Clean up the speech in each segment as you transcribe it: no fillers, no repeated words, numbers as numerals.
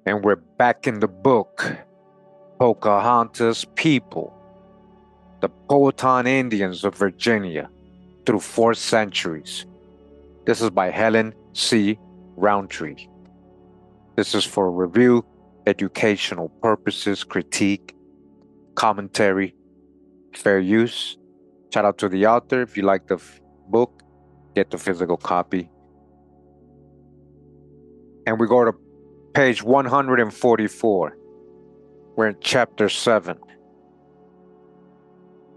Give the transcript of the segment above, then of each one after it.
And we're back in the book, Pocahontas People, the Powhatan Indians of Virginia through 4 centuries. This is by Helen C. Roundtree. This is for review, educational purposes, critique, commentary, fair use. Shout out to the author. If you like the book, get the physical copy. And we go to page 144. We're in chapter 7.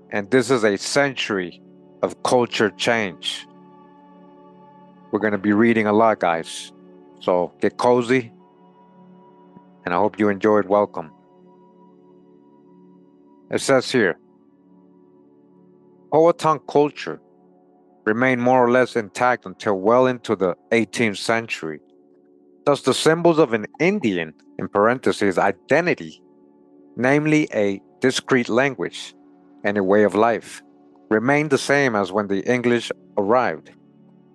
And this is a century of culture change. We're going to be reading a lot, guys. So get cozy. And I hope you enjoyed. Welcome. It says here, Powhatan culture remained more or less intact until well into the 18th century. Thus, the symbols of an Indian, in parentheses, identity, namely a discrete language and a way of life, remained the same as when the English arrived,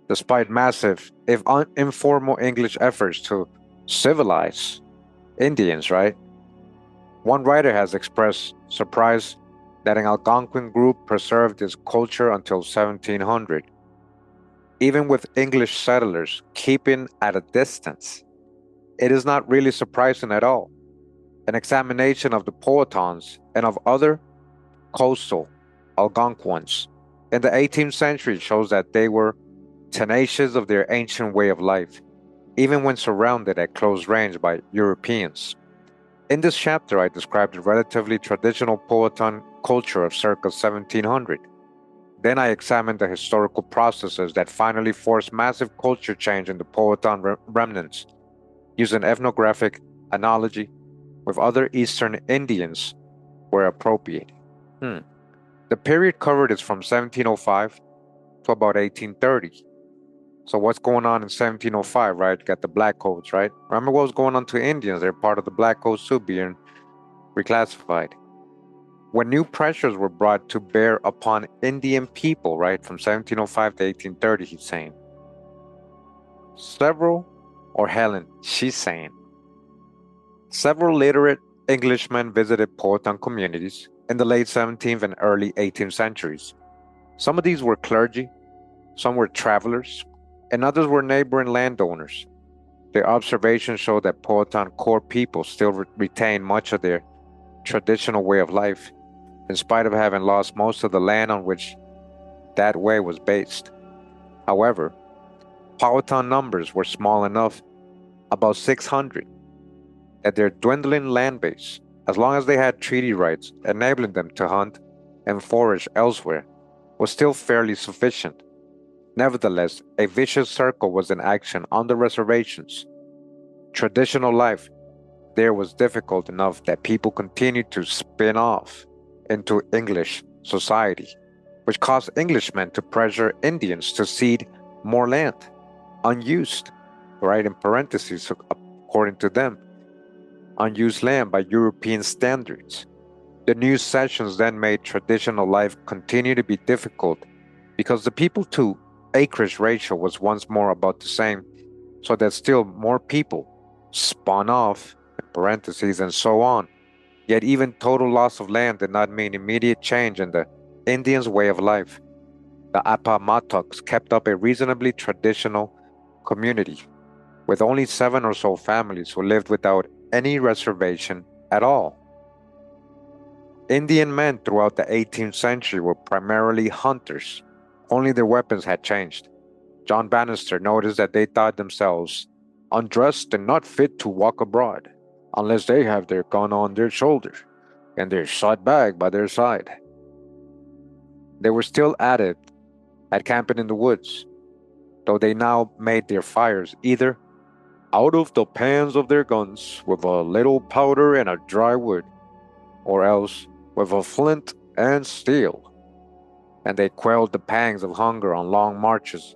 despite massive, if informal English efforts to civilize Indians, right? One writer has expressed surprise that an Algonquin group preserved its culture until 1700. Even with English settlers keeping at a distance, it is not really surprising at all. An examination of the Powhatans and of other coastal Algonquins in the 18th century shows that they were tenacious of their ancient way of life, even when surrounded at close range by Europeans. In this chapter, I described the relatively traditional Powhatan culture of circa 1700. Then I examined the historical processes that finally forced massive culture change in the Powhatan remnants, using ethnographic analogy with other Eastern Indians where appropriate. The period covered is from 1705 to about 1830. So what's going on in 1705, right? Got the black codes, right? Remember what was going on to Indians? They're part of the black codes too, being reclassified. When new pressures were brought to bear upon Indian people, right, from 1705 to 1830, he's saying. She's saying. Several literate Englishmen visited Powhatan communities in the late 17th and early 18th centuries. Some of these were clergy, some were travelers, and others were neighboring landowners. Their observations show that Powhatan core people still retain much of their traditional way of life, in spite of having lost most of the land on which that way was based. However, Powhatan numbers were small enough, about 600, that their dwindling land base, as long as they had treaty rights enabling them to hunt and forage elsewhere, was still fairly sufficient. Nevertheless, a vicious circle was in action on the reservations. Traditional life there was difficult enough that people continued to spin off into English society, which caused Englishmen to pressure Indians to cede more land, unused, right, in parentheses, according to them, unused land by European standards. The new cessions then made traditional life continue to be difficult because the people to acreage ratio was once more about the same, so that still more people spun off, in parentheses, and so on. Yet even total loss of land did not mean immediate change in the Indians' way of life. The Appomattox kept up a reasonably traditional community, with only 7 or so families who lived without any reservation at all. Indian men throughout the 18th century were primarily hunters, only their weapons had changed. John Bannister noticed that they thought themselves undressed and not fit to walk abroad, unless they have their gun on their shoulder and their shot bag by their side. They were still adept at camping in the woods, though they now made their fires either out of the pans of their guns with a little powder and a dry wood, or else with a flint and steel. And they quelled the pangs of hunger on long marches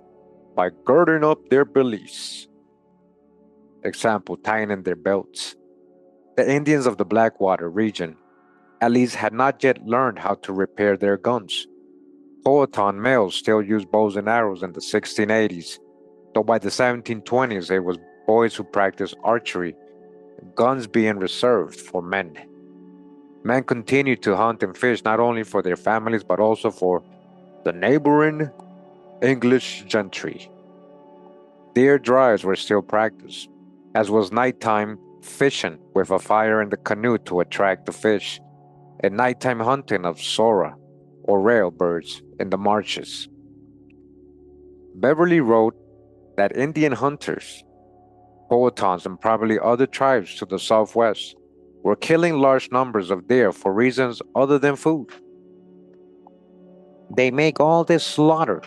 by girding up their beliefs. Example, tying in their belts. The Indians of the Blackwater region, at least, had not yet learned how to repair their guns. Powhatan males still used bows and arrows in the 1680s, though by the 1720s it was boys who practiced archery, guns being reserved for men. Men continued to hunt and fish not only for their families but also for the neighboring English gentry. Deer drives were still practiced, as was nighttime fishing with a fire in the canoe to attract the fish, and nighttime hunting of sora or rail birds in the marshes. Beverly wrote that Indian hunters, Powhatans, and probably other tribes to the southwest were killing large numbers of deer for reasons other than food. They make all this slaughter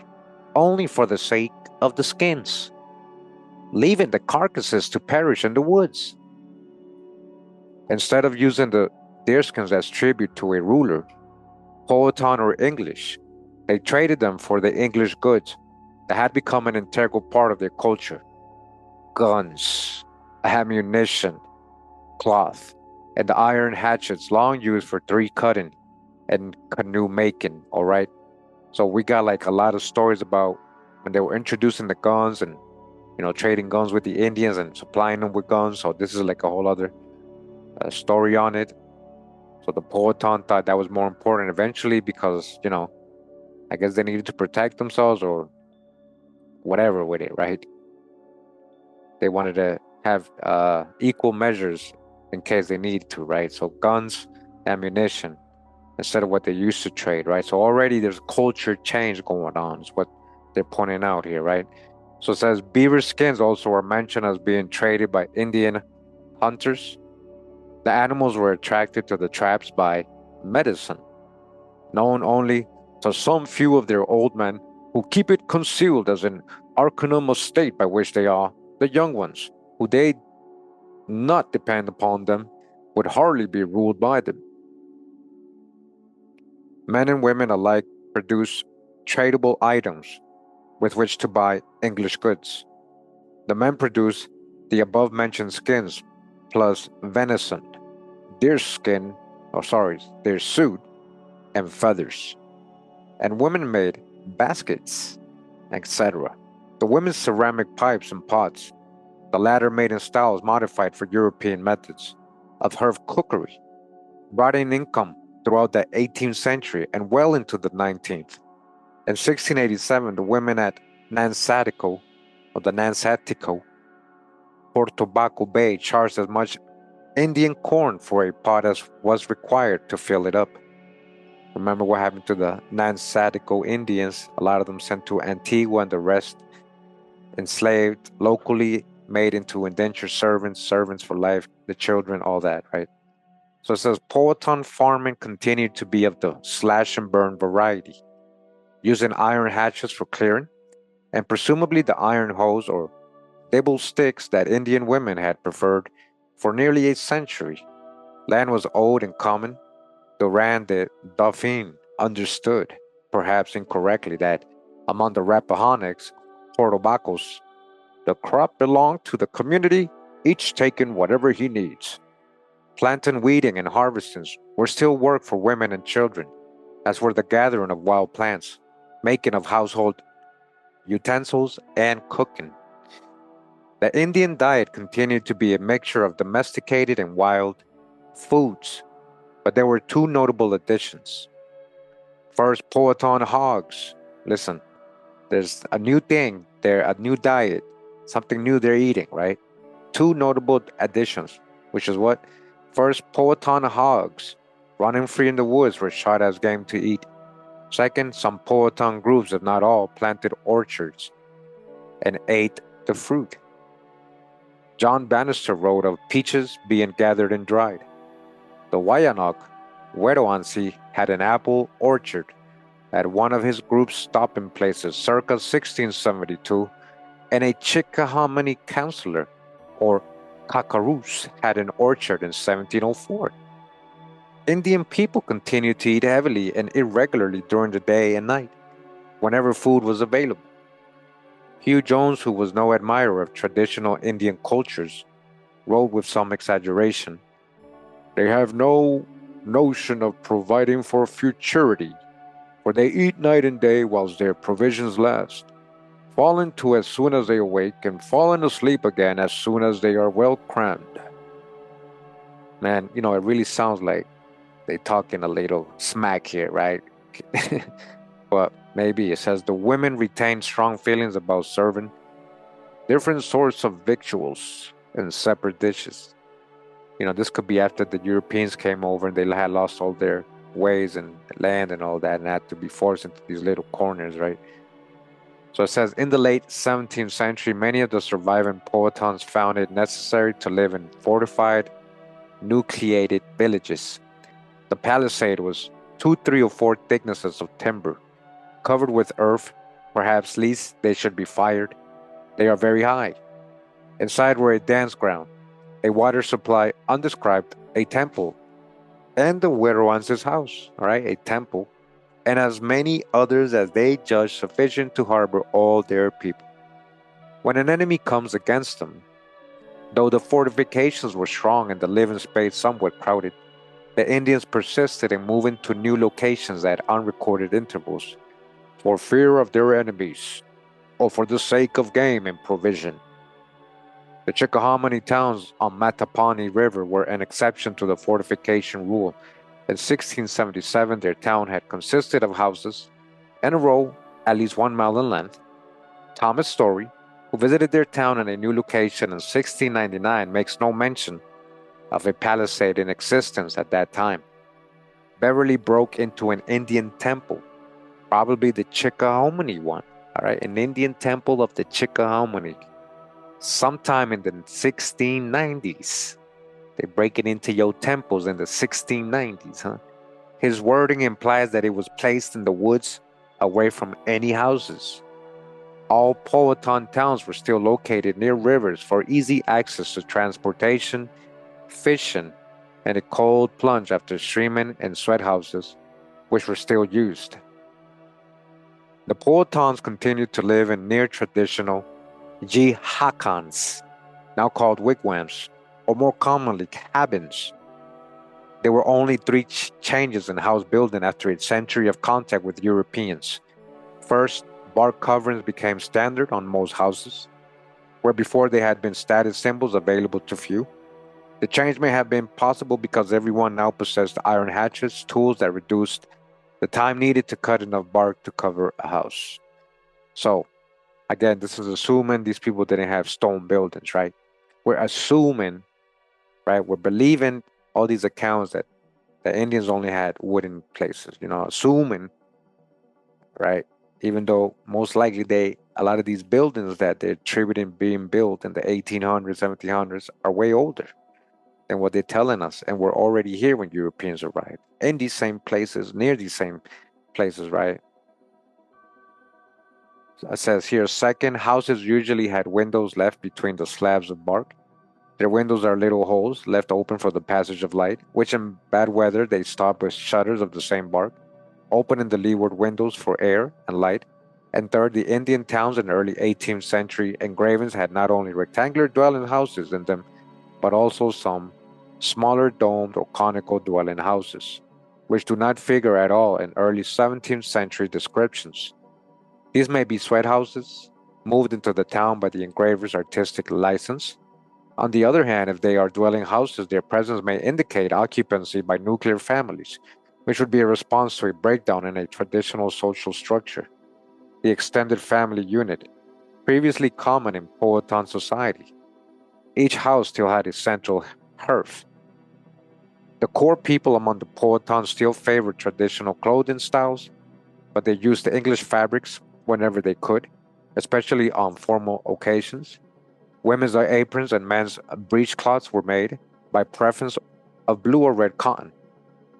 only for the sake of the skins, leaving the carcasses to perish in the woods. Instead of using the deerskins as tribute to a ruler, Powhatan or English, they traded them for the English goods that had become an integral part of their culture: guns, ammunition, cloth, and the iron hatchets long used for tree cutting and canoe making. All right. So we got like a lot of stories about when they were introducing the guns and trading guns with the Indians and supplying them with guns. So this is like a whole other story on it. So the Powhatan thought that was more important eventually because I guess they needed to protect themselves or whatever with it, right? They wanted to have equal measures in case they needed to, right? So guns, ammunition, instead of what they used to trade, right? So already there's culture change going on, is what they're pointing out here, right? So it says beaver skins also are mentioned as being traded by Indian hunters. The animals were attracted to the traps by medicine, known only to some few of their old men who keep it concealed as an arcanum of state by which they are the young ones, who they not depend upon them, would hardly be ruled by them. Men and women alike produce tradable items with which to buy English goods. The men produce the above mentioned skins plus venison, deer skin, deer suit, and feathers. And women made baskets, etc. The women's ceramic pipes and pots, the latter made in styles modified for European methods of herb cookery, brought in income throughout the 18th century and well into the 19th. In 1687, the women at Nansatico, or the Nansatico, Port Tobacco Bay charged as much Indian corn for a pot as was required to fill it up. Remember what happened to the Nansatico Indians? A lot of them sent to Antigua and the rest enslaved locally, made into indentured servants, servants for life, the children, all that, right? So it says Powhatan farming continued to be of the slash and burn variety, using iron hatchets for clearing, and presumably the iron hoes or dibble sticks that Indian women had preferred for nearly a century. Land was old and common. Duran de Dauphin understood, perhaps incorrectly, that among the Rappahannocks, Portobacos, the crop belonged to the community, each taking whatever he needs. Planting, weeding, and harvesting were still work for women and children, as were the gathering of wild plants, making of household utensils, and cooking. The Indian diet continued to be a mixture of domesticated and wild foods, but there were two notable additions. First, Powhatan hogs. Listen, there's a new thing there, a new diet, something new they're eating, right? Two notable additions, which is what? First, Powhatan hogs, running free in the woods, were shot as game to eat. Second, some Powhatan groups, if not all, planted orchards and ate the fruit. John Bannister wrote of peaches being gathered and dried. The Wyandotte, Wedoansi, had an apple orchard at one of his group's stopping places circa 1672, and a Chickahominy councillor, or Kakaroos, had an orchard in 1704. Indian people continued to eat heavily and irregularly during the day and night, whenever food was available. Hugh Jones, who was no admirer of traditional Indian cultures, wrote with some exaggeration, "They have no notion of providing for futurity, for they eat night and day whilst their provisions last, falling to as soon as they awake, and falling asleep again as soon as they are well crammed." Man, it really sounds like they talking a little smack here, right? But maybe it says the women retain strong feelings about serving different sorts of victuals and separate dishes. This could be after the Europeans came over and they had lost all their ways and land and all that and had to be forced into these little corners, right? So it says in the late 17th century, many of the surviving Powhatans found it necessary to live in fortified, nucleated villages. The palisade was 2, 3, or 4 thicknesses of timber, covered with earth, perhaps lest they should be fired. They are very high. Inside were a dance ground, a water supply undescribed, a temple, and the Werwan's house, all right, a temple, and as many others as they judged sufficient to harbor all their people. When an enemy comes against them, though the fortifications were strong and the living space somewhat crowded, the Indians persisted in moving to new locations at unrecorded intervals, for fear of their enemies, or for the sake of game and provision. The Chickahominy towns on Mattaponi River were an exception to the fortification rule. In 1677, their town had consisted of houses and a row at least 1 mile in length. Thomas Story, who visited their town in a new location in 1699, makes no mention of a palisade in existence at that time. Beverly broke into an Indian temple, probably the Chickahominy one, all right, an Indian temple of the Chickahominy, sometime in the 1690s. They break it into your temples in the 1690s, huh? His wording implies that it was placed in the woods away from any houses. All Powhatan towns were still located near rivers for easy access to transportation, fishing, and a cold plunge after streaming and sweat houses, which were still used. The Powhatans continued to live in near traditional jihakans, now called wigwams, or more commonly cabins. There were only three changes in house building after a century of contact with Europeans. First, bark coverings became standard on most houses, where before they had been status symbols available to few. The change may have been possible because everyone now possessed iron hatchets, tools that reduced the time needed to cut enough bark to cover a house. So, again, this is assuming these people didn't have stone buildings, right? We're assuming, right? We're believing all these accounts that the Indians only had wooden places, assuming, right? Even though most likely a lot of these buildings that they're attributing being built in the 1800s, 1700s are way older than what they're telling us. And we're already here when Europeans arrived in these same places, near these same places, right? It says here, second, houses usually had windows left between the slabs of bark. Their windows are little holes left open for the passage of light, which in bad weather they stop with shutters of the same bark, opening the leeward windows for air and light. And third, the Indian towns in early 18th century engravings had not only rectangular dwelling houses in them, but also some smaller domed or conical dwelling houses, which do not figure at all in early 17th century descriptions. These may be sweat houses, moved into the town by the engraver's artistic license. On the other hand, if they are dwelling houses, their presence may indicate occupancy by nuclear families, which would be a response to a breakdown in a traditional social structure. The extended family unit, previously common in Powhatan society. Each house still had a central hearth. The core people among the Powhatans still favored traditional clothing styles, but they used the English fabrics whenever they could, especially on formal occasions. Women's aprons and men's breechcloths were made by preference of blue or red cotton,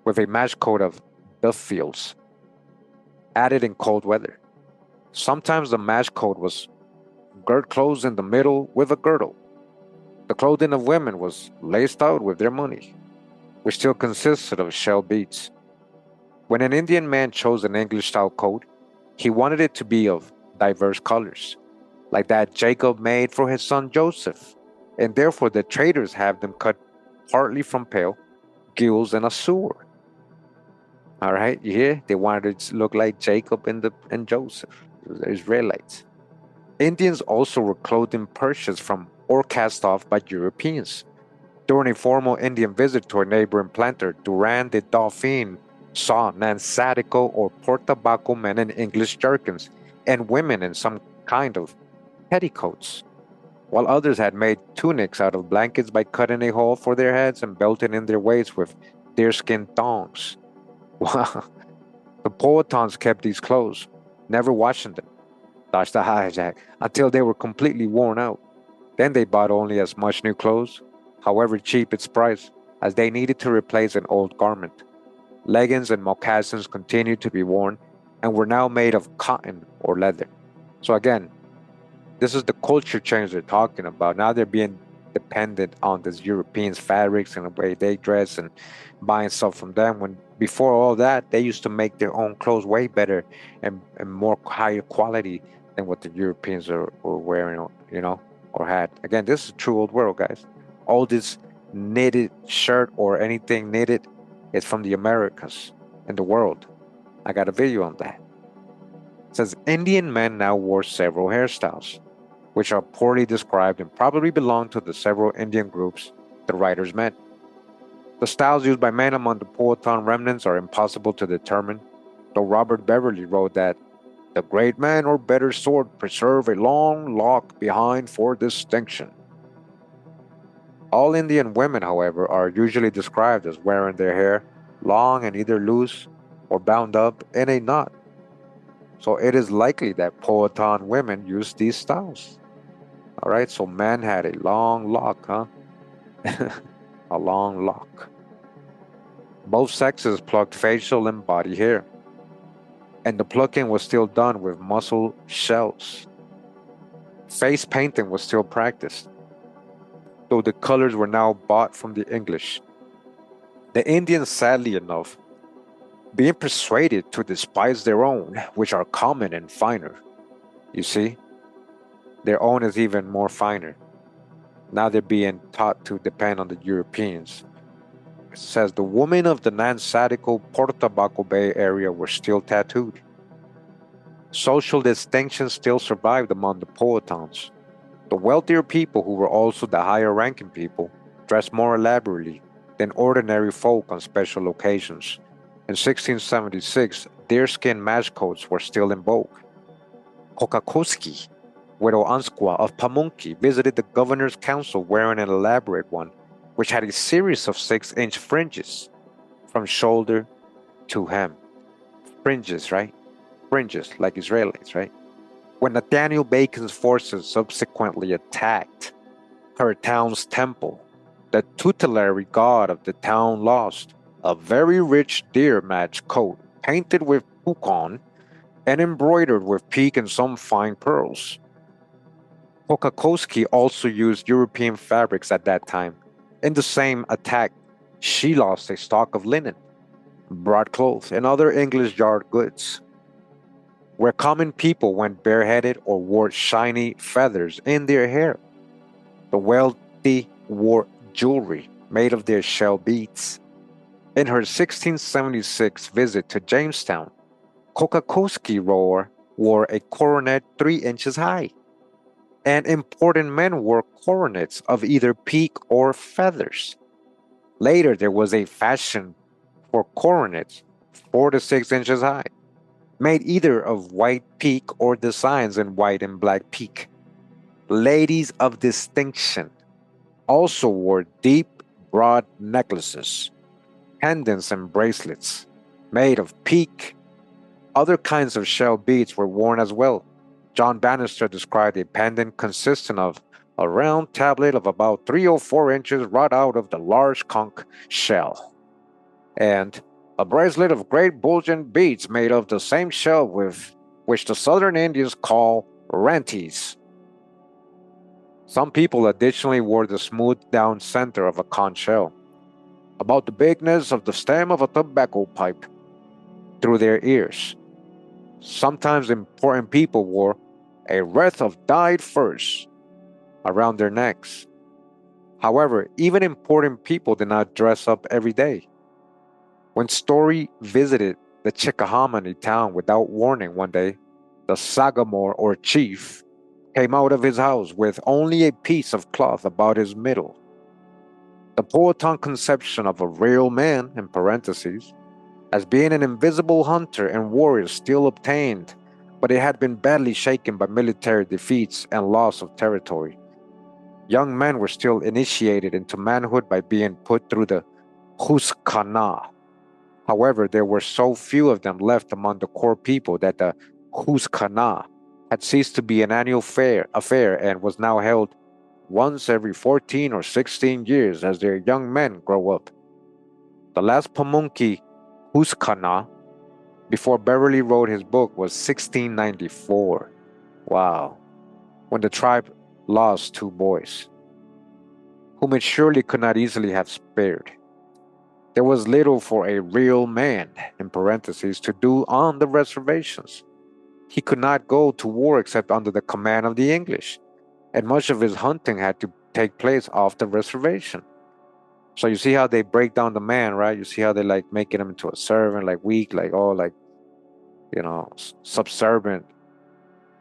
with a match coat of Duffields added in cold weather. Sometimes the match coat was girt closed in the middle with a girdle. The clothing of women was laced out with their money, which still consisted of shell beads. When an Indian man chose an English style coat, he wanted it to be of diverse colors, like that Jacob made for his son Joseph, and therefore the traders have them cut partly from pale, gills, and azure. All right, you hear? They wanted it to look like Jacob and Joseph, the Israelites. Indians also were clothing purchased from or cast off by Europeans. During a formal Indian visit to a neighboring planter, Durand the Dauphin saw Nansatico or Portabaco men in English jerkins and women in some kind of petticoats, while others had made tunics out of blankets by cutting a hole for their heads and belting in their waists with deerskin thongs. Wow. The Powhatans kept these clothes, never washing them, Dodge the hijack, until they were completely worn out. Then they bought only as much new clothes, however cheap its price, as they needed to replace an old garment. Leggings and moccasins continued to be worn and were now made of cotton or leather. So again, this is the culture change they're talking about. Now they're being dependent on these Europeans' fabrics and the way they dress and buying stuff from them. When before all that, they used to make their own clothes way better and more higher quality than what the Europeans were wearing, or had. Again, this is a true old world, guys. All this knitted shirt or anything knitted is from the Americas and the world. I got a video on that. It says Indian men now wore several hairstyles, which are poorly described and probably belong to the several Indian groups the writers meant. The styles used by men among the Powhatan remnants are impossible to determine, though Robert Beverly wrote that the great man or better sword preserve a long lock behind for distinction. All Indian women, however, are usually described as wearing their hair long and either loose or bound up in a knot. So it is likely that Powhatan women used these styles. All right, so men had a long lock, huh? A long lock. Both sexes plucked facial and body hair, and the plucking was still done with muscle shells. Face painting was still practiced, though the colors were now bought from the English. The Indians, sadly enough, being persuaded to despise their own, which are common and finer. You see, their own is even more finer. Now they're being taught to depend on the Europeans. It says the women of the Nansatico Portabaco Bay area were still tattooed. Social distinctions still survived among the Powhatans. The wealthier people, who were also the higher ranking people, dressed more elaborately than ordinary folk on special occasions. In 1676, deerskin match coats were still in vogue. Kokakoski, widow Ansqua of Pamunkey, visited the governor's council wearing an elaborate one, which had a series of 6-inch fringes from shoulder to hem. Fringes, right? Fringes, like Israelis, right? When Nathaniel Bacon's forces subsequently attacked her town's temple, the tutelary god of the town lost a very rich deer match coat painted with pucon and embroidered with peak and some fine pearls. Kokakoski also used European fabrics at that time. In the same attack, she lost a stock of linen, broadcloth, and other English yard goods. Where common people went bareheaded or wore shiny feathers in their hair, the wealthy wore jewelry made of their shell beads. In her 1676 visit to Jamestown, Kokakoski wore a coronet 3 inches high, and important men wore coronets of either peak or feathers. Later, there was a fashion for coronets 4 to 6 inches high, made either of white peak or designs in white and black peak. Ladies of distinction also wore deep, broad necklaces, pendants, and bracelets made of peak. Other kinds of shell beads were worn as well. John Bannister described a pendant consisting of a round tablet of about 3 or 4 inches wrought out of the large conch shell, and a bracelet of great bulging beads made of the same shell with which the southern Indians call ranties. Some people additionally wore the smoothed down center of a conch shell, about the bigness of the stem of a tobacco pipe, through their ears. Sometimes important people wore a wreath of dyed furs around their necks. However, even important people did not dress up every day. When Story visited the Chickahominy town without warning one day, the Sagamore or chief came out of his house with only a piece of cloth about his middle. The Powhatan conception of a real man, in parentheses, as being an invisible hunter and warrior still obtained, but it had been badly shaken by military defeats and loss of territory. Young men were still initiated into manhood by being put through the Huskana. However, there were so few of them left among the core people that the Huskana had ceased to be an annual affair and was now held once every 14 or 16 years as their young men grow up. The last Pamunkey Huskana before Beverly wrote his book was 1694. Wow. When the tribe lost 2 boys, whom it surely could not easily have spared. There was little for a real man, in parentheses, to do on the reservations. He could not go to war except under the command of the English, and much of his hunting had to take place off the reservation. So you see how they break down the man, right? You see how they like making him into a servant, like weak, like subservient.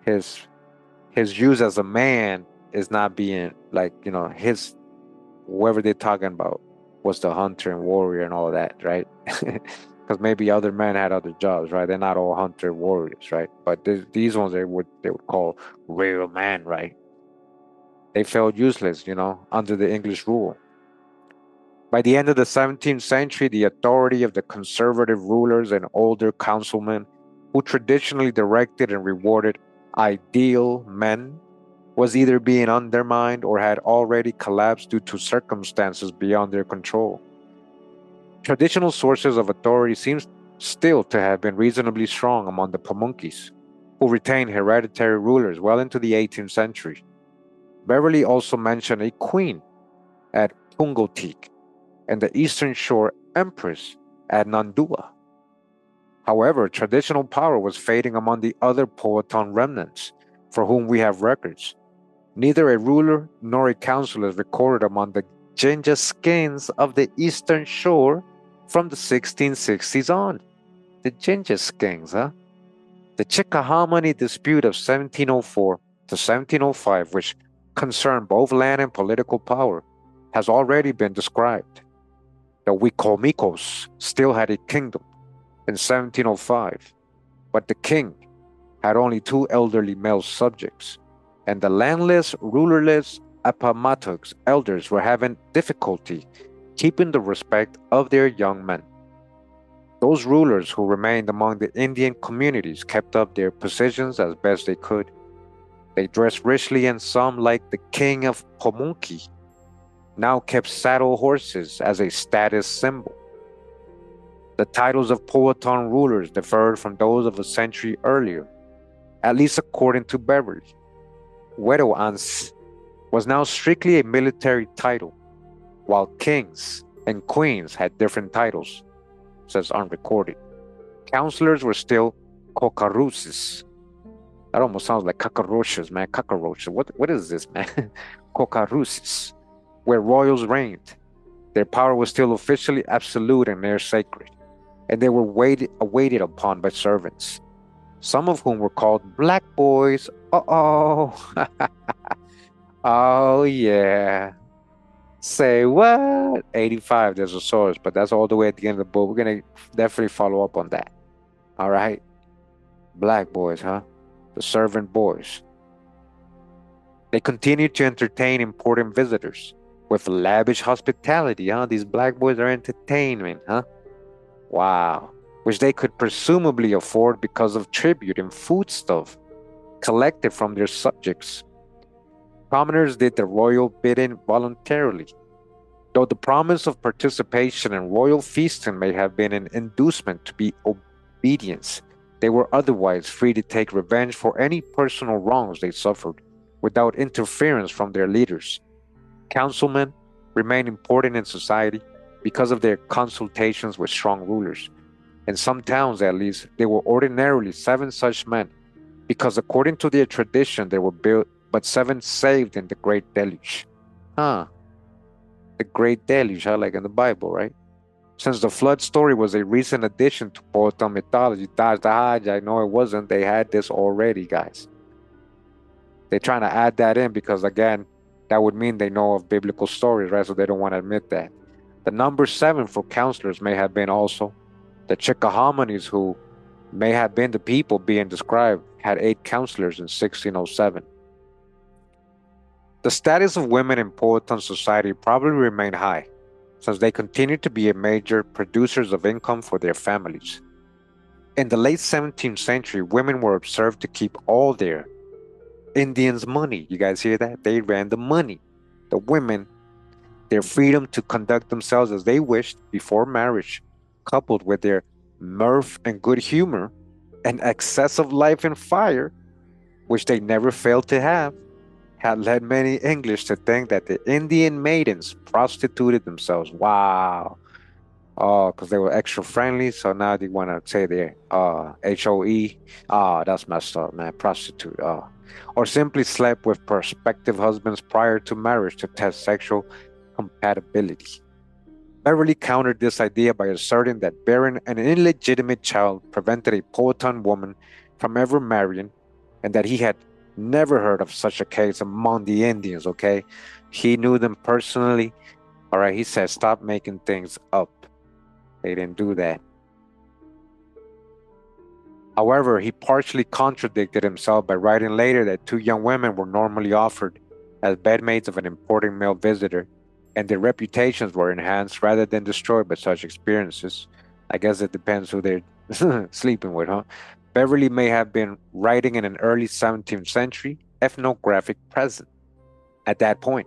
His use as a man is not being like, his whoever they're talking about was the hunter and warrior and all that, right? Because maybe other men had other jobs, right? They're not all hunter warriors, right? But these ones they would call real men, right? They felt useless, under the English rule. By the end of the 17th century, the authority of the conservative rulers and older councilmen who traditionally directed and rewarded ideal men was either being undermined or had already collapsed due to circumstances beyond their control. Traditional sources of authority seem still to have been reasonably strong among the Pamunkeys, who retained hereditary rulers well into the 18th century. Beverly also mentioned a queen at Pungotik and the Eastern Shore Empress at Nandua. However, traditional power was fading among the other Powhatan remnants, for whom we have records. Neither a ruler nor a council is recorded among the Gingaskins of the Eastern Shore from the 1660s on. The Gingaskins, huh? The Chickahominy dispute of 1704 to 1705, which concerned both land and political power, has already been described. The Wikomikos still had a kingdom in 1705, but the king had only 2 elderly male subjects, and the landless, rulerless Appomattox elders were having difficulty keeping the respect of their young men. Those rulers who remained among the Indian communities kept up their positions as best they could. They dressed richly, and some, like the king of Pamunkey, now kept saddle horses as a status symbol. The titles of Powhatan rulers differed from those of a century earlier, at least according to Beverly. Wedoans was now strictly a military title, while kings and queens had different titles, says unrecorded. Counselors were still cocaruces. That almost sounds like cockroaches, man. Cockroaches. What is this, man? Cocaruces, where royals reigned. Their power was still officially absolute and near sacred, and they were waited upon by servants, some of whom were called black boys. Uh-oh. Oh, yeah. Say what? 85, there's a source, but that's all the way at the end of the book. We're going to definitely follow up on that. All right? Black boys, huh? The servant boys. They continued to entertain important visitors with lavish hospitality, huh? These black boys are entertainment, huh? Wow. Which they could presumably afford because of tribute and foodstuff collected from their subjects. Commoners did the royal bidding voluntarily. Though the promise of participation in royal feasting may have been an inducement to be obedience, they were otherwise free to take revenge for any personal wrongs they suffered without interference from their leaders. Councilmen remained important in society because of their consultations with strong rulers. In some towns, at least, there were ordinarily 7 such men, because according to their tradition, there were built but 7 saved in the Great Deluge. Huh. The Great Deluge, huh? Like in the Bible, right? Since the flood story was a recent addition to Powhatan mythology, I know it wasn't. They had this already, guys. They're trying to add that in because, again, That would mean they know of biblical stories, right? So they don't want to admit that. The number 7 for counselors may have been also the Chickahominies, who may have been the people being described, had 8 counselors in 1607. The status of women in Powhatan society probably remained high, since they continued to be a major producers of income for their families. In the late 17th century, women were observed to keep all their Indians' money. You guys hear that? They ran the money. The women, their freedom to conduct themselves as they wished before marriage, coupled with their mirth and good humor and excessive life and fire, which they never failed to have, had led many English to think that the Indian maidens prostituted themselves. Wow. Oh, because they were extra friendly, so now they want to say they're HOE. Oh, that's messed up, man. Prostitute. Oh. Or simply slept with prospective husbands prior to marriage to test sexual compatibility. Beverly countered this idea by asserting that bearing an illegitimate child prevented a Powhatan woman from ever marrying, and that he had never heard of such a case among the Indians, okay? He knew them personally. All right, he said, stop making things up. They didn't do that. However, he partially contradicted himself by writing later that 2 young women were normally offered as bedmates of an importing male visitor, and their reputations were enhanced rather than destroyed by such experiences. I guess it depends who they're sleeping with, huh? Beverly may have been writing in an early 17th century ethnographic present at that point.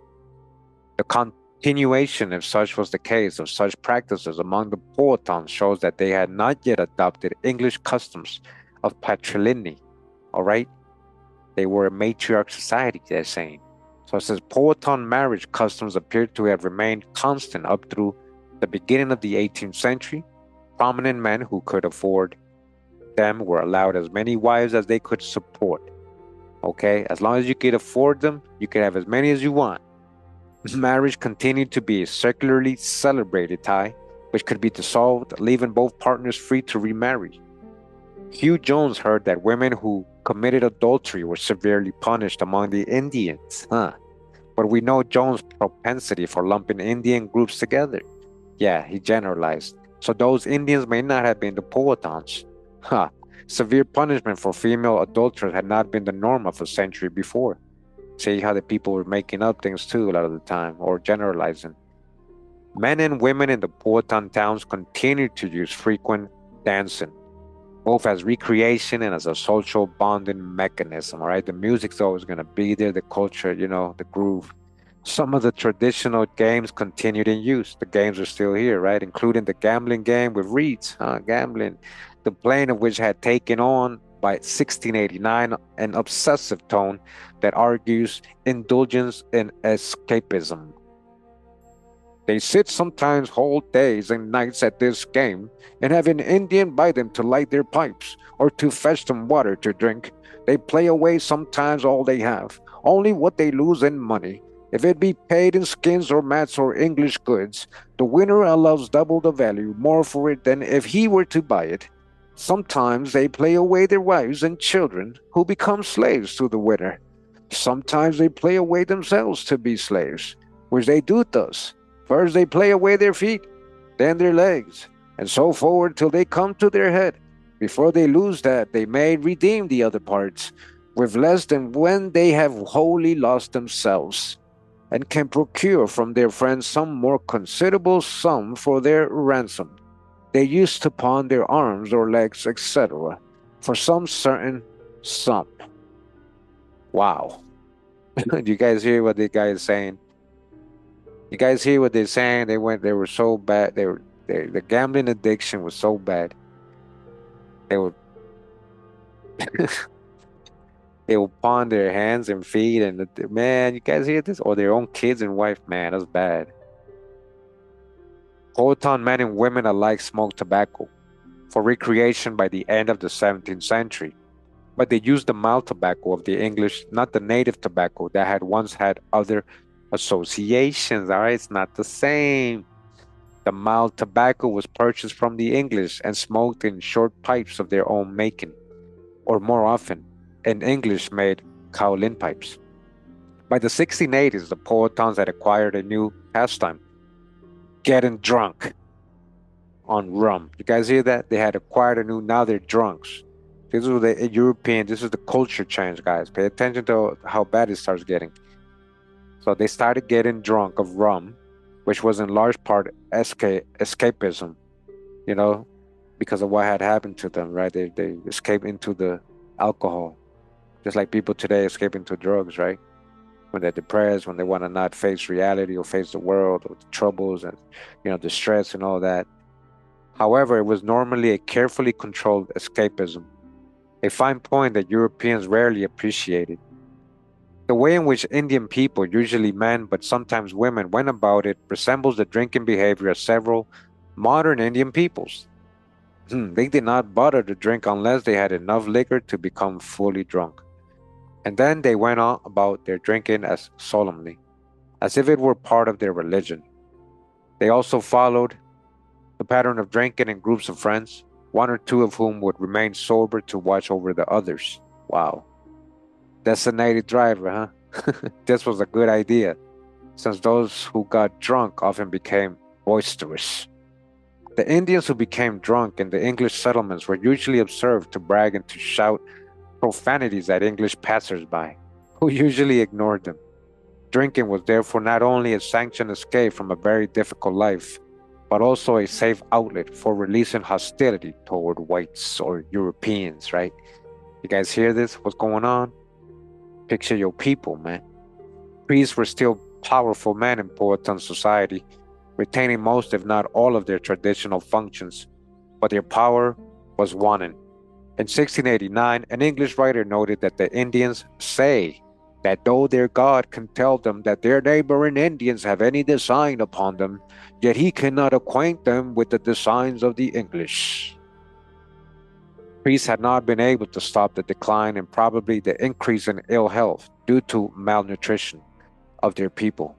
The continuation, if such was the case, of such practices among the Powhatans shows that they had not yet adopted English customs of patrilineal. All right? They were a matriarch society, they're saying. So it says Powhatan marriage customs appear to have remained constant up through the beginning of the 18th century. Prominent men who could afford them were allowed as many wives as they could support. Okay? As long as you could afford them, you could have as many as you want. Marriage continued to be a secularly celebrated tie, which could be dissolved, leaving both partners free to remarry. Hugh Jones heard that women who committed adultery were severely punished among the Indians. But we know Jones' propensity for lumping Indian groups together. Yeah, he generalized. So those Indians may not have been the Powhatans. Severe punishment for female adulterers had not been the norm of a century before. See how the people were making up things too a lot of the time, or generalizing. Men and women in the Powhatan towns continued to use frequent dancing, both as recreation and as a social bonding mechanism. All right, the music's always going to be there, the culture, the groove. Some of the traditional games continued in use. The games are still here, right? Including the gambling game with reeds, gambling, the playing of which had taken on by 1689 an obsessive tone that argues indulgence in escapism. They sit sometimes whole days and nights at this game, and have an Indian by them to light their pipes, or to fetch them water to drink. They play away sometimes all they have, only what they lose in money. If it be paid in skins or mats or English goods, the winner allows double the value, more for it than if he were to buy it. Sometimes they play away their wives and children, who become slaves to the winner. Sometimes they play away themselves to be slaves, which they do thus. First they play away their feet, then their legs, and so forward till they come to their head. Before they lose that, they may redeem the other parts, with less than when they have wholly lost themselves, and can procure from their friends some more considerable sum for their ransom. They used to pawn their arms or legs, etc., for some certain sum. Wow. Do you guys hear what the guy is saying? You guys hear what they're saying? They were so bad. The gambling addiction was so bad. They would they would pawn their hands and feet, and man, you guys hear this? Or their own kids and wife, man, that's bad. Powhatan men and women alike smoked tobacco for recreation by the end of the 17th century, but they used the mild tobacco of the English, not the native tobacco that had once had other associations. All right, it's not the same. The mild tobacco was purchased from the English and smoked in short pipes of their own making, or more often, in English made kaolin pipes. By the 1680s, the Powhatans had acquired a new pastime, getting drunk on rum. You guys hear that? They had acquired a new, now they're drunks. This is the European, this is the culture change, guys. Pay attention to how bad it starts getting. So they started getting drunk of rum, which was in large part escapism, you know, because of what had happened to them, right? They escaped into the alcohol, just like people today escape into drugs, right? When they're depressed, when they want to not face reality or face the world or the troubles and, the stress and all that. However, it was normally a carefully controlled escapism, a fine point that Europeans rarely appreciated. The way in which Indian people, usually men but sometimes women, went about it resembles the drinking behavior of several modern Indian peoples. They did not bother to drink unless they had enough liquor to become fully drunk. And then they went on about their drinking as solemnly, as if it were part of their religion. They also followed the pattern of drinking in groups of friends, one or two of whom would remain sober to watch over the others. Wow. Designated driver, huh? This was a good idea, since those who got drunk often became boisterous. The Indians who became drunk in the English settlements were usually observed to brag and to shout profanities at English passers-by, who usually ignored them. Drinking was therefore not only a sanctioned escape from a very difficult life, but also a safe outlet for releasing hostility toward whites or Europeans, right? You guys hear this? What's going on? Picture your people, man. Priests were still powerful men in Powhatan society, retaining most, if not all, of their traditional functions, but their power was waning. In 1689, an English writer noted that the Indians say that though their God can tell them that their neighboring Indians have any design upon them, yet he cannot acquaint them with the designs of the English. Priests had not been able to stop the decline and probably the increase in ill health due to malnutrition of their people.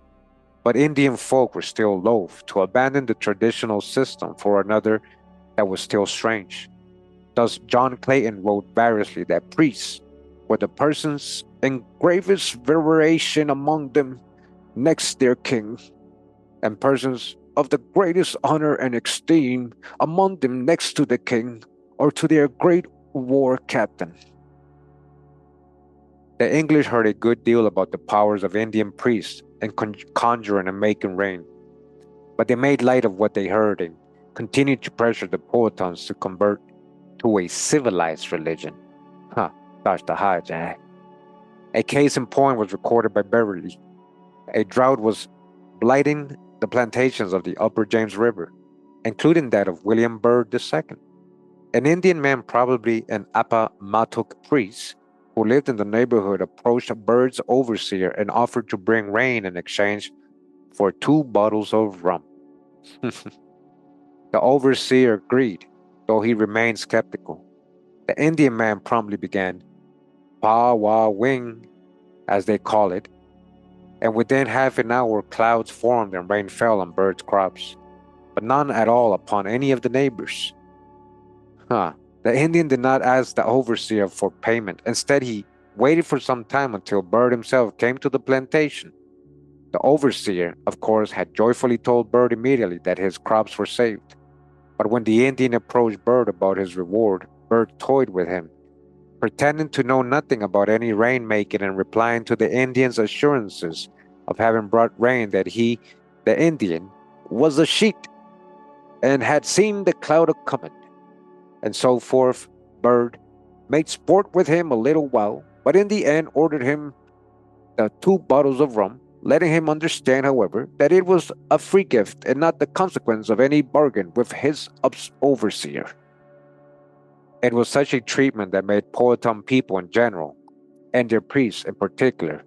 But Indian folk were still loath to abandon the traditional system for another that was still strange. Thus, John Clayton wrote variously that priests were the persons in gravest veneration among them next their king, and persons of the greatest honor and esteem among them next to the king, or to their great war captain. The English heard a good deal about the powers of Indian priests in conjuring and making rain, but they made light of what they heard and continued to pressure the Powhatans to convert to a civilized religion. That's the hijack. A case in point was recorded by Beverly. A drought was blighting the plantations of the upper James River, including that of William Byrd II. An Indian man, probably an Appomattox priest, who lived in the neighborhood, approached Byrd's overseer and offered to bring rain in exchange for 2 bottles of rum. The overseer agreed, though he remained skeptical. The Indian man promptly began "Powwowing," as they call it, and within half an hour clouds formed and rain fell on Byrd's crops, but none at all upon any of the neighbors. The Indian did not ask the overseer for payment. Instead, he waited for some time until Byrd himself came to the plantation. The overseer, of course, had joyfully told Byrd immediately that his crops were saved. But when the Indian approached Byrd about his reward, Byrd toyed with him, pretending to know nothing about any rain-making and replying to the Indian's assurances of having brought rain that he, the Indian, was a sheet and had seen the cloud a-coming. And so forth. Byrd made sport with him a little while, but in the end ordered him the 2 bottles of rum, letting him understand, however, that it was a free gift and not the consequence of any bargain with his overseer. It was such a treatment that made Powhatan people in general, and their priests in particular,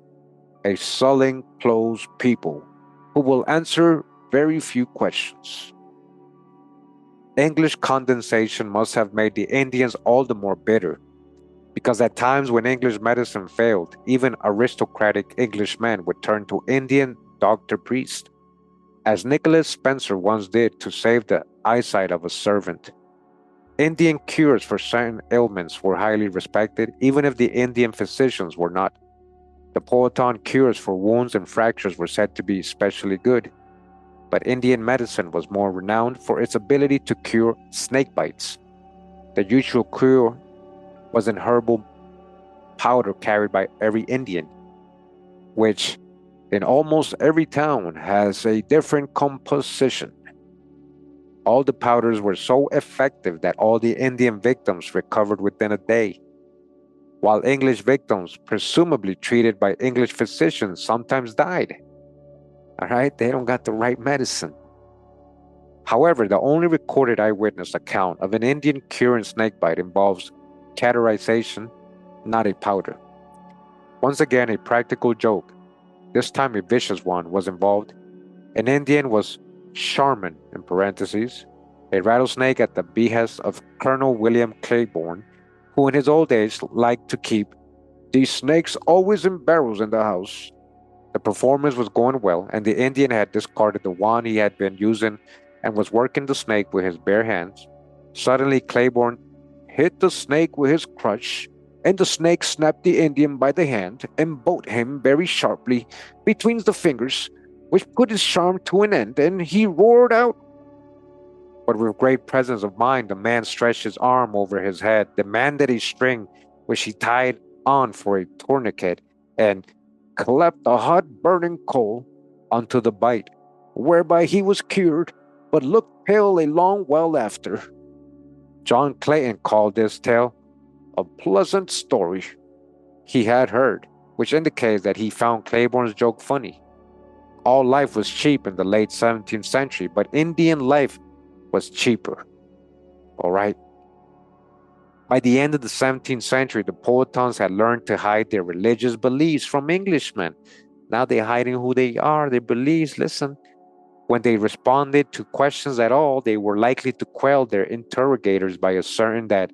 a sullen, closed people who will answer very few questions. English condensation must have made the Indians all the more bitter, because at times when English medicine failed, even aristocratic Englishmen would turn to Indian doctor-priest, as Nicholas Spencer once did to save the eyesight of a servant. Indian cures for certain ailments were highly respected, even if the Indian physicians were not. The Powhatan cures for wounds and fractures were said to be especially good, but Indian medicine was more renowned for its ability to cure snake bites. The usual cure was an herbal powder carried by every Indian, which in almost every town has a different composition. All the powders were so effective that all the Indian victims recovered within a day, while English victims, presumably treated by English physicians, sometimes died. All right, they don't got the right medicine. However, the only recorded eyewitness account of an Indian curing snakebite involves cauterization, not a powder. Once again, a practical joke, this time a vicious one, was involved. An Indian was Charmin, in parentheses, a rattlesnake at the behest of Colonel William Claiborne, who in his old age liked to keep these snakes always in barrels in the house. The performance was going well, and the Indian had discarded the wand he had been using and was working the snake with his bare hands. Suddenly, Claiborne hit the snake with his crutch, and the snake snapped the Indian by the hand and bowed him very sharply between the fingers, which put his charm to an end, and he roared out. But with great presence of mind, the man stretched his arm over his head, demanded a string which he tied on for a tourniquet, and clapped a hot burning coal onto the bite, whereby he was cured, but looked pale a long while after. John Clayton called this tale a pleasant story he had heard, which indicates that he found Claiborne's joke funny. All life was cheap in the late 17th century, but Indian life was cheaper. All right. By the end of the 17th century, the Powhatans had learned to hide their religious beliefs from Englishmen. Now they're hiding who they are, their beliefs. Listen, when they responded to questions at all, they were likely to quell their interrogators by asserting that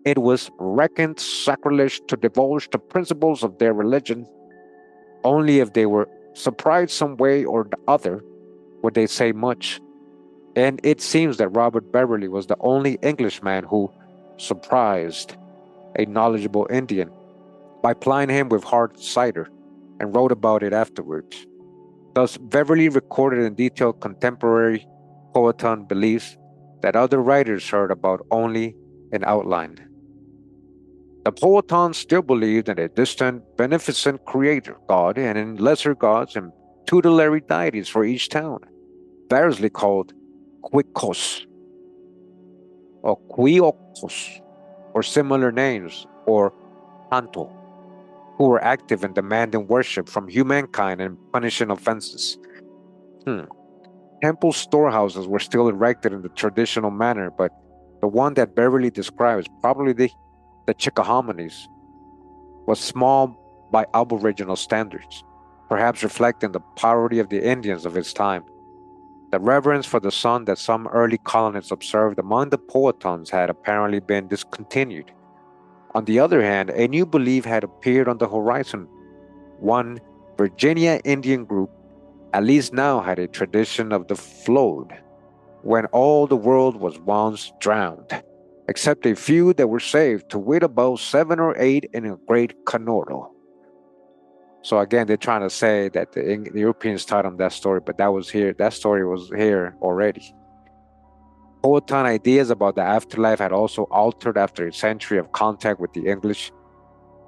it was reckoned sacrilege to divulge the principles of their religion. Only if they were surprised some way or the other would they say much. And it seems that Robert Beverly was the only Englishman who surprised a knowledgeable Indian by plying him with hard cider and wrote about it afterwards. Thus, Beverly recorded in detail contemporary Powhatan beliefs that other writers heard about only in outline. The Powhatans still believed in a distant, beneficent creator god and in lesser gods and tutelary deities for each town, variously called Quicos or Quiocos or similar names, or Tanto, who were active in demanding worship from humankind and punishing offenses. Temple storehouses were still erected in the traditional manner, but the one that Beverly describes, probably the Chickahominies, was small by Aboriginal standards, perhaps reflecting the poverty of the Indians of its time. The reverence for the sun that some early colonists observed among the Powhatans had apparently been discontinued. On the other hand, a new belief had appeared on the horizon. One Virginia Indian group, at least now, had a tradition of the flood, when all the world was once drowned, except a few that were saved, to wit about 7 or 8 in a great canoe. So again, they're trying to say that the Europeans taught them that story, but that story was here already. Powhatan ideas about the afterlife had also altered after a century of contact with the English,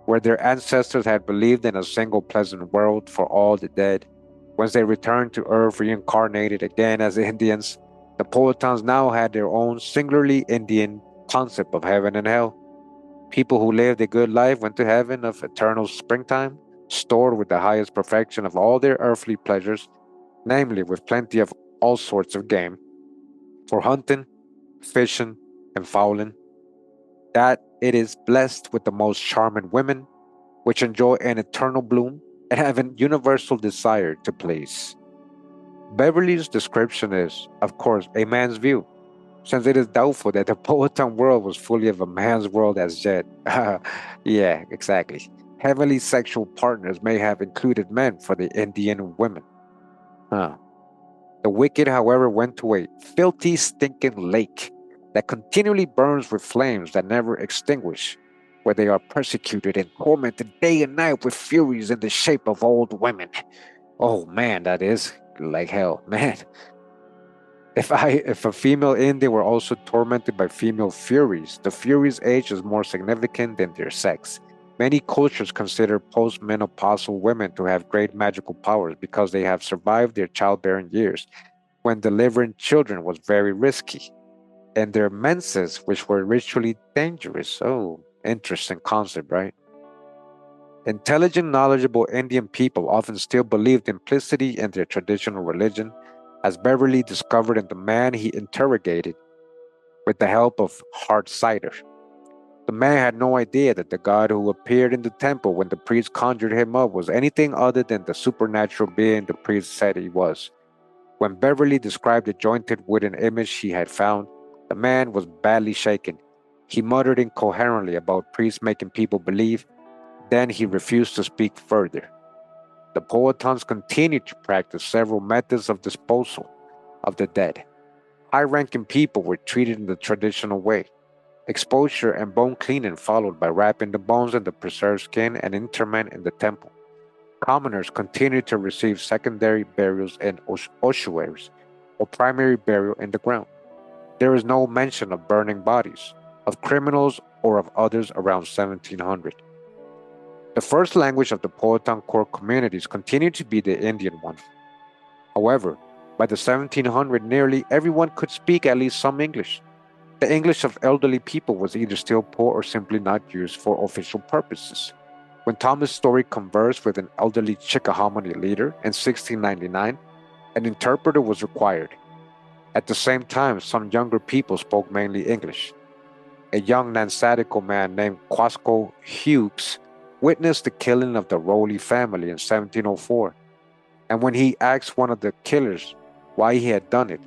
where their ancestors had believed in a single pleasant world for all the dead. Once they returned to Earth reincarnated again as Indians, the Powhatans now had their own singularly Indian concept of heaven and hell. People who lived a good life went to heaven of eternal springtime, stored with the highest perfection of all their earthly pleasures, namely with plenty of all sorts of game, for hunting, fishing, and fowling. That it is blessed with the most charming women, which enjoy an eternal bloom and have an universal desire to please. Beverly's description is, of course, a man's view, since it is doubtful that the Powhatan world was fully of a man's world as yet. Yeah, exactly. Heavenly sexual partners may have included men for the Indian women. Huh. The wicked, however, went to a filthy, stinking lake that continually burns with flames that never extinguish, where they are persecuted and tormented day and night with furies in the shape of old women. Oh man, that is like hell, man. If a female Indian were also tormented by female furies, the furies' age is more significant than their sex. Many cultures consider postmenopausal women to have great magical powers because they have survived their childbearing years, when delivering children was very risky, and their menses, which were ritually dangerous. Oh, interesting concept, right? Intelligent, knowledgeable Indian people often still believed implicitly in their traditional religion, as Beverly discovered in the man he interrogated with the help of hard cider. The man had no idea that the god who appeared in the temple when the priest conjured him up was anything other than the supernatural being the priest said he was. When Beverly described the jointed wooden image he had found, the man was badly shaken. He muttered incoherently about priests making people believe, then he refused to speak further. The Powhatans continued to practice several methods of disposal of the dead. High ranking people were treated in the traditional way. Exposure and bone cleaning followed by wrapping the bones in the preserved skin and interment in the temple. Commoners continued to receive secondary burials in ossuaries, or primary burial in the ground. There is no mention of burning bodies, of criminals, or of others around 1700. The first language of the Powhatan core communities continued to be the Indian one. However, by the 1700s, nearly everyone could speak at least some English. The English of elderly people was either still poor or simply not used for official purposes. When Thomas Story conversed with an elderly Chickahominy leader in 1699, an interpreter was required. At the same time, some younger people spoke mainly English. A young Nansatico man named Quasco Hughes witnessed the killing of the Rowley family in 1704, and when he asked one of the killers why he had done it,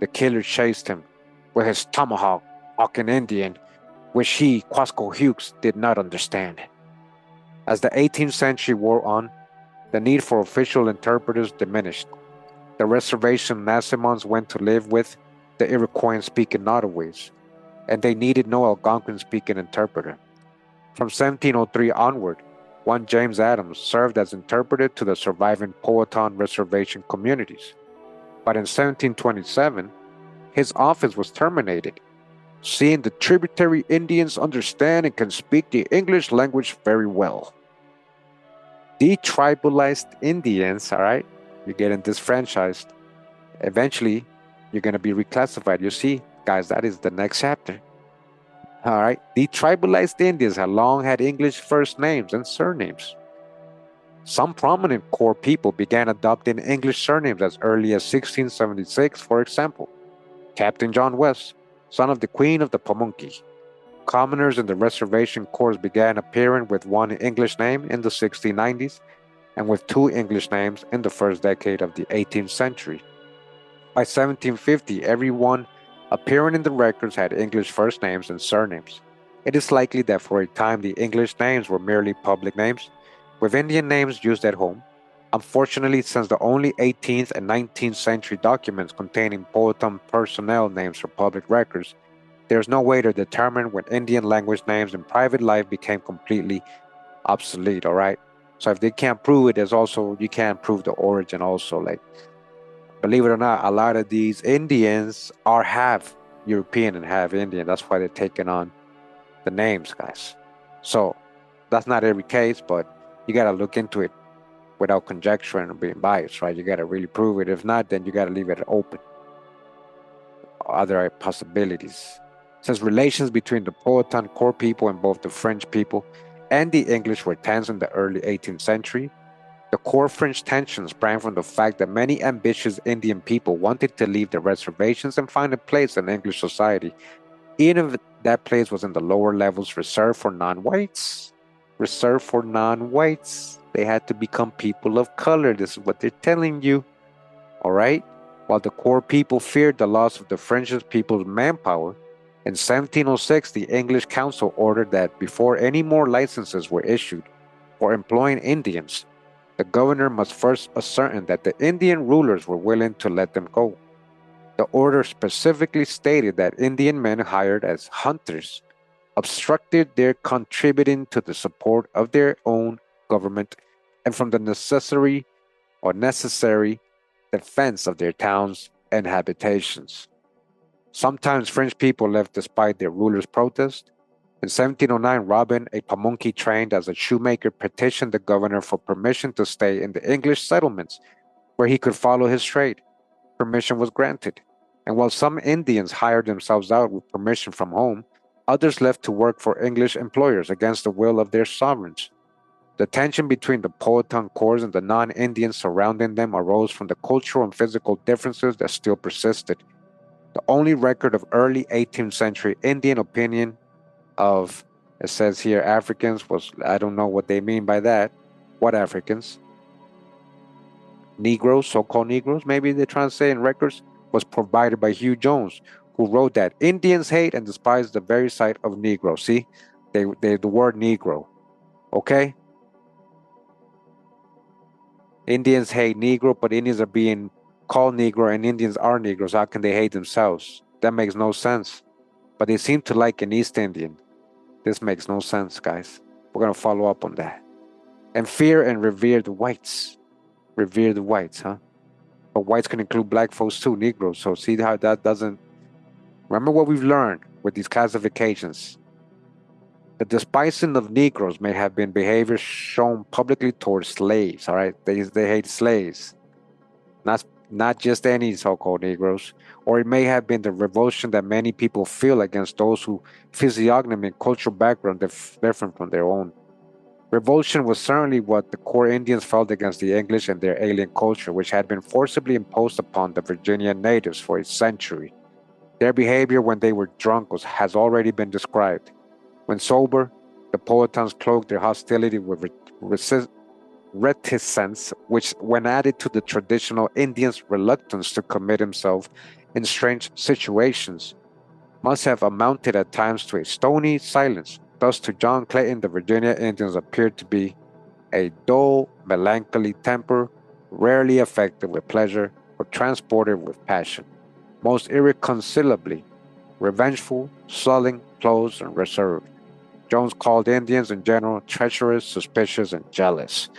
the killer chased him with his tomahawk, talking Indian, which he, Quasco Hughes, did not understand. As the 18th century wore on, the need for official interpreters diminished. The reservation Nasimons went to live with the Iroquois-speaking Nottaways, and they needed no Algonquin-speaking interpreter. From 1703 onward, one James Adams served as interpreter to the surviving Powhatan reservation communities. But in 1727, his office was terminated, seeing the tributary Indians understand and can speak the English language very well. Detribalized Indians, all right, you're getting disfranchised. Eventually, you're going to be reclassified. You see, guys, that is the next chapter. All right, detribalized Indians had long had English first names and surnames. Some prominent core people began adopting English surnames as early as 1676, for example, Captain John West, son of the Queen of the Pamunkey. Commoners in the reservation corps began appearing with one English name in the 1690s and with two English names in the first decade of the 18th century. By 1750, everyone appearing in the records had English first names and surnames. It is likely that for a time the English names were merely public names, with Indian names used at home. Unfortunately, since the only 18th and 19th century documents containing Powhatan personnel names for public records, there is no way to determine when Indian language names in private life became completely obsolete, all right? So if they can't prove it, there's also, you can't prove the origin also. Like, believe it or not, a lot of these Indians are half European and half Indian. That's why they're taking on the names, guys. So that's not every case, but you got to look into it without conjecturing and being biased, right? You got to really prove it. If not, then you got to leave it open. Other possibilities. Since relations between the Powhatan core people and both the French people and the English were tense in the early 18th century, the core French tension sprang from the fact that many ambitious Indian people wanted to leave the reservations and find a place in English society, even if that place was in the lower levels reserved for non-whites. Reserved for non-whites. They had to become people of color. This is what they're telling you. All right? While the core people feared the loss of the French people's manpower, in 1706 the English council ordered that before any more licenses were issued for employing Indians, the governor must first ascertain that the Indian rulers were willing to let them go. The order specifically stated that Indian men hired as hunters obstructed their contributing to the support of their own government and from the necessary defense of their towns and habitations. Sometimes French people left despite their rulers' protest. In 1709, Robin, a Pamunkey trained as a shoemaker, petitioned the governor for permission to stay in the English settlements where he could follow his trade. Permission was granted, and while some Indians hired themselves out with permission from home, others left to work for English employers against the will of their sovereigns. The tension between the Powhatan corps and the non-Indians surrounding them arose from the cultural and physical differences that still persisted. The only record of early 18th century Indian opinion of, it says here, Africans was, I don't know what they mean by that. What Africans? Negroes, so-called Negroes, maybe they're trying to say in records, was provided by Hugh Jones, who wrote that Indians hate and despise the very sight of Negro. See, the word Negro, okay? Indians hate Negro, but Indians are being called Negro and Indians are Negroes. How can they hate themselves? That makes no sense. But they seem to like an East Indian. This makes no sense, guys. We're going to follow up on that. And fear and revere the whites. Revere the whites, huh? But whites can include black folks too, Negroes. So see how that doesn't... Remember what we've learned with these classifications. The despising of Negroes may have been behavior shown publicly towards slaves, all right? They hate slaves, not just any so-called Negroes. Or it may have been the revulsion that many people feel against those who physiognomy and cultural background different from their own. Revulsion was certainly what the core Indians felt against the English and their alien culture, which had been forcibly imposed upon the Virginia natives for a century. Their behavior when they were drunk has already been described. When sober, the Powhatans cloaked their hostility with reticence, which, when added to the traditional Indian's reluctance to commit himself in strange situations, must have amounted at times to a stony silence. Thus, to John Clayton, the Virginia Indians appeared to be a dull, melancholy temper, rarely affected with pleasure or transported with passion, most irreconcilably revengeful, sullen, closed, and reserved. Jones called Indians in general treacherous, suspicious, and jealous,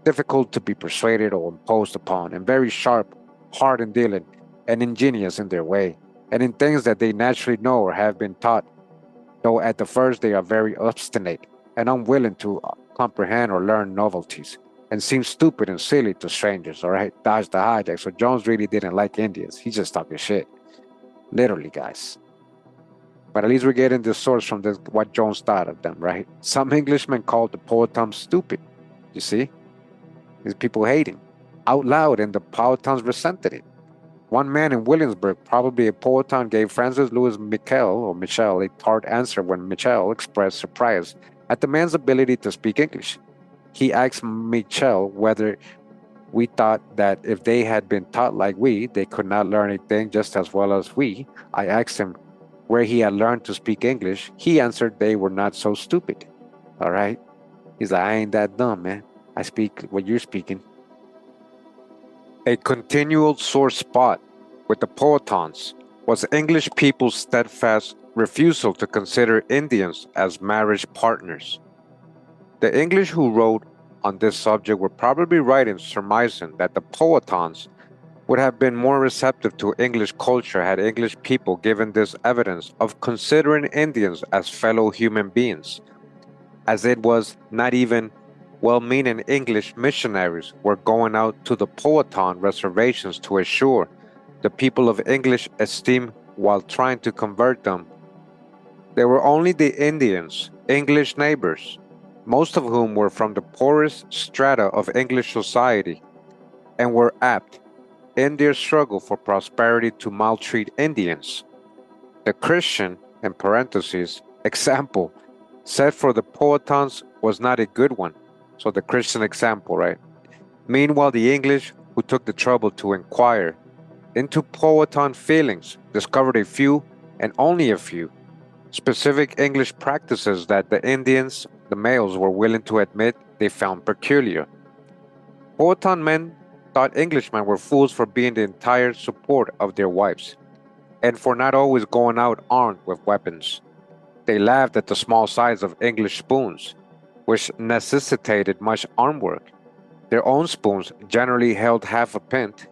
difficult to be persuaded or imposed upon, and very sharp, hard in dealing, and ingenious in their way, and in things that they naturally know or have been taught, though at the first they are very obstinate and unwilling to comprehend or learn novelties, and seem stupid and silly to strangers, all right? Dodge the hijack. So Jones really didn't like Indians. He's just talking shit. Literally, guys. But at least we're getting the source from this, what Jones thought of them, right? Some Englishmen called the Powhatans stupid. You see? These people hate him out loud, and the Powhatans resented it. One man in Williamsburg, probably a Powhatan, gave Francis Louis Michel a tart answer when Michel expressed surprise at the man's ability to speak English. He asked Michel whether we thought that if they had been taught like we, they could not learn a thing just as well as we. I asked him where he had learned to speak English. He answered they were not so stupid. All right? He's like, I ain't that dumb, man. I speak what you're speaking. A continual sore spot with the Powhatans was English people's steadfast refusal to consider Indians as marriage partners. The English who wrote on this subject were probably right in surmising that the Powhatans would have been more receptive to English culture had English people given this evidence of considering Indians as fellow human beings, as it was not even well-meaning English missionaries were going out to the Powhatan reservations to assure the people of English esteem while trying to convert them. They were only the Indians, English neighbors, most of whom were from the poorest strata of English society, and were apt, in their struggle for prosperity, to maltreat Indians. The Christian, in parentheses, example set for the Powhatans was not a good one. So the Christian example, right? Meanwhile, the English, who took the trouble to inquire into Powhatan feelings, discovered a few, and only a few, specific English practices that the Indians, the males, were willing to admit they found peculiar. Powhatan men thought Englishmen were fools for being the entire support of their wives, and for not always going out armed with weapons. They laughed at the small size of English spoons, which necessitated much arm work. Their own spoons generally held half a pint.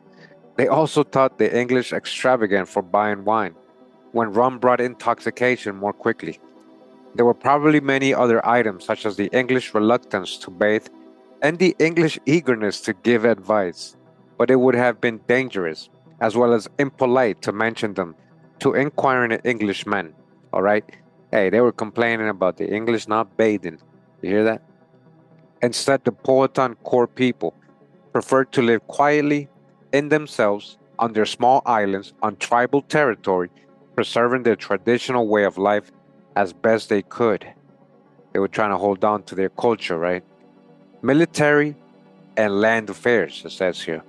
They also thought the English extravagant for buying wine, when rum brought intoxication more quickly. There were probably many other items, such as the English reluctance to bathe and the English eagerness to give advice, but it would have been dangerous, as well as impolite, to mention them to inquiring Englishmen. All right? Hey, they were complaining about the English not bathing. You hear that? Instead, the Powhatan core people preferred to live quietly in themselves on their small islands on tribal territory, preserving their traditional way of life as best they could. They were trying to hold on to their culture, right? Military and land affairs, it says here.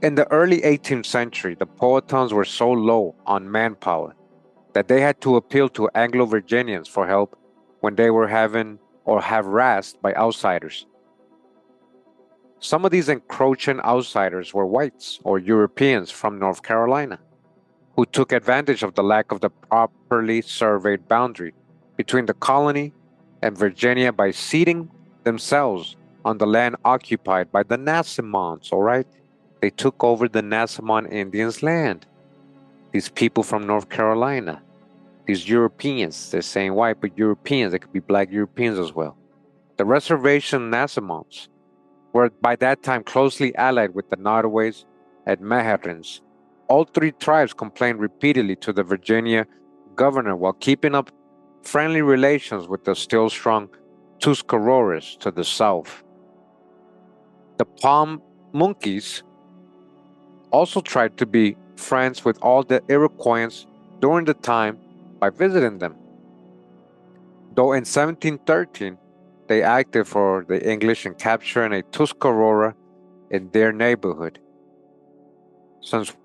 In the early 18th century, the Powhatans were so low on manpower that they had to appeal to Anglo-Virginians for help when they were having or harassed by outsiders. Some of these encroaching outsiders were whites or Europeans from North Carolina, who took advantage of the lack of the properly surveyed boundary between the colony and Virginia by seating themselves on the land occupied by the Nassimons, all right? They took over the Nassimon Indians' land. These people from North Carolina, these Europeans, they're saying white, but Europeans, they could be black Europeans as well. The reservation Nassimons were by that time closely allied with the Nottaways and Mahatans. All three tribes complained repeatedly to the Virginia governor while keeping up friendly relations with the still strong Tuscaroras to the south. The Pamunkeys also tried to be friends with all the Iroquois during the time by visiting them. Though in 1713 they acted for the English in capturing a Tuscarora in their neighborhood. Since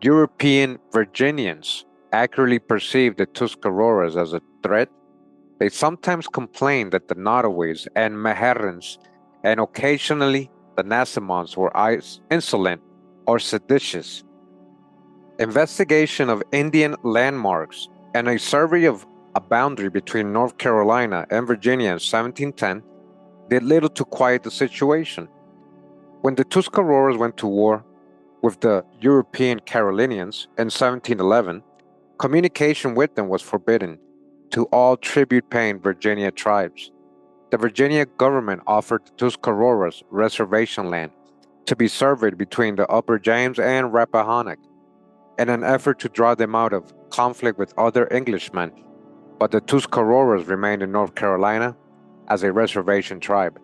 European Virginians accurately perceived the Tuscaroras as a threat, they sometimes complained that the Nottaways and Mahatans and occasionally the Nassimons were insolent or seditious. Investigation of Indian landmarks and a survey of a boundary between North Carolina and Virginia in 1710 did little to quiet the situation. When the Tuscaroras went to war with the European Carolinians in 1711, communication with them was forbidden to all tribute-paying Virginia tribes. The Virginia government offered the Tuscaroras reservation land to be surveyed between the Upper James and Rappahannock in an effort to draw them out of conflict with other Englishmen, but the Tuscaroras remained in North Carolina as a reservation tribe.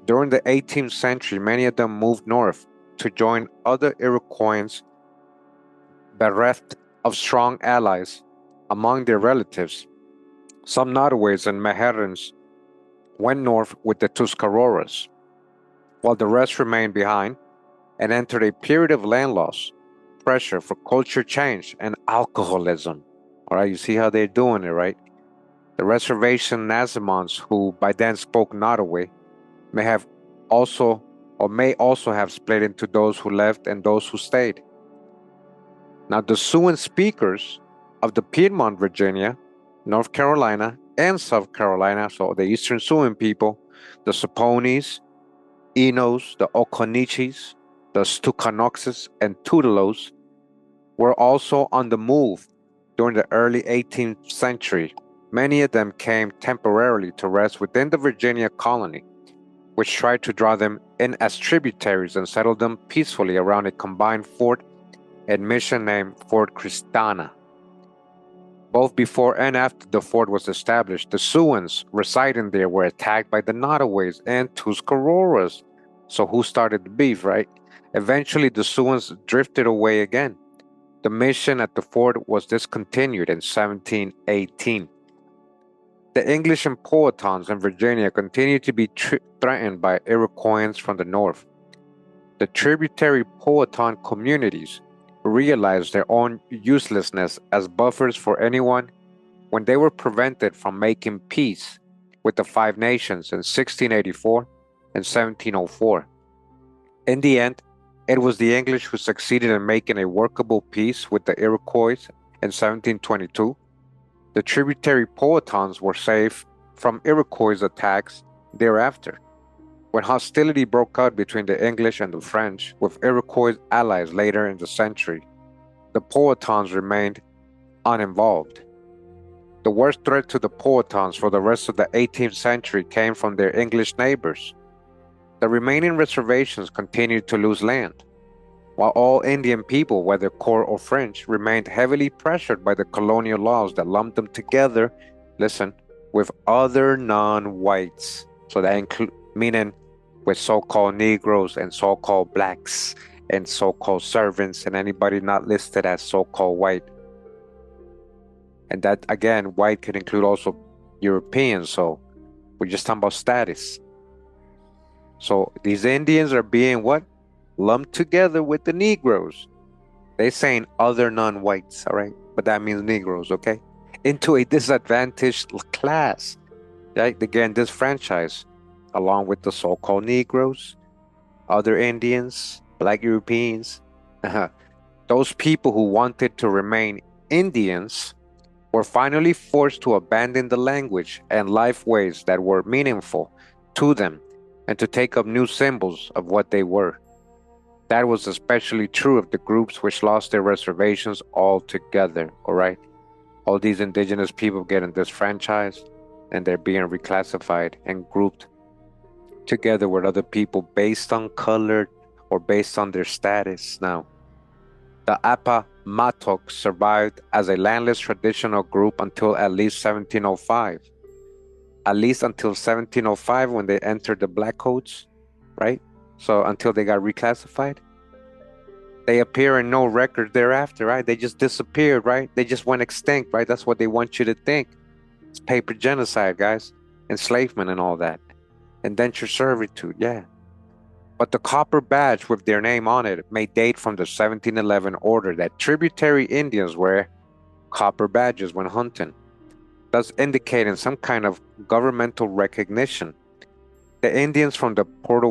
During the 18th century, many of them moved north to join other Iroquois bereft of strong allies among their relatives. Some Nottaways and Mahatans went north with the Tuscaroras, while the rest remained behind and entered a period of land loss, pressure for culture change, and alcoholism. All right, you see how they're doing it, right? The reservation Nassimons, who by then spoke Nottaway, may also have split into those who left and those who stayed. Now, the Siouan speakers of the Piedmont, Virginia, North Carolina, and South Carolina, so the Eastern Siouan people, the Saponis, Enos, the Occoneechis, the Stucanoxes, and Tutelos, were also on the move during the early 18th century. Many of them came temporarily to rest within the Virginia colony, which tried to draw them in as tributaries and settle them peacefully around a combined fort and mission named Fort Christiana. Both before and after the fort was established, the Siouans residing there were attacked by the Nottaways and Tuscaroras. So who started the beef, right? Eventually, the Siouans drifted away again. The mission at the fort was discontinued in 1718. The English and Powhatans in Virginia continued to be threatened by Iroquois from the north. The tributary Powhatan communities realized their own uselessness as buffers for anyone when they were prevented from making peace with the Five Nations in 1684 and 1704. In the end, it was the English who succeeded in making a workable peace with the Iroquois in 1722. The tributary Powhatans were safe from Iroquois attacks thereafter. When hostility broke out between the English and the French, with Iroquois allies later in the century, the Powhatans remained uninvolved. The worst threat to the Powhatans for the rest of the 18th century came from their English neighbors. The remaining reservations continued to lose land, while all Indian people, whether Core or French, remained heavily pressured by the colonial laws that lumped them together, listen, with other non-whites. So that include meaning with so-called Negroes and so-called blacks and so-called servants and anybody not listed as so-called white. And that again, white could include also Europeans. So we're just talking about status. So these Indians are being what? Lumped together with the Negroes. They saying other non-whites, all right? But that means Negroes, okay? Into a disadvantaged class, right? Again, this franchise, along with the so-called Negroes, other Indians, Black Europeans, those people who wanted to remain Indians were finally forced to abandon the language and life ways that were meaningful to them and to take up new symbols of what they were. That was especially true of the groups which lost their reservations altogether, all right? All these indigenous people getting disfranchised and they're being reclassified and grouped together with other people based on color or based on their status. Now, the Appomattox survived as a landless traditional group until at least 1705. At least until 1705 when they entered the Black Codes, right? So until they got reclassified. They appear in no record thereafter, right? They just disappeared, right? They just went extinct, right? That's what they want you to think. It's paper genocide, guys. Enslavement and all that. Indentured servitude, yeah. But the copper badge with their name on it may date from the 1711 order that tributary Indians wear copper badges when hunting, thus indicating some kind of governmental recognition. The Indians from the Port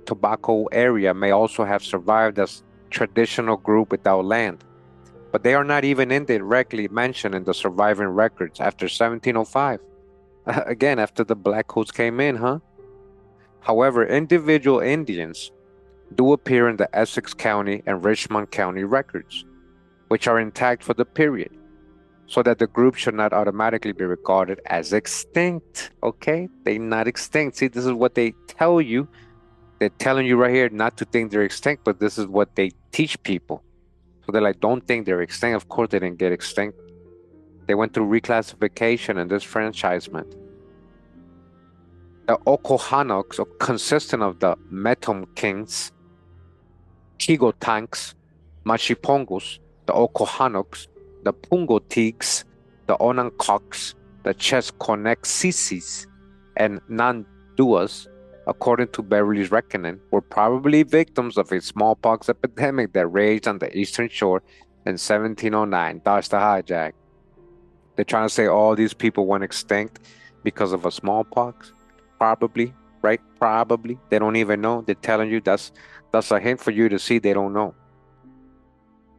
Tobacco area may also have survived as traditional group without land, but they are not even indirectly mentioned in the surviving records after 1705. Again, after the Black Codes came in, huh? However, individual Indians do appear in the Essex County and Richmond County records, which are intact for the period, so that the group should not automatically be regarded as extinct, okay? They're not extinct. See, this is what they tell you. They're telling you right here not to think they're extinct, but this is what they teach people. So they're like, don't think they're extinct. Of course they didn't get extinct. They went through reclassification and disfranchisement. The Okohanoks, consisting of the Metomkins, Kigotanks, Machipongos, the Okohanoks, the Pungotigs, the Onancoks, the Chesconexisis, and Nanduas, according to Beverly's reckoning, were probably victims of a smallpox epidemic that raged on the eastern shore in 1709. Dodge the hijack. They're trying to say all these people went extinct because of a smallpox. Probably, right? Probably. They don't even know. They're telling you that's a hint for you to see they don't know.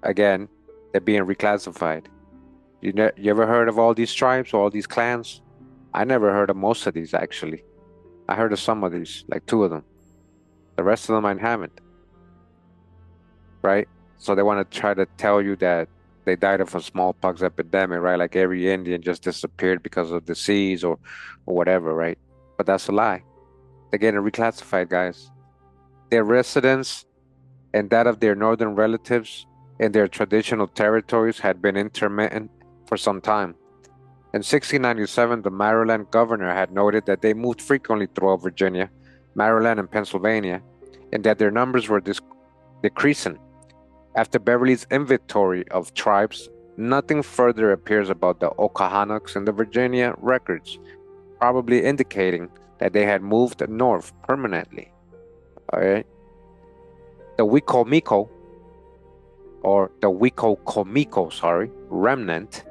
Again, they're being reclassified. You ever heard of all these tribes or all these clans? I never heard of most of these, actually. I heard of some of these, like 2 of them. The rest of them I haven't. Right? So they want to try to tell you that they died of a smallpox epidemic, right? Like every Indian just disappeared because of disease or whatever, right? But that's a lie. They're getting reclassified, guys. Their residence and that of their northern relatives in their traditional territories had been intermittent for some time. In 1697, the Maryland governor had noted that they moved frequently throughout Virginia, Maryland, and Pennsylvania, and that their numbers were decreasing. After Beverly's inventory of tribes, nothing further appears about the Okohanoks in the Virginia records, probably indicating that they had moved north permanently. All right. The Wicomico, or the Wicocomico, remnant,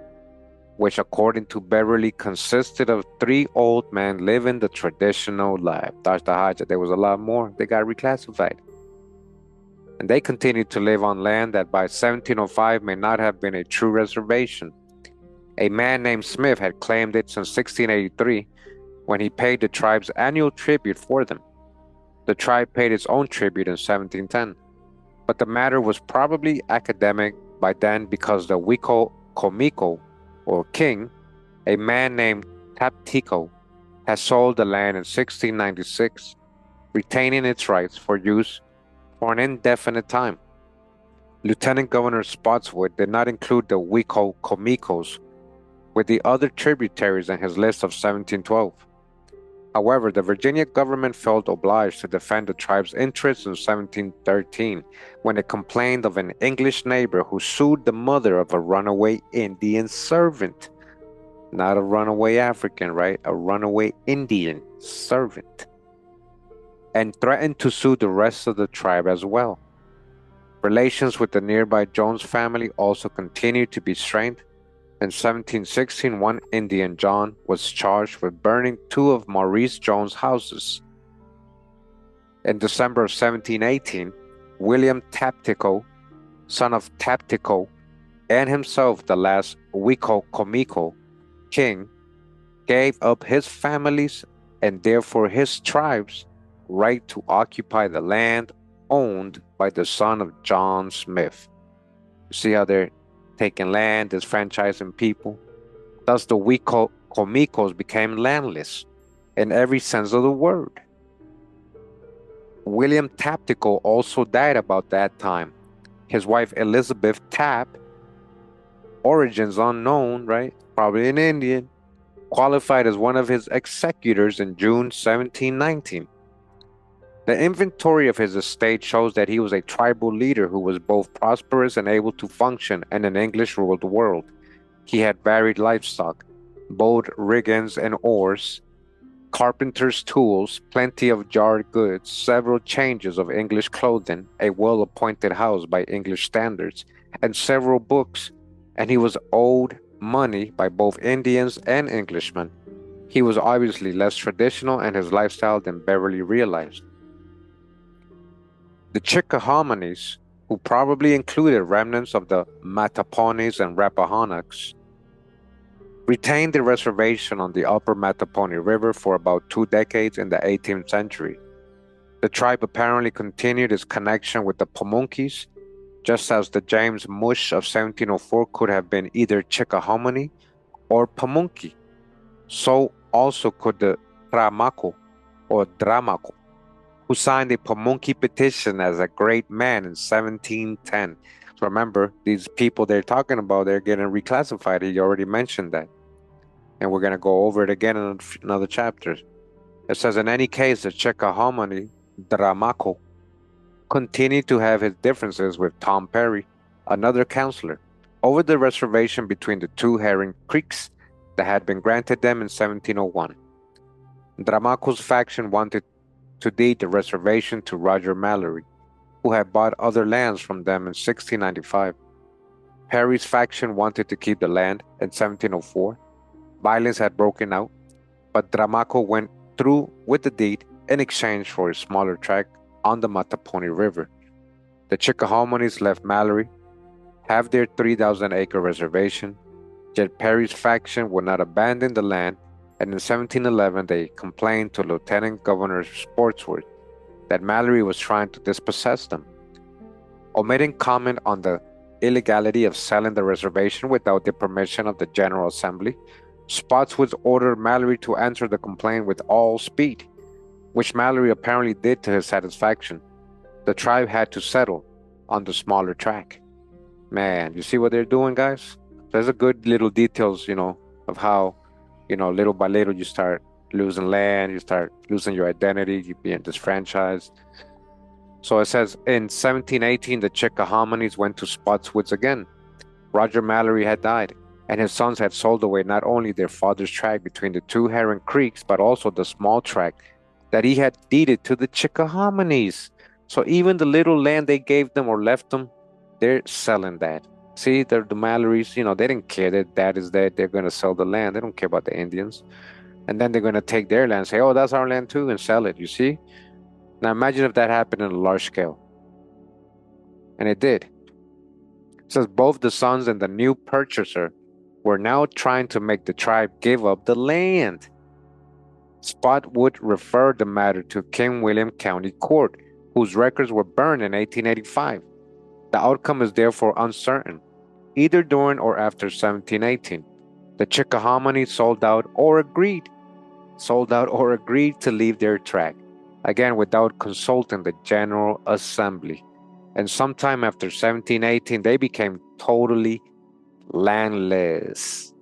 which according to Beverly consisted of 3 old men living the traditional life. Dodge the hijack. There was a lot more. They got reclassified. And they continued to live on land that by 1705 may not have been a true reservation. A man named Smith had claimed it since 1683 when he paid the tribe's annual tribute for them. The tribe paid its own tribute in 1710, but the matter was probably academic by then because the Wiko Komiko, or king, a man named Taptiko, had sold the land in 1696, retaining its rights for use for an indefinite time. Lieutenant Governor Spotswood did not include the Wiko Komikos with the other tributaries in his list of 1712. However, the Virginia government felt obliged to defend the tribe's interests in 1713 when it complained of an English neighbor who sued the mother of a runaway Indian servant. Not a runaway African, right? A runaway Indian servant. And threatened to sue the rest of the tribe as well. Relations with the nearby Jones family also continued to be strained. In 1716, one Indian, John, was charged with burning two of Maurice Jones' houses. In December of 1718, William Taptico, son of Taptico, and himself the last Wiko Komiko king, gave up his family's and therefore his tribe's right to occupy the land owned by the son of John Smith. See how they're taking land, disfranchising people. Thus, the Wiko Komikos became landless in every sense of the word. William Taptico also died about that time. His wife Elizabeth Tapp, origins unknown, right? Probably an Indian, qualified as one of his executors in June 1719. The inventory of his estate shows that he was a tribal leader who was both prosperous and able to function in an English-ruled world. He had varied livestock, boat riggings and oars, carpenter's tools, plenty of jarred goods, several changes of English clothing, a well-appointed house by English standards, and several books, and he was owed money by both Indians and Englishmen. He was obviously less traditional in his lifestyle than Beverly realized. The Chickahominys, who probably included remnants of the Mattaponis and Rappahannocks, retained the reservation on the upper Mattaponi River for about 2 decades in the 18th century. The tribe apparently continued its connection with the Pamunkeys, just as the James Mush of 1704 could have been either Chickahominy or Pamunkey. So also could the Tramaco or Dramaco, who signed a Pamunkey petition as a great man in 1710. So remember, these people they're talking about, they're getting reclassified. He already mentioned that. And we're going to go over it again in another chapter. It says, in any case, the Chickahominy, Dramaco, continued to have his differences with Tom Perry, another counselor, over the reservation between the two Herring Creeks that had been granted them in 1701. Dramaco's faction wanted to deed the reservation to Roger Mallory, who had bought other lands from them in 1695. Perry's faction wanted to keep the land in 1704. Violence had broken out, but Dramaco went through with the deed in exchange for a smaller tract on the Mattaponi River. The Chickahominys left Mallory, have their 3,000-acre reservation, yet Perry's faction would not abandon the land, and in 1711 they complained to Lieutenant Governor Spotswood that Mallory was trying to dispossess them. Omitting comment on the illegality of selling the reservation without the permission of the General Assembly, Spotswood ordered Mallory to answer the complaint with all speed, which Mallory apparently did to his satisfaction. The tribe had to settle on the smaller tract. Man, you see what they're doing, guys? There's a good little details, of how, little by little you start losing land, you start losing your identity, you being disfranchised. So it says, in 1718, the Chickahominys went to Spotswood's again. Roger Mallory had died, and his sons had sold away not only their father's tract between the two Herring Creeks, but also the small tract that he had deeded to the Chickahominys. So even the little land they gave them or left them, they're selling that. See, the Mallorys, they didn't care that dad is dead. They're going to sell the land. They don't care about the Indians. And then they're going to take their land and say, oh, that's our land too, and sell it, you see? Now imagine if that happened on a large scale. And it did. It says both the sons and the new purchaser were now trying to make the tribe give up the land. Spotwood referred the matter to King William County Court, whose records were burned in 1885. The outcome is therefore uncertain, either during or after 1718. The Chickahominy sold out or agreed to leave their tract, again without consulting the General Assembly. And sometime after 1718, they became totally landless.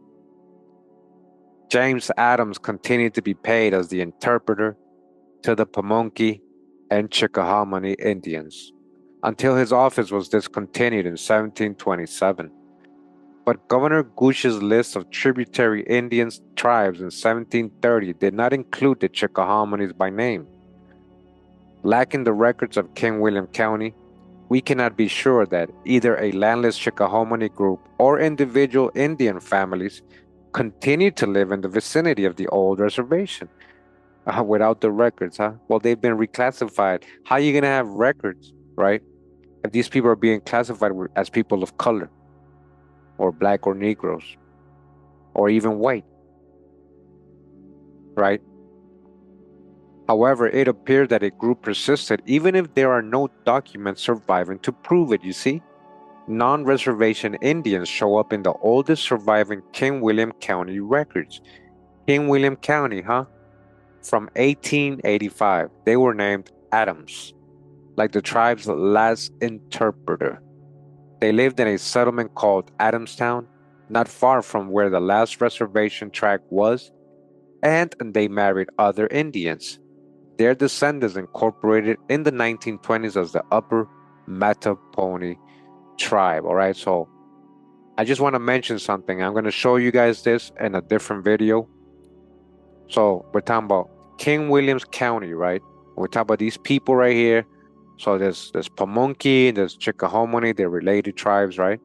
James Adams continued to be paid as the interpreter to the Pamunkey and Chickahominy Indians until his office was discontinued in 1727. But Governor Gooch's list of tributary Indian tribes in 1730 did not include the Chickahominies by name. Lacking the records of King William County, we cannot be sure that either a landless Chickahominy group or individual Indian families continued to live in the vicinity of the old reservation without the records, huh? Well, they've been reclassified. How are you going to have records, right? If these people are being classified as people of color, or black or Negroes, or even white, right? However, it appears that a group persisted even if there are no documents surviving to prove it, you see? Non-reservation Indians show up in the oldest surviving King William County records. King William County, huh? From 1885. They were named Adams, like the tribe's last interpreter. They lived in a settlement called Adamstown, not far from where the last reservation tract was, and they married other Indians. Their descendants incorporated in the 1920s as the Upper Mattaponi tribe. All right, so I just want to mention something. I'm going to show you guys this in a different video. So we're talking about King William's County, right? We're talking about these people right here. So there's Pamunkey, there's Chickahominy, they're related tribes, right?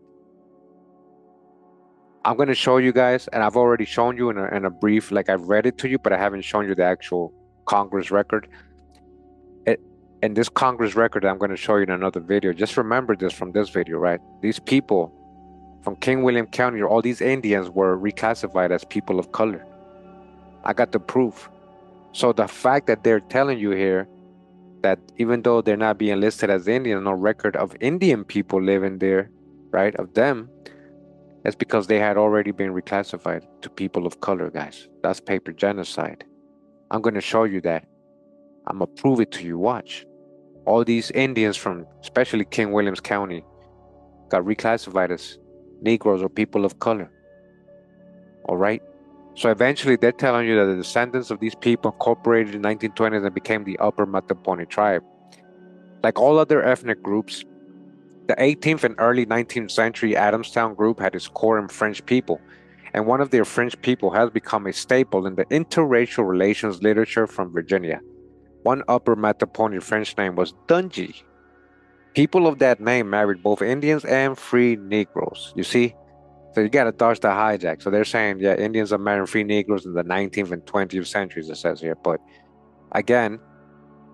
I'm going to show you guys, and I've already shown you in a brief, like I've read it to you, but I haven't shown you the actual Congress record. And this Congress record I'm going to show you in another video. Just remember this from this video, right? These people from King William County, all these Indians were reclassified as people of color. I got the proof. So the fact that they're telling you here that even though they're not being listed as Indian, no record of Indian people living there, right, of them, it's because they had already been reclassified to people of color, guys. That's paper genocide. I'm going to show you that. I'm going to prove it to you. Watch. All these Indians from especially King William's County got reclassified as Negroes or people of color. All right? So eventually they're telling you that the descendants of these people incorporated in the 1920s and became the Upper Mattaponi tribe. Like all other ethnic groups, the 18th and early 19th century Adamstown group had its core in French people, and one of their French people has become a staple in the interracial relations literature from Virginia. One Upper Mattaponi French name was Dungy. People of that name married both Indians and free Negroes. You see? So you got to dodge the hijack. So they're saying, yeah, Indians are marrying free Negroes in the 19th and 20th centuries, it says here. But again,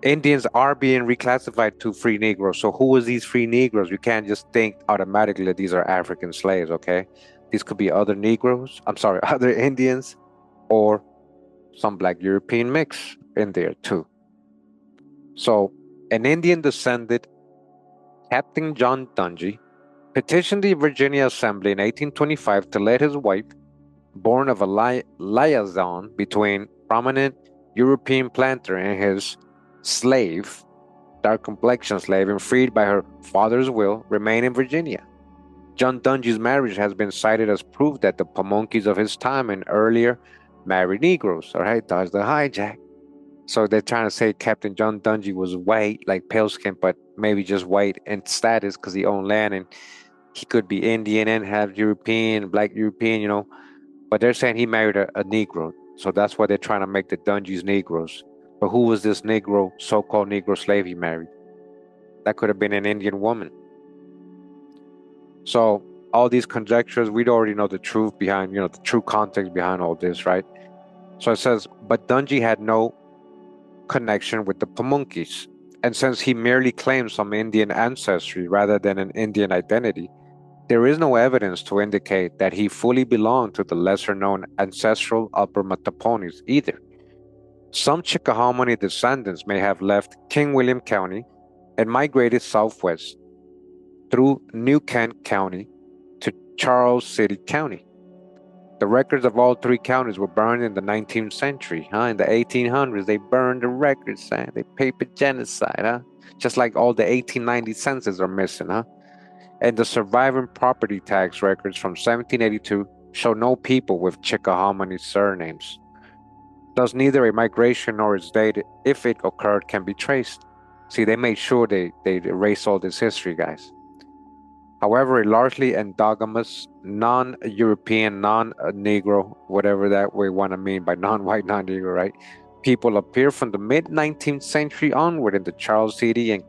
Indians are being reclassified to free Negroes. So who is these free Negroes? You can't just think automatically that these are African slaves, okay? These could be other Negroes, other Indians, or some Black European mix in there too. So an Indian descended, Captain John Dungy, petitioned the Virginia Assembly in 1825 to let his wife, born of a liaison between prominent European planter and his slave, dark complexion slave, and freed by her father's will, remain in Virginia. John Dungy's marriage has been cited as proof that the Pamunkeys of his time and earlier married Negroes. All right, dodge the hijack. So they're trying to say Captain John Dungy was white, like pale skin, but maybe just white in status because he owned land and he could be Indian and have European, Black European, you know. But they're saying he married a Negro. So that's why they're trying to make the Dungies Negroes. But who was this Negro, so-called Negro slave he married? That could have been an Indian woman. So all these conjectures, we'd already know the truth behind, the true context behind all this, right? So it says, but Dungy had no connection with the Pamunkeys. And since he merely claimed some Indian ancestry rather than an Indian identity, There is no evidence to indicate that he fully belonged to the lesser-known ancestral Upper Mattaponis either. Some Chickahominy descendants may have left King William County and migrated southwest through New Kent County to Charles City County. The records of all three counties were burned in the 19th century. In the 1800s, they burned the records. They paper genocide. Just like all the 1890 census are missing. And the surviving property tax records from 1782 show no people with Chickahominy surnames. Thus, neither a migration nor its date, if it occurred, can be traced. See, they made sure they erase all this history, guys. However, a largely endogamous, non-European, non-Negro, whatever that we want to mean by non-white, non-Negro, right? People appear from the mid-19th century onward in the Charles City and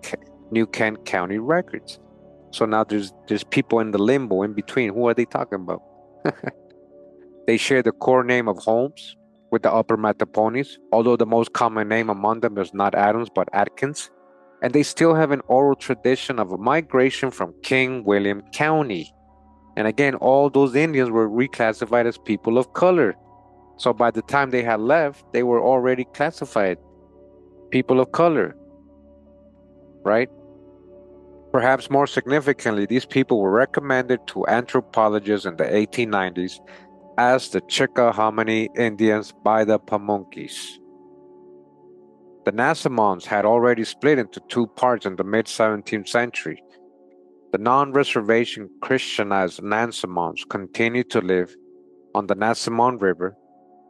New Kent County records. So now there's people in the limbo in between. Who are they talking about? They share the core name of Holmes with the Upper Mattaponis, although the most common name among them is not Adams but Atkins. And they still have an oral tradition of a migration from King William County. And again, all those Indians were reclassified as people of color. So by the time they had left, they were already classified people of color, right? Perhaps more significantly, these people were recommended to anthropologists in the 1890s as the Chickahominy Indians by the Pamunkeys. The Nasamons had already split into two parts in the mid-17th century. The non-reservation Christianized Nasamons continued to live on the Nasamon River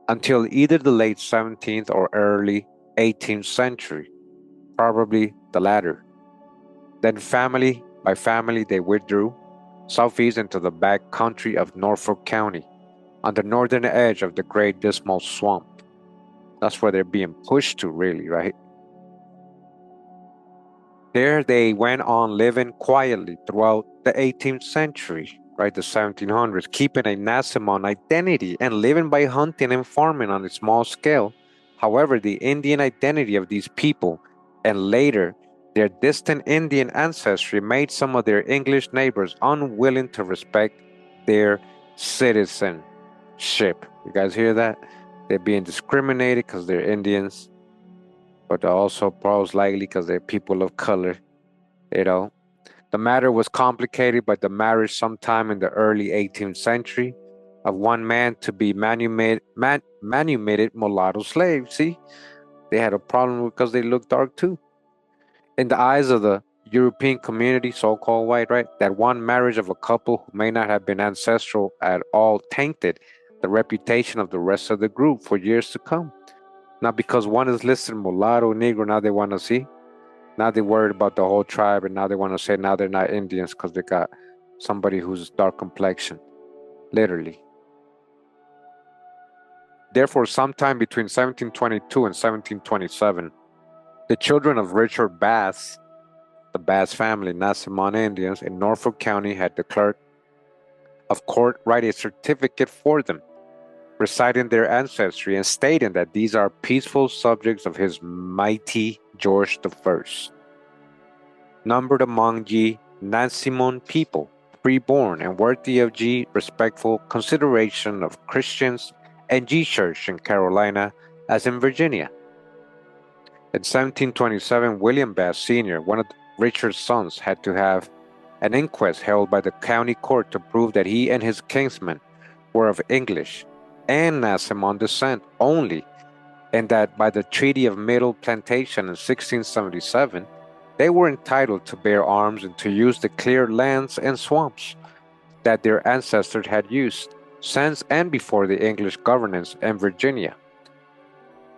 until either the late 17th or early 18th century, probably the latter. Then family by family they withdrew southeast into the back country of Norfolk County on the northern edge of the Great Dismal Swamp. That's where they're being pushed to, really, right? There they went on living quietly throughout the 18th century, right, the 1700s, keeping a Nasamon identity and living by hunting and farming on a small scale. However, the Indian identity of these people and later their distant Indian ancestry made some of their English neighbors unwilling to respect their citizenship. You guys hear that? They're being discriminated because they're Indians, but they're also most likely because they're people of color. The matter was complicated by the marriage sometime in the early 18th century of one man to be manumitted mulatto slave. See, they had a problem because they looked dark too. In the eyes of the European community, so-called white, right, that one marriage of a couple who may not have been ancestral at all tainted the reputation of the rest of the group for years to come. Not because one is listed mulatto, Negro, now they want to see. Now they're worried about the whole tribe, and now they want to say now they're not Indians because they got somebody who's dark complexion, literally. Therefore, sometime between 1722 and 1727, the children of Richard Bass, the Bass family, Nasamon Indians in Norfolk County, had the clerk of court write a certificate for them, reciting their ancestry and stating that these are peaceful subjects of his mighty George I, numbered among ye Nasamon people, freeborn and worthy of ye respectful consideration of Christians and ye church in Carolina as in Virginia. In 1727, William Bass Sr., one of Richard's sons, had to have an inquest held by the county court to prove that he and his kinsmen were of English and Nasamon descent only, and that by the Treaty of Middle Plantation in 1677, they were entitled to bear arms and to use the cleared lands and swamps that their ancestors had used since and before the English governance in Virginia.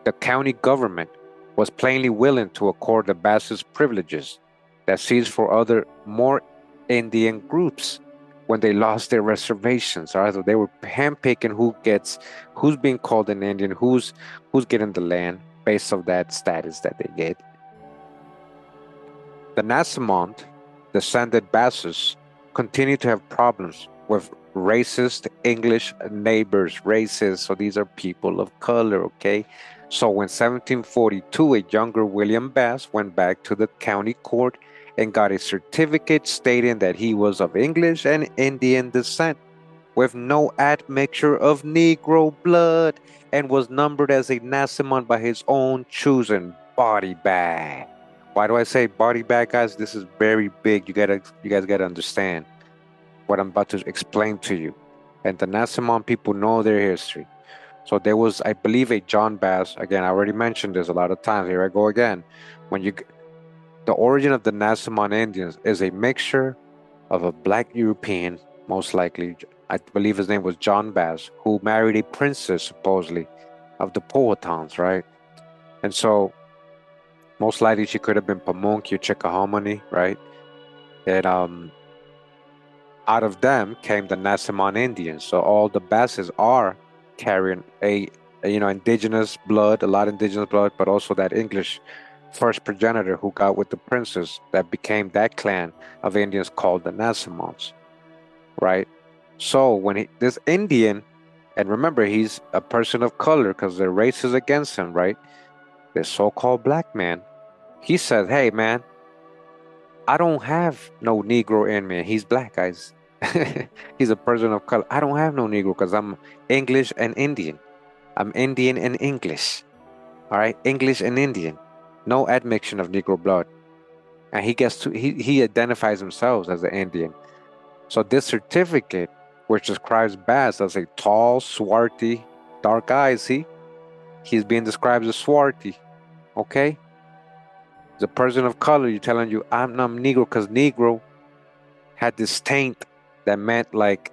The county government was plainly willing to accord the Basses privileges that seized for other more Indian groups when they lost their reservations. Right? So they were handpicking who's being called an Indian, who's getting the land based on that status that they get. The Nasamon descended Basses continued to have problems with racist English neighbors, racist. So these are people of color, okay? So in 1742, a younger William Bass went back to the county court and got a certificate stating that he was of English and Indian descent, with no admixture of Negro blood, and was numbered as a Nasamon by his own choosing body bag. Why do I say body bag, guys? This is very big. You guys gotta understand what I'm about to explain to you. And the Nasamon people know their history. So there was, I believe, a John Bass. Again, I already mentioned this a lot of times. Here I go again. The origin of the Nasamon Indians is a mixture of a black European, most likely, I believe his name was John Bass, who married a princess, supposedly, of the Powhatans, right? And so, most likely, she could have been Pamunkey or Chickahominy, right? And out of them came the Nasamon Indians. So all the Basses are carrying indigenous blood, a lot of indigenous blood, but also that English first progenitor who got with the princess that became that clan of Indians called the Nasamons, right? So when this Indian, and remember he's a person of color because their race is against him, right? This so-called black man, he said, "Hey man, I don't have no Negro in me." He's black, guys. He's a person of color. I don't have no Negro because I'm English and Indian. I'm Indian and English. All right, English and Indian. No admixture of Negro blood. And he identifies himself as an Indian. So this certificate, which describes Bass as a tall, swarthy, dark eyes, he's being described as swarthy. Okay? The person of color, you're telling you, I'm not Negro, because Negro had this taint that meant like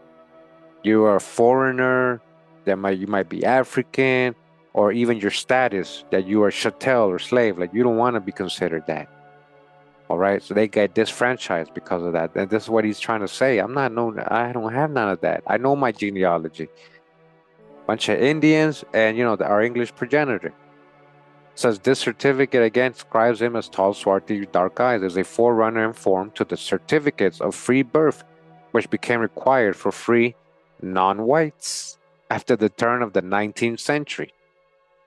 you are a foreigner, you might be African, or even your status that you are chattel or slave. Like you don't want to be considered that. All right, so they get disfranchised because of that. And this is what he's trying to say. I don't have none of that. I know my genealogy. Bunch of Indians and our English progenitor. Says this certificate again describes him as tall, swarthy, dark eyes, as a forerunner in form to the certificates of free birth, which became required for free non-whites after the turn of the 19th century.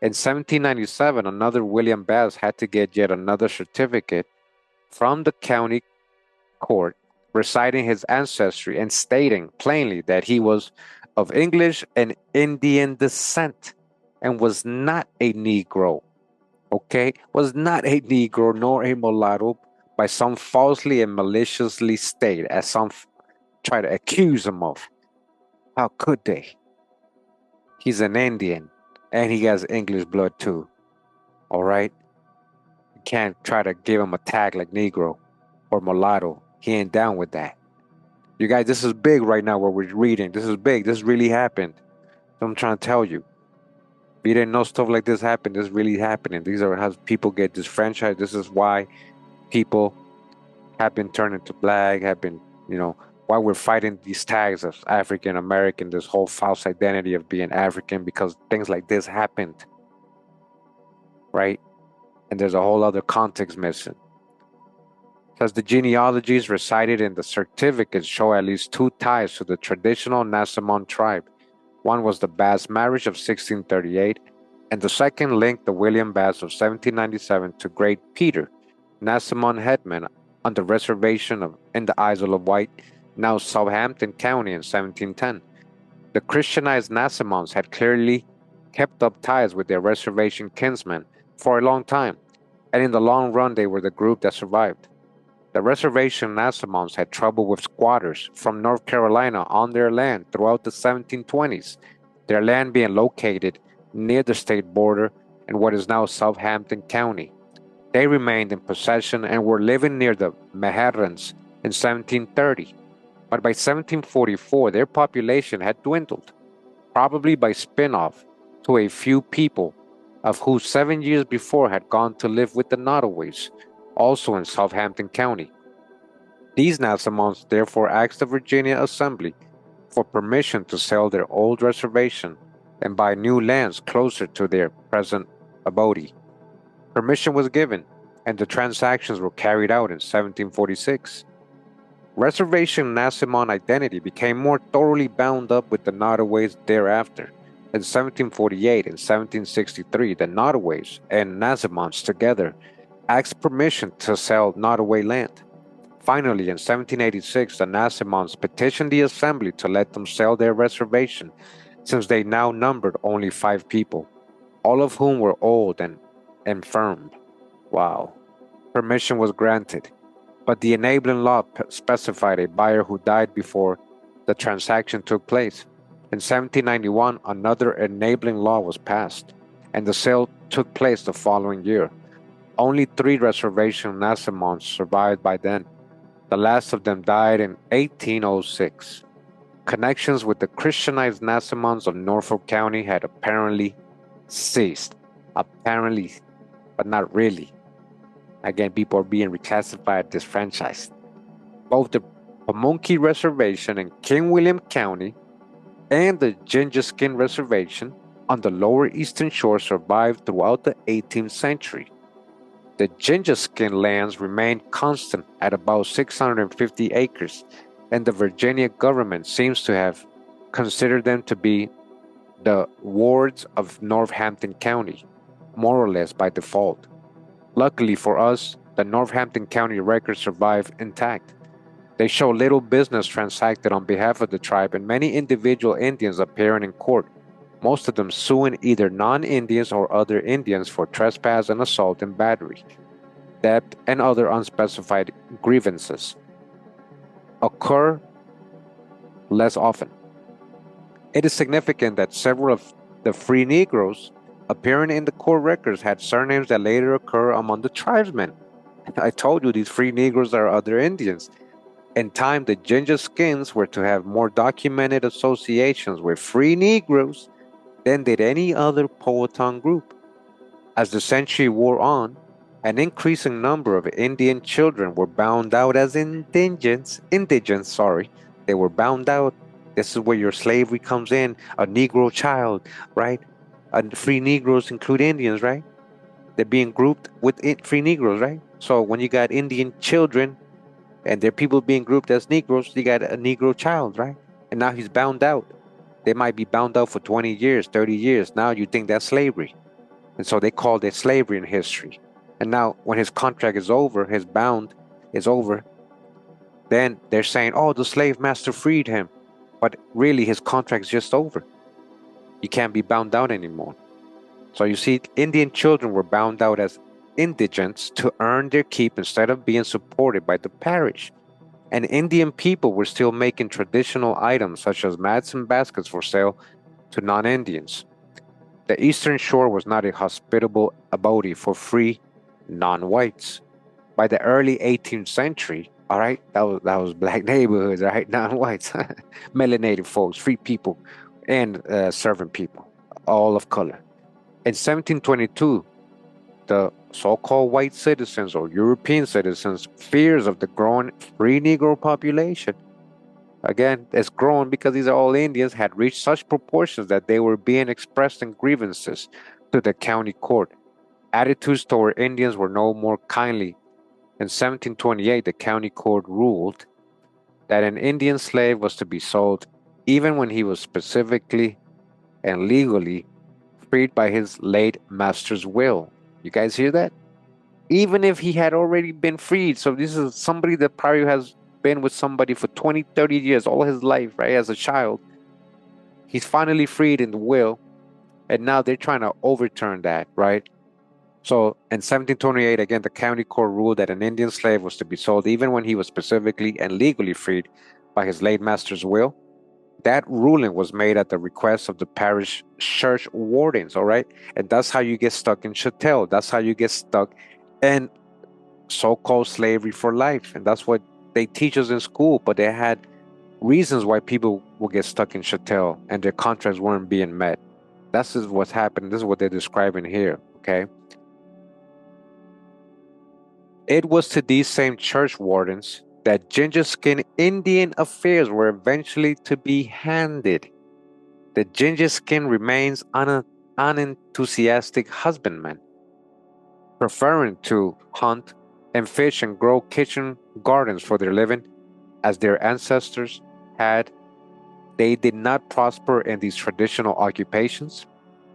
In 1797, another William Bass had to get yet another certificate from the county court reciting his ancestry and stating plainly that he was of English and Indian descent and was not a Negro. Okay, was not a Negro nor a mulatto by some falsely and maliciously state, as some try to accuse him of. How could they? He's an Indian and he has English blood too. All right, you can't try to give him a tag like Negro or mulatto. He ain't down with that. You guys, this is big right now what we're reading. This is big. This really happened. So I'm trying to tell you. If you didn't know stuff like this happened, this is really happening. These are how people get disfranchised. This is why people have been turned into black, why we're fighting these tags of African American, this whole false identity of being African, because things like this happened, right? And there's a whole other context missing. Because the genealogies recited in the certificates show at least two ties to the traditional Nasamon tribe. One was the Bass marriage of 1638, and the second linked the William Bass of 1797 to Great Peter, Nasamon headman on the reservation in the Isle of Wight, now Southampton County, in 1710. The Christianized Nasamons had clearly kept up ties with their reservation kinsmen for a long time, and in the long run they were the group that survived. The reservation Nasamons had trouble with squatters from North Carolina on their land throughout the 1720s, their land being located near the state border in what is now Southampton County. They remained in possession and were living near the Powhatans in 1730, but by 1744 their population had dwindled, probably by spin-off to a few people, of who 7 years before had gone to live with the Nottaways, also in Southampton County. These Nasamons therefore asked the Virginia Assembly for permission to sell their old reservation and buy new lands closer to their present abode. Permission was given, and the transactions were carried out in 1746. Reservation Nasamon identity became more thoroughly bound up with the Nottaways thereafter. In 1748 and 1763, the Nottaways and Nasamons together asked permission to sell Nottaway land. Finally, in 1786, the Nasamons petitioned the assembly to let them sell their reservation, since they now numbered only 5 people, all of whom were old and infirm. Wow. Permission was granted, but the enabling law specified a buyer who died before the transaction took place. In 1791, another enabling law was passed, and the sale took place the following year. Only 3 reservation Nasamons survived by then. The last of them died in 1806. Connections with the Christianized Nasamons of Norfolk County had apparently ceased. Apparently, but not really. Again, people are being reclassified, disfranchised. Both the Pamunkey Reservation in King William County and the Gingaskin Reservation on the lower eastern shore survived throughout the 18th century. The Gingaskin lands remained constant at about 650 acres, and the Virginia government seems to have considered them to be the wards of Northampton County, more or less by default. Luckily for us, the Northampton County records survive intact. They show little business transacted on behalf of the tribe and many individual Indians appearing in court, most of them suing either non-Indians or other Indians for trespass and assault and battery, theft, and other unspecified grievances. Occur less often. It is significant that several of the free Negroes appearing in the court records had surnames that later occur among the tribesmen. I told you these free Negroes are other Indians. In time, the Gingaskins were to have more documented associations with free Negroes than did any other Powhatan group. As the century wore on, an increasing number of Indian children were bound out as indigents. They were bound out. This is where your slavery comes in. A Negro child, right? And free Negroes include Indians, right? They're being grouped with free Negroes, right? So when you got Indian children and they're people being grouped as Negroes, you got a Negro child, right? And now he's bound out. They might be bound out for 20 years, 30 years. Now you think that's slavery. And so they called it slavery in history. And now when his contract is over, his bound is over, then they're saying, oh, the slave master freed him. But really his contract's just over. You can't be bound out anymore. So you see, Indian children were bound out as indigents to earn their keep instead of being supported by the parish. And Indian people were still making traditional items such as mats and baskets for sale to non-Indians. The Eastern Shore was not a hospitable abode for free non-whites. By the early 18th century, all right, that was black neighborhoods, right, non-whites, melanated folks, free people, and servant people, all of color. In 1722, the so-called white citizens or European citizens' fears of the growing free Negro population, again, it's growing because these are all Indians, had reached such proportions that they were being expressed in grievances to the county court. Attitudes toward Indians were no more kindly. In 1728, the county court ruled that an Indian slave was to be sold even when he was specifically and legally freed by his late master's will. You guys hear that? Even if he had already been freed. So this is somebody that probably has been with somebody for 20, 30 years, all his life, right? As a child. He's finally freed in the will. And now they're trying to overturn that, right? So in 1728, again, the county court ruled that an Indian slave was to be sold even when he was specifically and legally freed by his late master's will. That ruling was made at the request of the parish church wardens, all right? And that's how you get stuck in chattel. That's how you get stuck in so-called slavery for life. And that's what they teach us in school, but they had reasons why people will get stuck in chattel and their contracts weren't being met. This is what's happening. This is what they're describing here, okay? It was to these same church wardens that Gingaskin Indian affairs were eventually to be handed. The Gingaskin remains unenthusiastic husbandman, preferring to hunt and fish and grow kitchen gardens for their living, as their ancestors had. They did not prosper in these traditional occupations.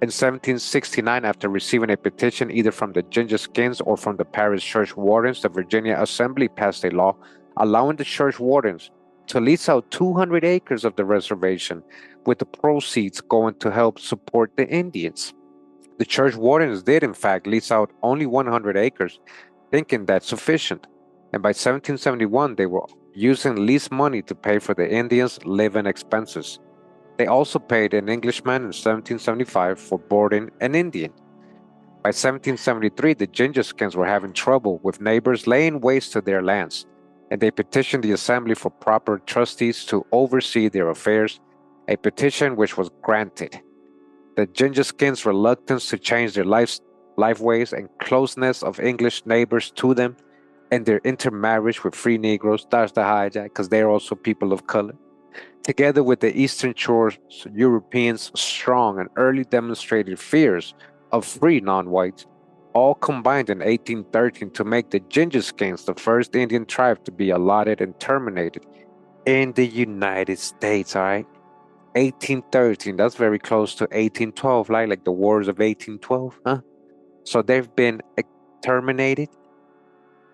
In 1769, after receiving a petition either from the Gingaskins or from the parish church wardens, the Virginia Assembly passed a law allowing the church wardens to lease out 200 acres of the reservation, with the proceeds going to help support the Indians. The church wardens did, in fact, lease out only 100 acres, thinking that's sufficient. And by 1771, they were using lease money to pay for the Indians' living expenses. They also paid an Englishman in 1775 for boarding an Indian. By 1773, the Gingaskins were having trouble with neighbors laying waste to their lands, and they petitioned the assembly for proper trustees to oversee their affairs, a petition which was granted. The Gingaskins' reluctance to change their life ways and closeness of English neighbors to them, and their intermarriage with free Negroes, that's the hijack, because they're also people of color, together with the Eastern Shore's Europeans' strong and early demonstrated fears of free non-whites, all combined in 1813 to make the Gingaskins the first Indian tribe to be allotted and terminated in the United States, all right? 1813, that's very close to 1812, like the wars of 1812, huh? So they've been terminated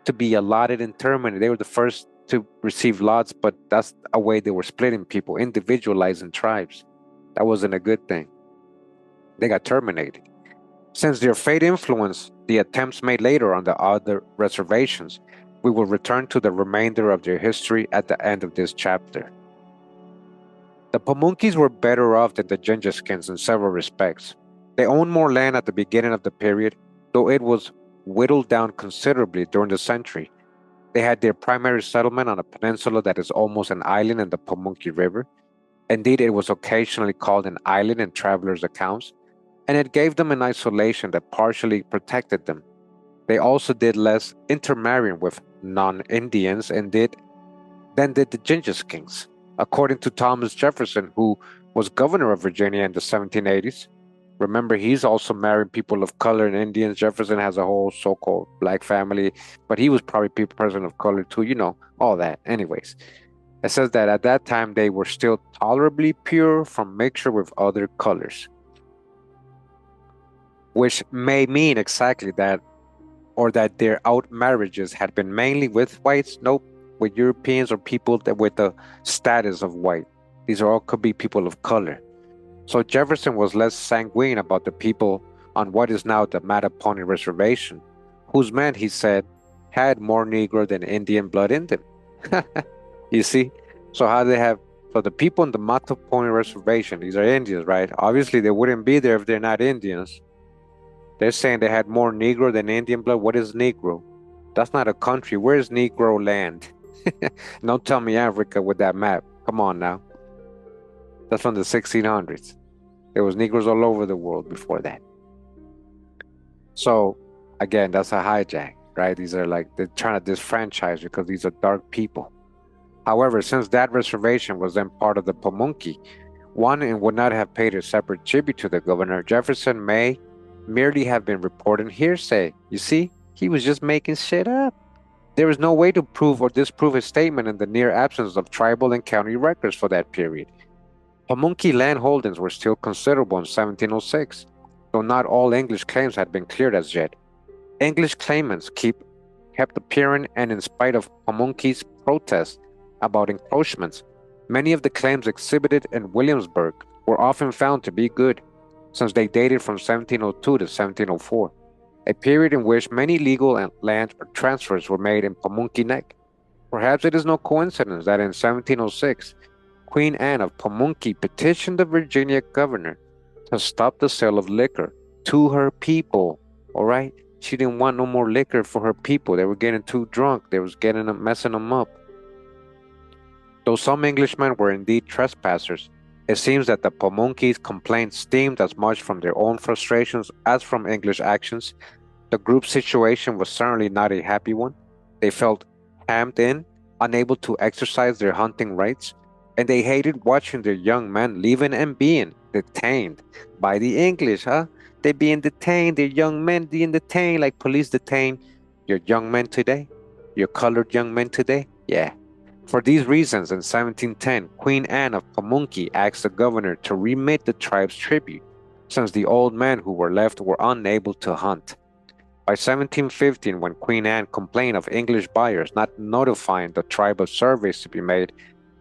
to be allotted and terminated. They were the first to receive lots, but that's a way they were splitting people, individualizing tribes. That wasn't a good thing. They got terminated. Since their fate influenced the attempts made later on the other reservations, we will return to the remainder of their history at the end of this chapter. The Pamunkeys were better off than the Gingaskins in several respects. They owned more land at the beginning of the period, though it was whittled down considerably during the century. They had their primary settlement on a peninsula that is almost an island in the Pamunkey River. Indeed, it was occasionally called an island in travelers' accounts, and it gave them an isolation that partially protected them. They also did less intermarrying with non-Indians than did the Gingaskins. According to Thomas Jefferson, who was governor of Virginia in the 1780s, remember, he's also married people of color and Indians. Jefferson has a whole so-called black family, but he was probably a person of color too, all that. Anyways, it says that at that time they were still tolerably pure from mixture with other colors, which may mean exactly that, or that their out marriages had been mainly with whites. Nope, with Europeans or people that with the status of white. These all could be people of color. So Jefferson was less sanguine about the people on what is now the Mattaponi Reservation, whose men, he said, had more Negro than Indian blood in them. You see? So the people on the Mattaponi Reservation, these are Indians, right? Obviously, they wouldn't be there if they're not Indians. They're saying they had more Negro than Indian blood. What is Negro? That's not a country. Where is Negro land? Don't tell me Africa with that map. Come on now. That's from the 1600s. There was Negroes all over the world before that. So, again, that's a hijack, right? These are they're trying to disfranchise because these are dark people. However, since that reservation was then part of the Pamunkey, one and would not have paid a separate tribute to the governor, Jefferson may merely have been reporting hearsay. You see, he was just making shit up. There is no way to prove or disprove his statement in the near absence of tribal and county records for that period. Pamunkey land holdings were still considerable in 1706, though not all English claims had been cleared as yet. English claimants kept appearing, and in spite of Pamunkey's protests about encroachments, many of the claims exhibited in Williamsburg were often found to be good, since they dated from 1702 to 1704, a period in which many legal land transfers were made in Pamunkey Neck. Perhaps it is no coincidence that in 1706, Queen Anne of Pamunkey petitioned the Virginia governor to stop the sale of liquor to her people. All right? She didn't want no more liquor for her people. They were getting too drunk. They was messing them up. Though some Englishmen were indeed trespassers, it seems that the Pamunkeys' complaints stemmed as much from their own frustrations as from English actions. The group's situation was certainly not a happy one. They felt hemmed in, unable to exercise their hunting rights, and they hated watching their young men leaving and being detained by the English, huh? They being detained, their young men being detained, like police detain your young men today, your colored young men today. Yeah. For these reasons, in 1710, Queen Anne of Pamunkey asked the governor to remit the tribe's tribute, since the old men who were left were unable to hunt. By 1715, when Queen Anne complained of English buyers not notifying the tribe of surveys to be made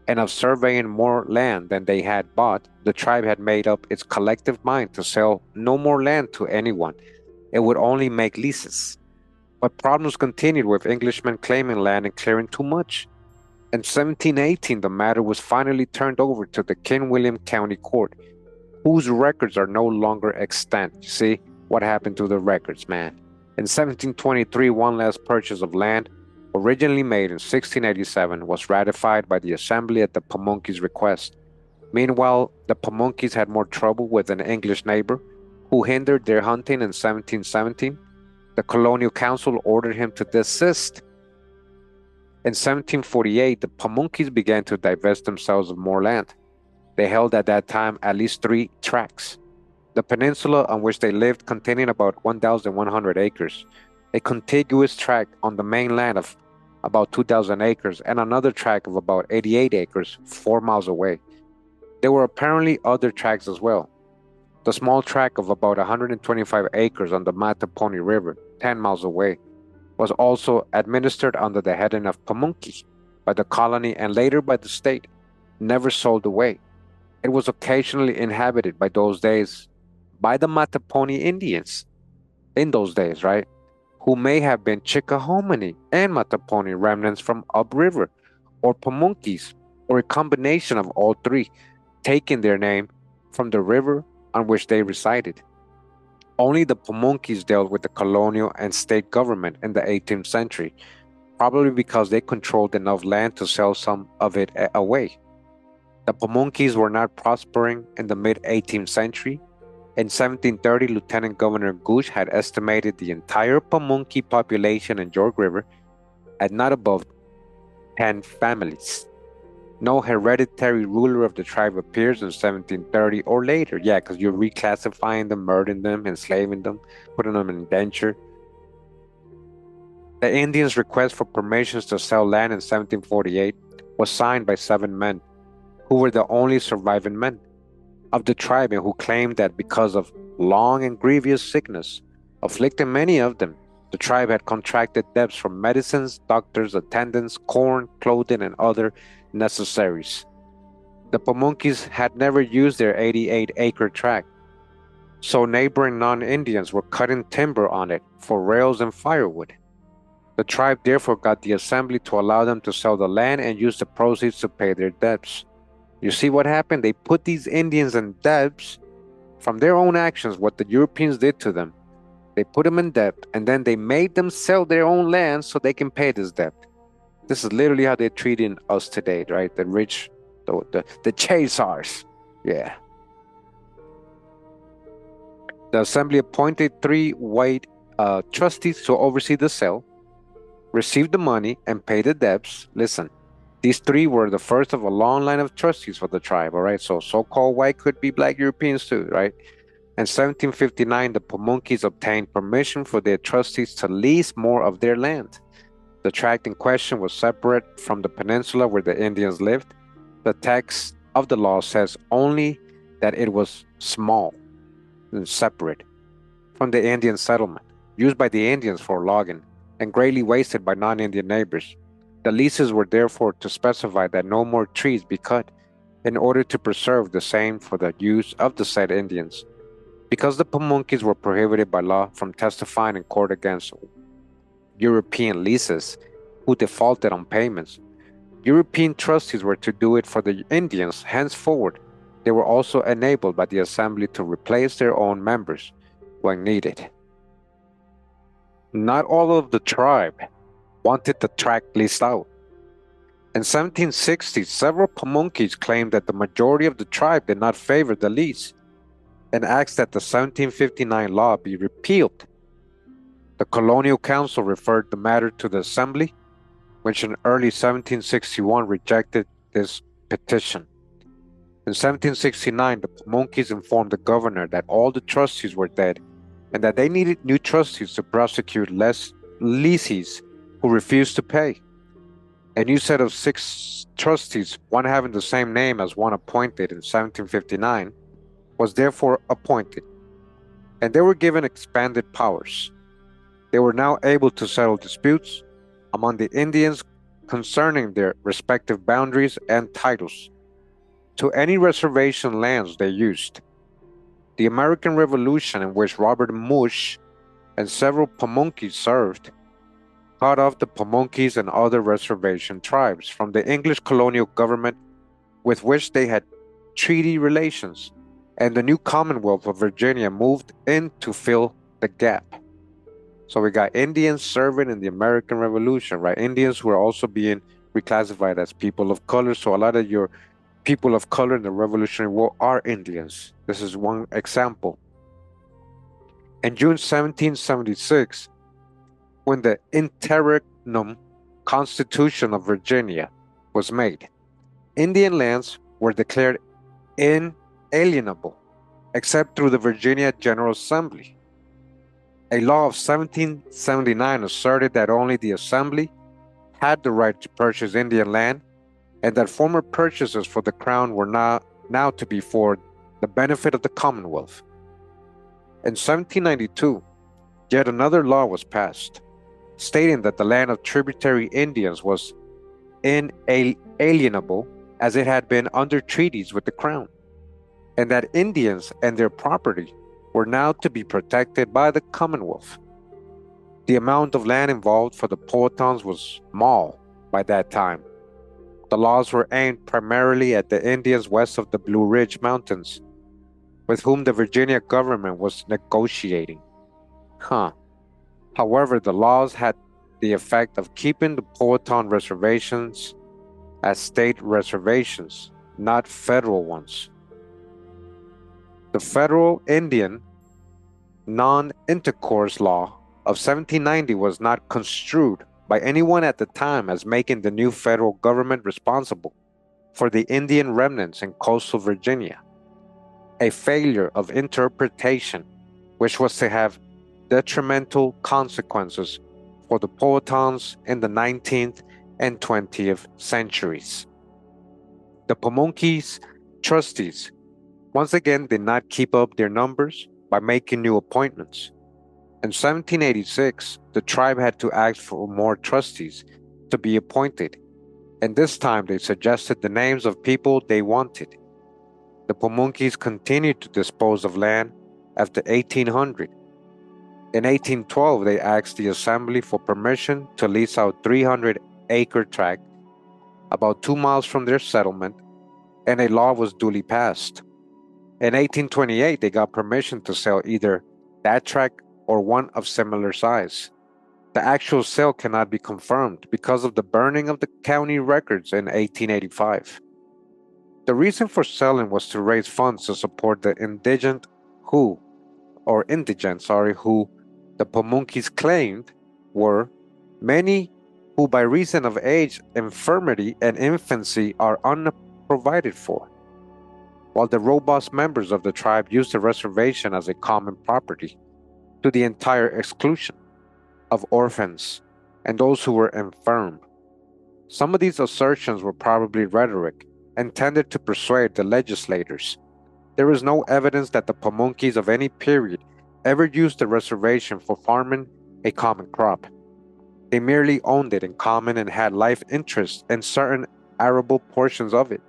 and of surveying more land than they had bought, the tribe had made up its collective mind to sell no more land to anyone. It would only make leases. But problems continued with Englishmen claiming land and clearing too much. In 1718, the matter was finally turned over to the King William County Court, whose records are no longer extant. You see what happened to the records, man. In 1723, one last purchase of land, originally made in 1687, was ratified by the Assembly at the Pamunkeys' request. Meanwhile, the Pamunkeys had more trouble with an English neighbor who hindered their hunting in 1717. The Colonial Council ordered him to desist. In 1748, the Pamunkeys began to divest themselves of more land. They held at that time at least 3 tracts. The peninsula on which they lived containing about 1,100 acres, a contiguous tract on the mainland of about 2,000 acres, and another tract of about 88 acres 4 miles away. There were apparently other tracts as well. The small tract of about 125 acres on the Mattaponi River, 10 miles away, was also administered under the heading of Pamunkey by the colony and later by the state, never sold away. It was occasionally inhabited by the Mattaponi Indians in those days, right? Who may have been Chickahominy and Mattaponi remnants from upriver, or Pamunkeys, or a combination of all 3, taking their name from the river on which they resided. Only the Pamunkeys dealt with the colonial and state government in the 18th century, probably because they controlled enough land to sell some of it away. The Pamunkeys were not prospering in the mid-18th century. In 1730, Lieutenant Governor Gooch had estimated the entire Pamunkey population in York River at not above 10 families. No hereditary ruler of the tribe appears in 1730 or later. Yeah, because you're reclassifying them, murdering them, enslaving them, putting them in indenture. The Indians' request for permissions to sell land in 1748 was signed by 7 men, who were the only surviving men of the tribe and who claimed that because of long and grievous sickness, afflicting many of them, the tribe had contracted debts for medicines, doctors, attendants, corn, clothing, and other necessaries. The Pamunkeys had never used their 88-acre tract, so neighboring non-Indians were cutting timber on it for rails and firewood. The tribe therefore got the assembly to allow them to sell the land and use the proceeds to pay their debts. You see what happened? They put these Indians in debts from their own actions, what the Europeans did to them. They put them in debt, and then they made them sell their own land so they can pay this debt. This is literally how they're treating us today, right? The rich, the chasers. Yeah. The assembly appointed 3 white trustees to oversee the sale, receive the money, and pay the debts. Listen, these 3 were the first of a long line of trustees for the tribe, all right? So so-called white could be black Europeans too, right? In 1759, the Pamunkeys obtained permission for their trustees to lease more of their land. The tract in question was separate from the peninsula where the Indians lived. The text of the law says only that it was small and separate from the Indian settlement, used by the Indians for logging, and greatly wasted by non-Indian neighbors. The leases were therefore to specify that no more trees be cut, in order to preserve the same for the use of the said Indians. Because the Pamunkeys were prohibited by law from testifying in court against European leases who defaulted on payments, European trustees were to do it for the Indians. Henceforward, they were also enabled by the assembly to replace their own members when needed. Not all of the tribe wanted the tract leased out. In 1760, several Pamunkeys claimed that the majority of the tribe did not favor the lease and asked that the 1759 law be repealed. The Colonial Council referred the matter to the Assembly, which in early 1761 rejected this petition. In 1769, the Pamunkeys informed the governor that all the trustees were dead and that they needed new trustees to prosecute less leasees who refused to pay. A new set of 6 trustees, one having the same name as one appointed in 1759, was therefore appointed, and they were given expanded powers. They were now able to settle disputes among the Indians concerning their respective boundaries and titles to any reservation lands they used. The American Revolution, in which Robert Mush and several Pamunkeys served, cut off the Pamunkeys and other reservation tribes from the English colonial government with which they had treaty relations, and the new Commonwealth of Virginia moved in to fill the gap. So we got Indians serving in the American Revolution, right? Indians who are also being reclassified as people of color. So a lot of your people of color in the Revolutionary War are Indians. This is one example. In June 1776, when the Interim Constitution of Virginia was made, Indian lands were declared inalienable, except through the Virginia General Assembly. A law of 1779 asserted that only the Assembly had the right to purchase Indian land, and that former purchases for the Crown were now to be for the benefit of the Commonwealth. In 1792, yet another law was passed, stating that the land of tributary Indians was inalienable as it had been under treaties with the Crown, and that Indians and their property were now to be protected by the Commonwealth. The amount of land involved for the Powhatans was small by that time. The laws were aimed primarily at the Indians west of the Blue Ridge Mountains, with whom the Virginia government was negotiating. However, the laws had the effect of keeping the Powhatan reservations as state reservations, not federal ones. The Federal Indian Non-Intercourse Law of 1790 was not construed by anyone at the time as making the new federal government responsible for the Indian remnants in coastal Virginia, a failure of interpretation which was to have detrimental consequences for the Powhatans in the 19th and 20th centuries. The Pamunkey's trustees once again did not keep up their numbers by making new appointments. In 1786, the tribe had to ask for more trustees to be appointed, and this time they suggested the names of people they wanted. The Pamunkeys continued to dispose of land after 1800. In 1812, they asked the Assembly for permission to lease out 300-acre tract about 2 miles from their settlement, and a law was duly passed. In 1828, they got permission to sell either that tract or one of similar size. The actual sale cannot be confirmed because of the burning of the county records in 1885. The reason for selling was to raise funds to support the indigent who the Pamunkeys claimed were many who by reason of age, infirmity, and infancy are unprovided for, while the robust members of the tribe used the reservation as a common property, to the entire exclusion of orphans and those who were infirm. Some of these assertions were probably rhetoric, intended to persuade the legislators. There is no evidence that the Pamunkeys of any period ever used the reservation for farming a common crop. They merely owned it in common and had life interest in certain arable portions of it.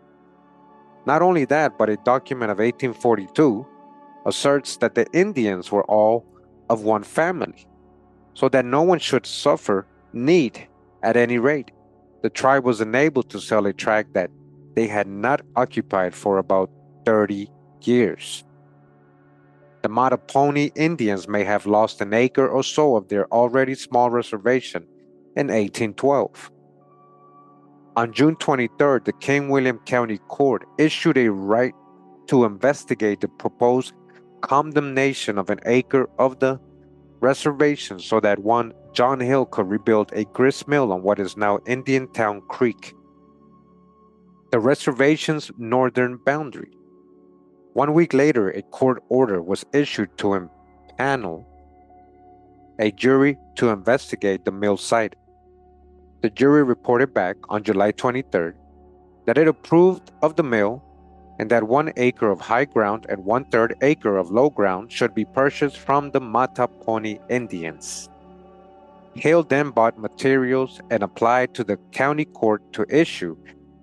Not only that, but a document of 1842 asserts that the Indians were all of one family, so that no one should suffer need at any rate. The tribe was enabled to sell a tract that they had not occupied for about 30 years. The Mattaponi Indians may have lost an acre or so of their already small reservation in 1812. On June 23rd, the King William County Court issued a right to investigate the proposed condemnation of an acre of the reservation so that one John Hill could rebuild a grist mill on what is now Indiantown Creek, the reservation's northern boundary. 1 week later, a court order was issued to impanel a jury to investigate the mill site. The jury reported back on July 23rd that it approved of the mill and that 1 acre of high ground and 1/3 acre of low ground should be purchased from the Mattaponi Indians. Hale then bought materials and applied to the county court to issue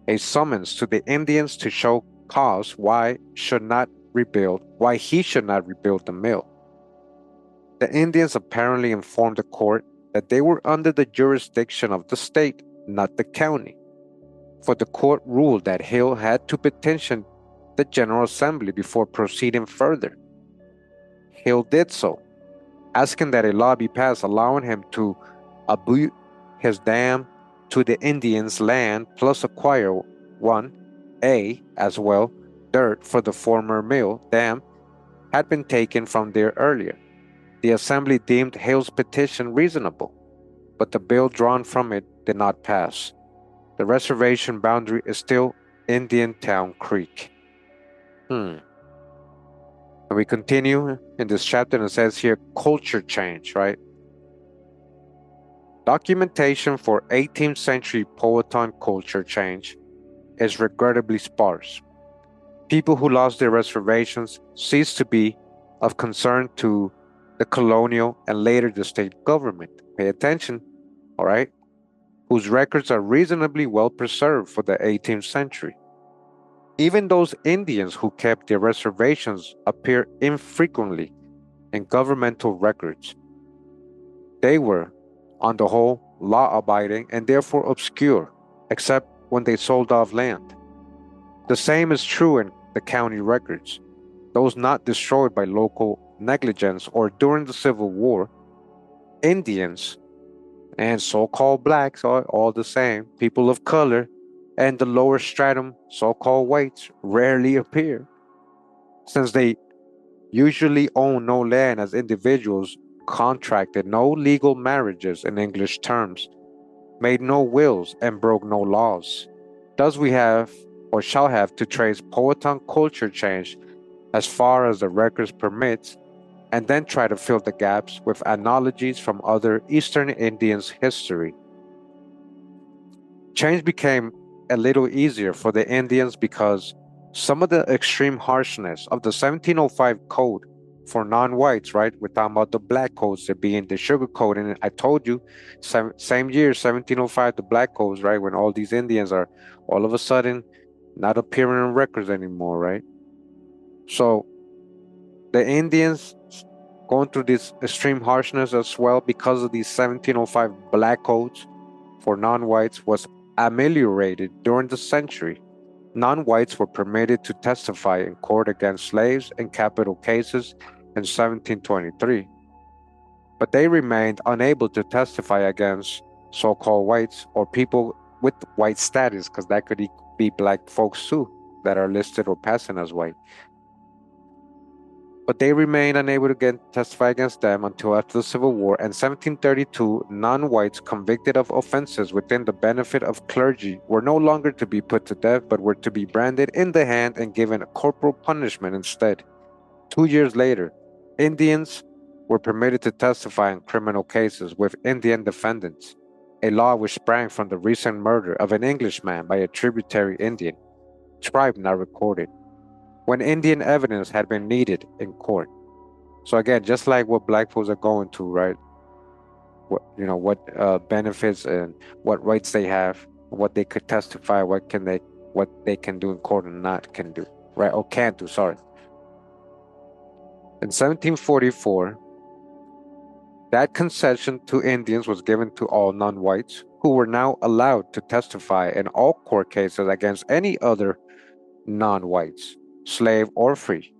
a summons to the Indians to show cause why he should not rebuild the mill. The Indians apparently informed the court that they were under the jurisdiction of the state, not the county, for the court ruled that Hale had to petition the General Assembly before proceeding further. Hale did so, asking that a law be passed allowing him to abut his dam to the Indians' land plus acquire as well, dirt for the former mill dam had been taken from there earlier. The Assembly deemed Hale's petition reasonable, but the bill drawn from it did not pass. The reservation boundary is still Indiantown Creek. And we continue in this chapter, and it says here, culture change, right? Documentation for 18th century Powhatan culture change is regrettably sparse. People who lost their reservations ceased to be of concern to the colonial and later the state government. Pay attention, all right? Whose records are reasonably well preserved for the 18th century. Even those Indians who kept their reservations appear infrequently in governmental records. They were, on the whole, law-abiding and therefore obscure, except when they sold off land. The same is true in the county records. Those not destroyed by local negligence or during the Civil War. Indians and so-called blacks are all the same. People of color and the lower stratum, so-called whites, rarely appear, since they usually own no land as individuals, contracted no legal marriages in English terms, made no wills, and broke no laws. Thus we have, or shall have, to trace Powhatan culture change as far as the records permits, and then try to fill the gaps with analogies from other Eastern Indians' history. Change became a little easier for the Indians because some of the extreme harshness of the 1705 code for non-whites, right? We're talking about the black codes, there being the sugar code. And I told you, same year, 1705, the black codes, right? When all these Indians are all of a sudden not appearing in records anymore, right? So the Indians going through this extreme harshness as well because of these 1705 black codes for non-whites was ameliorated during the century. Non-whites were permitted to testify in court against slaves in capital cases in 1723, but they remained unable to testify against so-called whites or people with white status, because that could be black folks too that are listed or passing as white. But they remained unable to testify against them until after the Civil War. In 1732, non-whites convicted of offenses within the benefit of clergy were no longer to be put to death, but were to be branded in the hand and given a corporal punishment instead. 2 years later, Indians were permitted to testify in criminal cases with Indian defendants, a law which sprang from the recent murder of an Englishman by a tributary Indian, tribe not recorded, when Indian evidence had been needed in court. So again, just like what black folks are going to, right? What benefits and what rights they have, what they could testify, what they can do in court and not can do, right? Or can't do, sorry. In 1744, that concession to Indians was given to all non-whites, who were now allowed to testify in all court cases against any other non-whites, slave or free.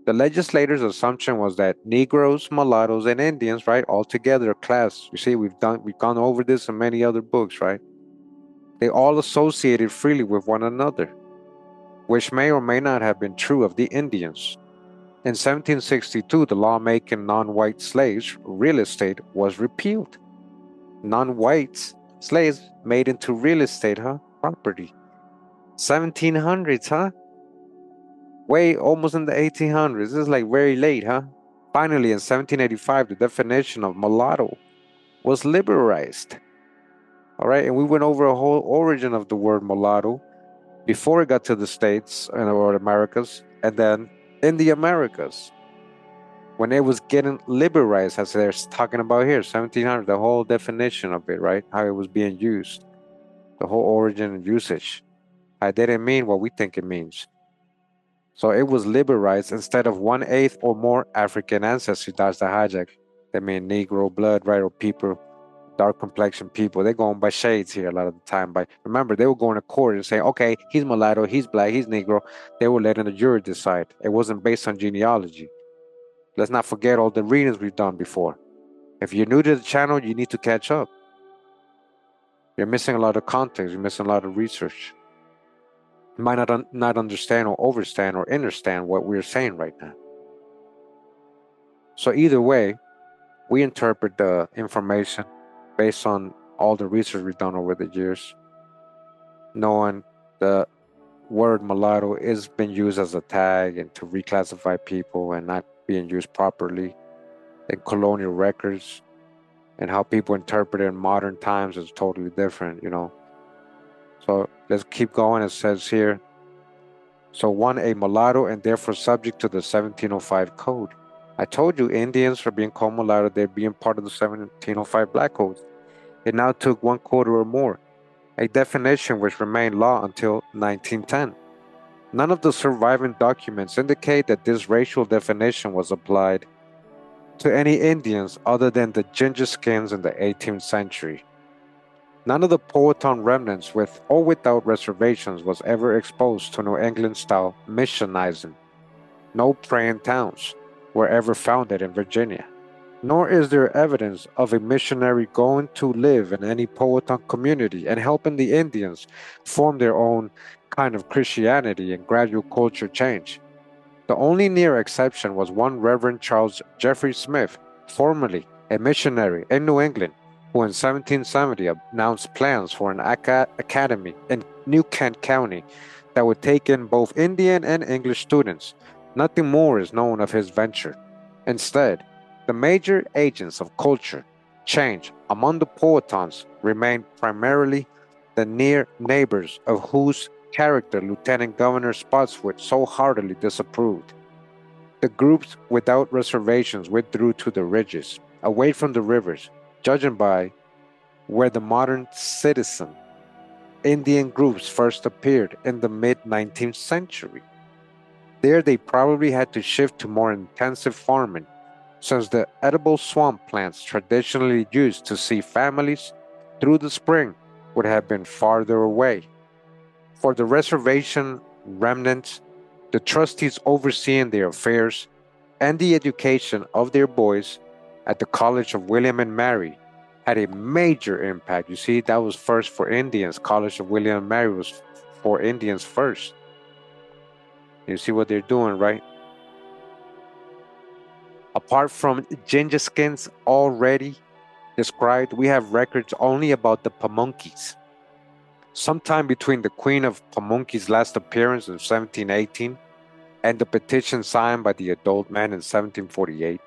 The legislators' assumption was that Negroes, mulattoes, and Indians, right, all together, class. You see, we've gone over this in many other books, right? They all associated freely with one another, which may or may not have been true of the Indians. In 1762, the law making non-white slaves real estate was repealed. Non-white slaves made into real estate, property. 1700s, way almost in the 1800s. This is like very late, Finally, in 1785, the definition of mulatto was liberalized. All right, and we went over a whole origin of the word mulatto before it got to the States or Americas, and then in the Americas. when it was getting liberalized, as they're talking about here, 1700, the whole definition of it, right? How it was being used, the whole origin and usage. I didn't mean what we think it means. So it was liberalized instead of 1/8 or more African ancestry. That's the hijack. They mean Negro blood, right? Or people, dark complexion people. They're going by shades here a lot of the time. But remember, they were going to court and saying, okay, he's mulatto, he's black, he's Negro. They were letting the jury decide. It wasn't based on genealogy. Let's not forget all the readings we've done before. If you're new to the channel, you need to catch up. You're missing a lot of context. You're missing a lot of research. You might not understand or overstand or understand what we're saying right now. So either way, we interpret the information based on all the research we've done over the years, knowing the word mulatto is being used as a tag and to reclassify people and not being used properly in colonial records, and how people interpret it in modern times is totally different, you know. So let's keep going. It says here, so one, a mulatto and therefore subject to the 1705 code. I told you Indians are being called mulatto, they're being part of the 1705 Black Code. It now took 1/4 or more, a definition which remained law until 1910. None of the surviving documents indicate that this racial definition was applied to any Indians other than the Gingaskins in the 18th century. None of the Powhatan remnants, with or without reservations, was ever exposed to New England-style missionizing. No praying towns were ever founded in Virginia. Nor is there evidence of a missionary going to live in any Powhatan community and helping the Indians form their own kind of Christianity and gradual culture change. The only near exception was one Reverend Charles Jeffrey Smith, formerly a missionary in New England, who in 1770 announced plans for an academy in New Kent County that would take in both Indian and English students. Nothing more is known of his venture. Instead, the major agents of culture change among the Powhatans remained primarily the near neighbors of whose character Lieutenant Governor Spotswood so heartily disapproved. The groups without reservations withdrew to the ridges, away from the rivers, judging by where the modern citizen Indian groups first appeared in the mid-19th century. There they probably had to shift to more intensive farming, since the edible swamp plants traditionally used to see families through the spring would have been farther away. For the reservation remnants, the trustees overseeing their affairs and the education of their boys at the College of William and Mary had a major impact. You see, that was first for Indians. College of William and Mary was for Indians first. You see what they're doing, right? Apart from Gingaskins already described, we have records only about the Pamunkeys. Sometime between the Queen of Pamunkey's last appearance in 1718 and the petition signed by the adult men in 1748,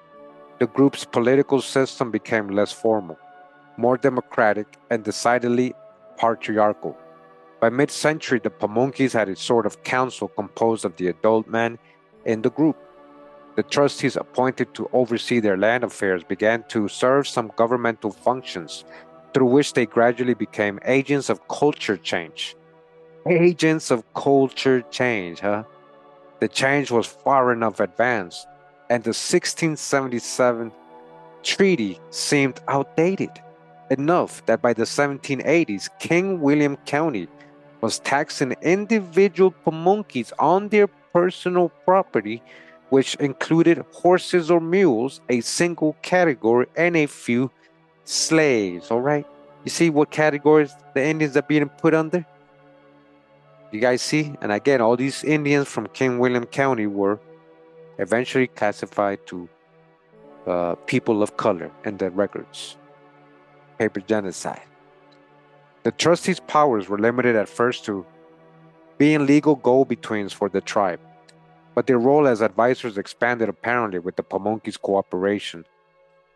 the group's political system became less formal, more democratic, and decidedly patriarchal. By mid-century, the Pamunkeys had a sort of council composed of the adult men in the group. The trustees appointed to oversee their land affairs began to serve some governmental functions, through which they gradually became agents of culture change. Agents of culture change, huh? The change was far enough advanced, and the 1677 treaty seemed outdated enough that by the 1780s, King William County was taxing individual Pamunkeys on their personal property, which included horses or mules, a single category, and a few slaves. All right, you see what categories the Indians are being put under? You guys see? And again, all these Indians from King William County were eventually classified to people of color in the records. Paper genocide. The trustees' powers were limited at first to being legal go-betweens for the tribe, but their role as advisors expanded apparently with the Pamunkeys' cooperation.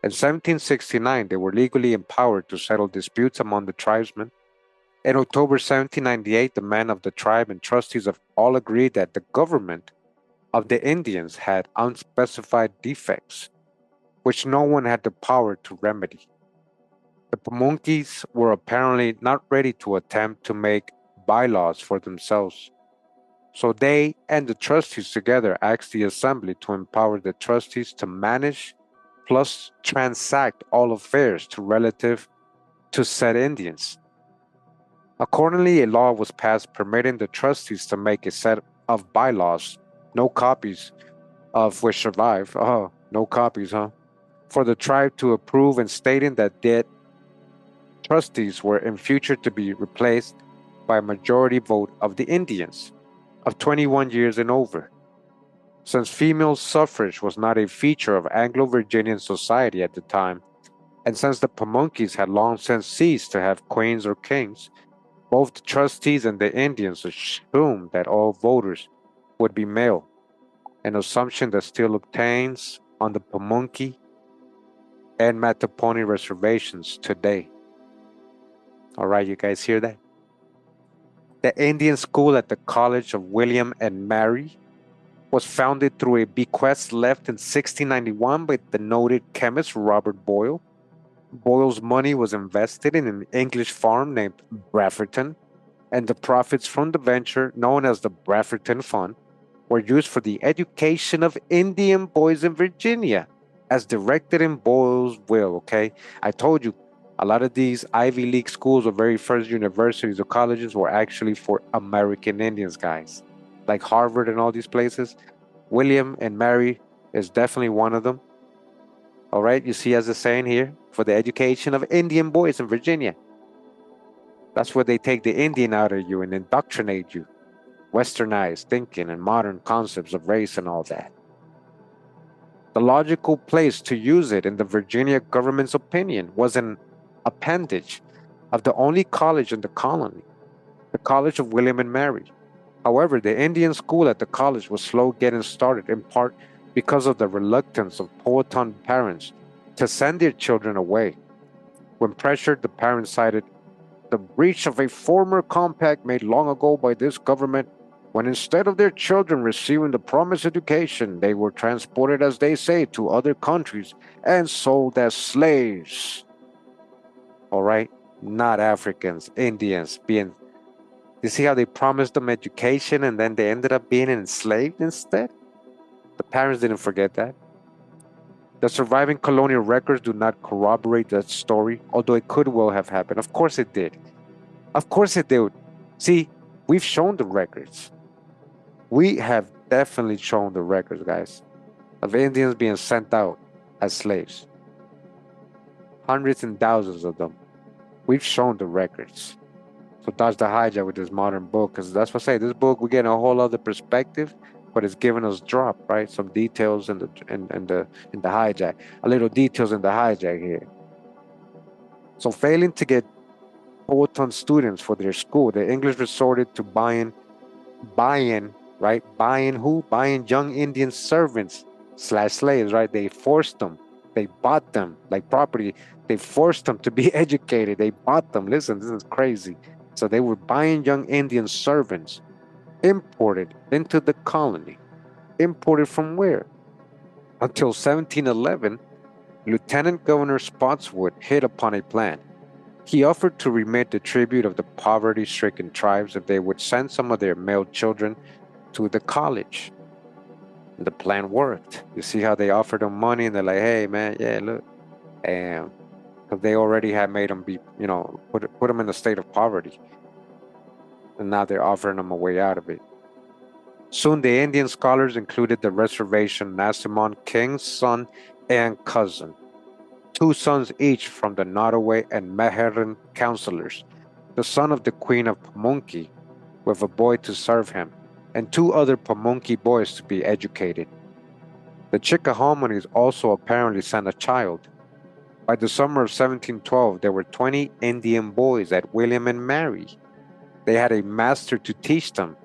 In 1769, they were legally empowered to settle disputes among the tribesmen. In October 1798, the men of the tribe and trustees of all agreed that the government of the Indians had unspecified defects, which no one had the power to remedy. The Pamunkeys were apparently not ready to attempt to make bylaws for themselves, so they and the trustees together asked the assembly to empower the trustees to manage plus transact all affairs to relative to said Indians. Accordingly, a law was passed permitting the trustees to make a set of bylaws, no copies of which survive. Oh, no copies, huh? For the tribe to approve and stating that dead trustees were in future to be replaced by a majority vote of the Indians of 21 years and over. Since female suffrage was not a feature of Anglo-Virginian society at the time, and since the Pamunkeys had long since ceased to have queens or kings, both the trustees and the Indians assumed that all voters would be male, an assumption that still obtains on the Pamunkey and Mattaponi reservations today. All right, you guys hear that? The Indian school at the College of William and Mary was founded through a bequest left in 1691 by the noted chemist Robert Boyle. Boyle's money was invested in an English farm named Brafferton, and the profits from the venture, known as the Brafferton Fund, were used for the education of Indian boys in Virginia, as directed in Boyle's will. Okay, I told you a lot of these Ivy League schools or very first universities or colleges were actually for American Indians, guys, like Harvard and all these places. William and Mary is definitely one of them. All right, you see, as a saying here, for the education of Indian boys in Virginia. That's where they take the Indian out of you and indoctrinate you, westernized thinking and modern concepts of race and all that. The logical place to use it, in the Virginia government's opinion, was an appendage of the only college in the colony, the College of William and Mary. However, the Indian school at the college was slow getting started, in part because of the reluctance of Powhatan parents to send their children away. When pressured, the parents cited the breach of a former compact made long ago by this government, when instead of their children receiving the promised education, they were transported, as they say, to other countries and sold as slaves. All right? Not Africans, Indians being. You see how they promised them education and then they ended up being enslaved instead? The parents didn't forget that. The surviving colonial records do not corroborate that story, although it could well have happened. Of course it did. Of course it did. See, we've shown the records. We have definitely shown the records, guys, of Indians being sent out as slaves. Hundreds and thousands of them. We've shown the records. So dodge the hijack with this modern book, because that's what I say. This book, we're getting a whole other perspective, but it's giving us drop, right? Some details in the hijack, a little details in the hijack here. So failing to get Powhatan students for their school, the English resorted to buying, right? Buying who? Buying young Indian servants / slaves, right? They forced them. They bought them like property. They forced them to be educated. They bought them. Listen, this is crazy. So they were buying young Indian servants, imported into the colony. Imported from where? Until 1711, Lieutenant Governor Spotswood hit upon a plan. He offered to remit the tribute of the poverty-stricken tribes if they would send some of their male children to the college. And the plan worked. You see how they offered them money and they're like, hey, man, yeah, look. And because they already had made them be, put them in a state of poverty. And now they're offering them a way out of it. Soon the Indian scholars included the reservation Nasimon, king's son and cousin, 2 sons each from the Nottoway and Meherrin councillors, the son of the Queen of Pamunkey, with a boy to serve him, and 2 other Pamunkey boys to be educated. The Chickahominys also apparently sent a child. By the summer of 1712, there were 20 Indian boys at William and Mary. They had a master to teach them,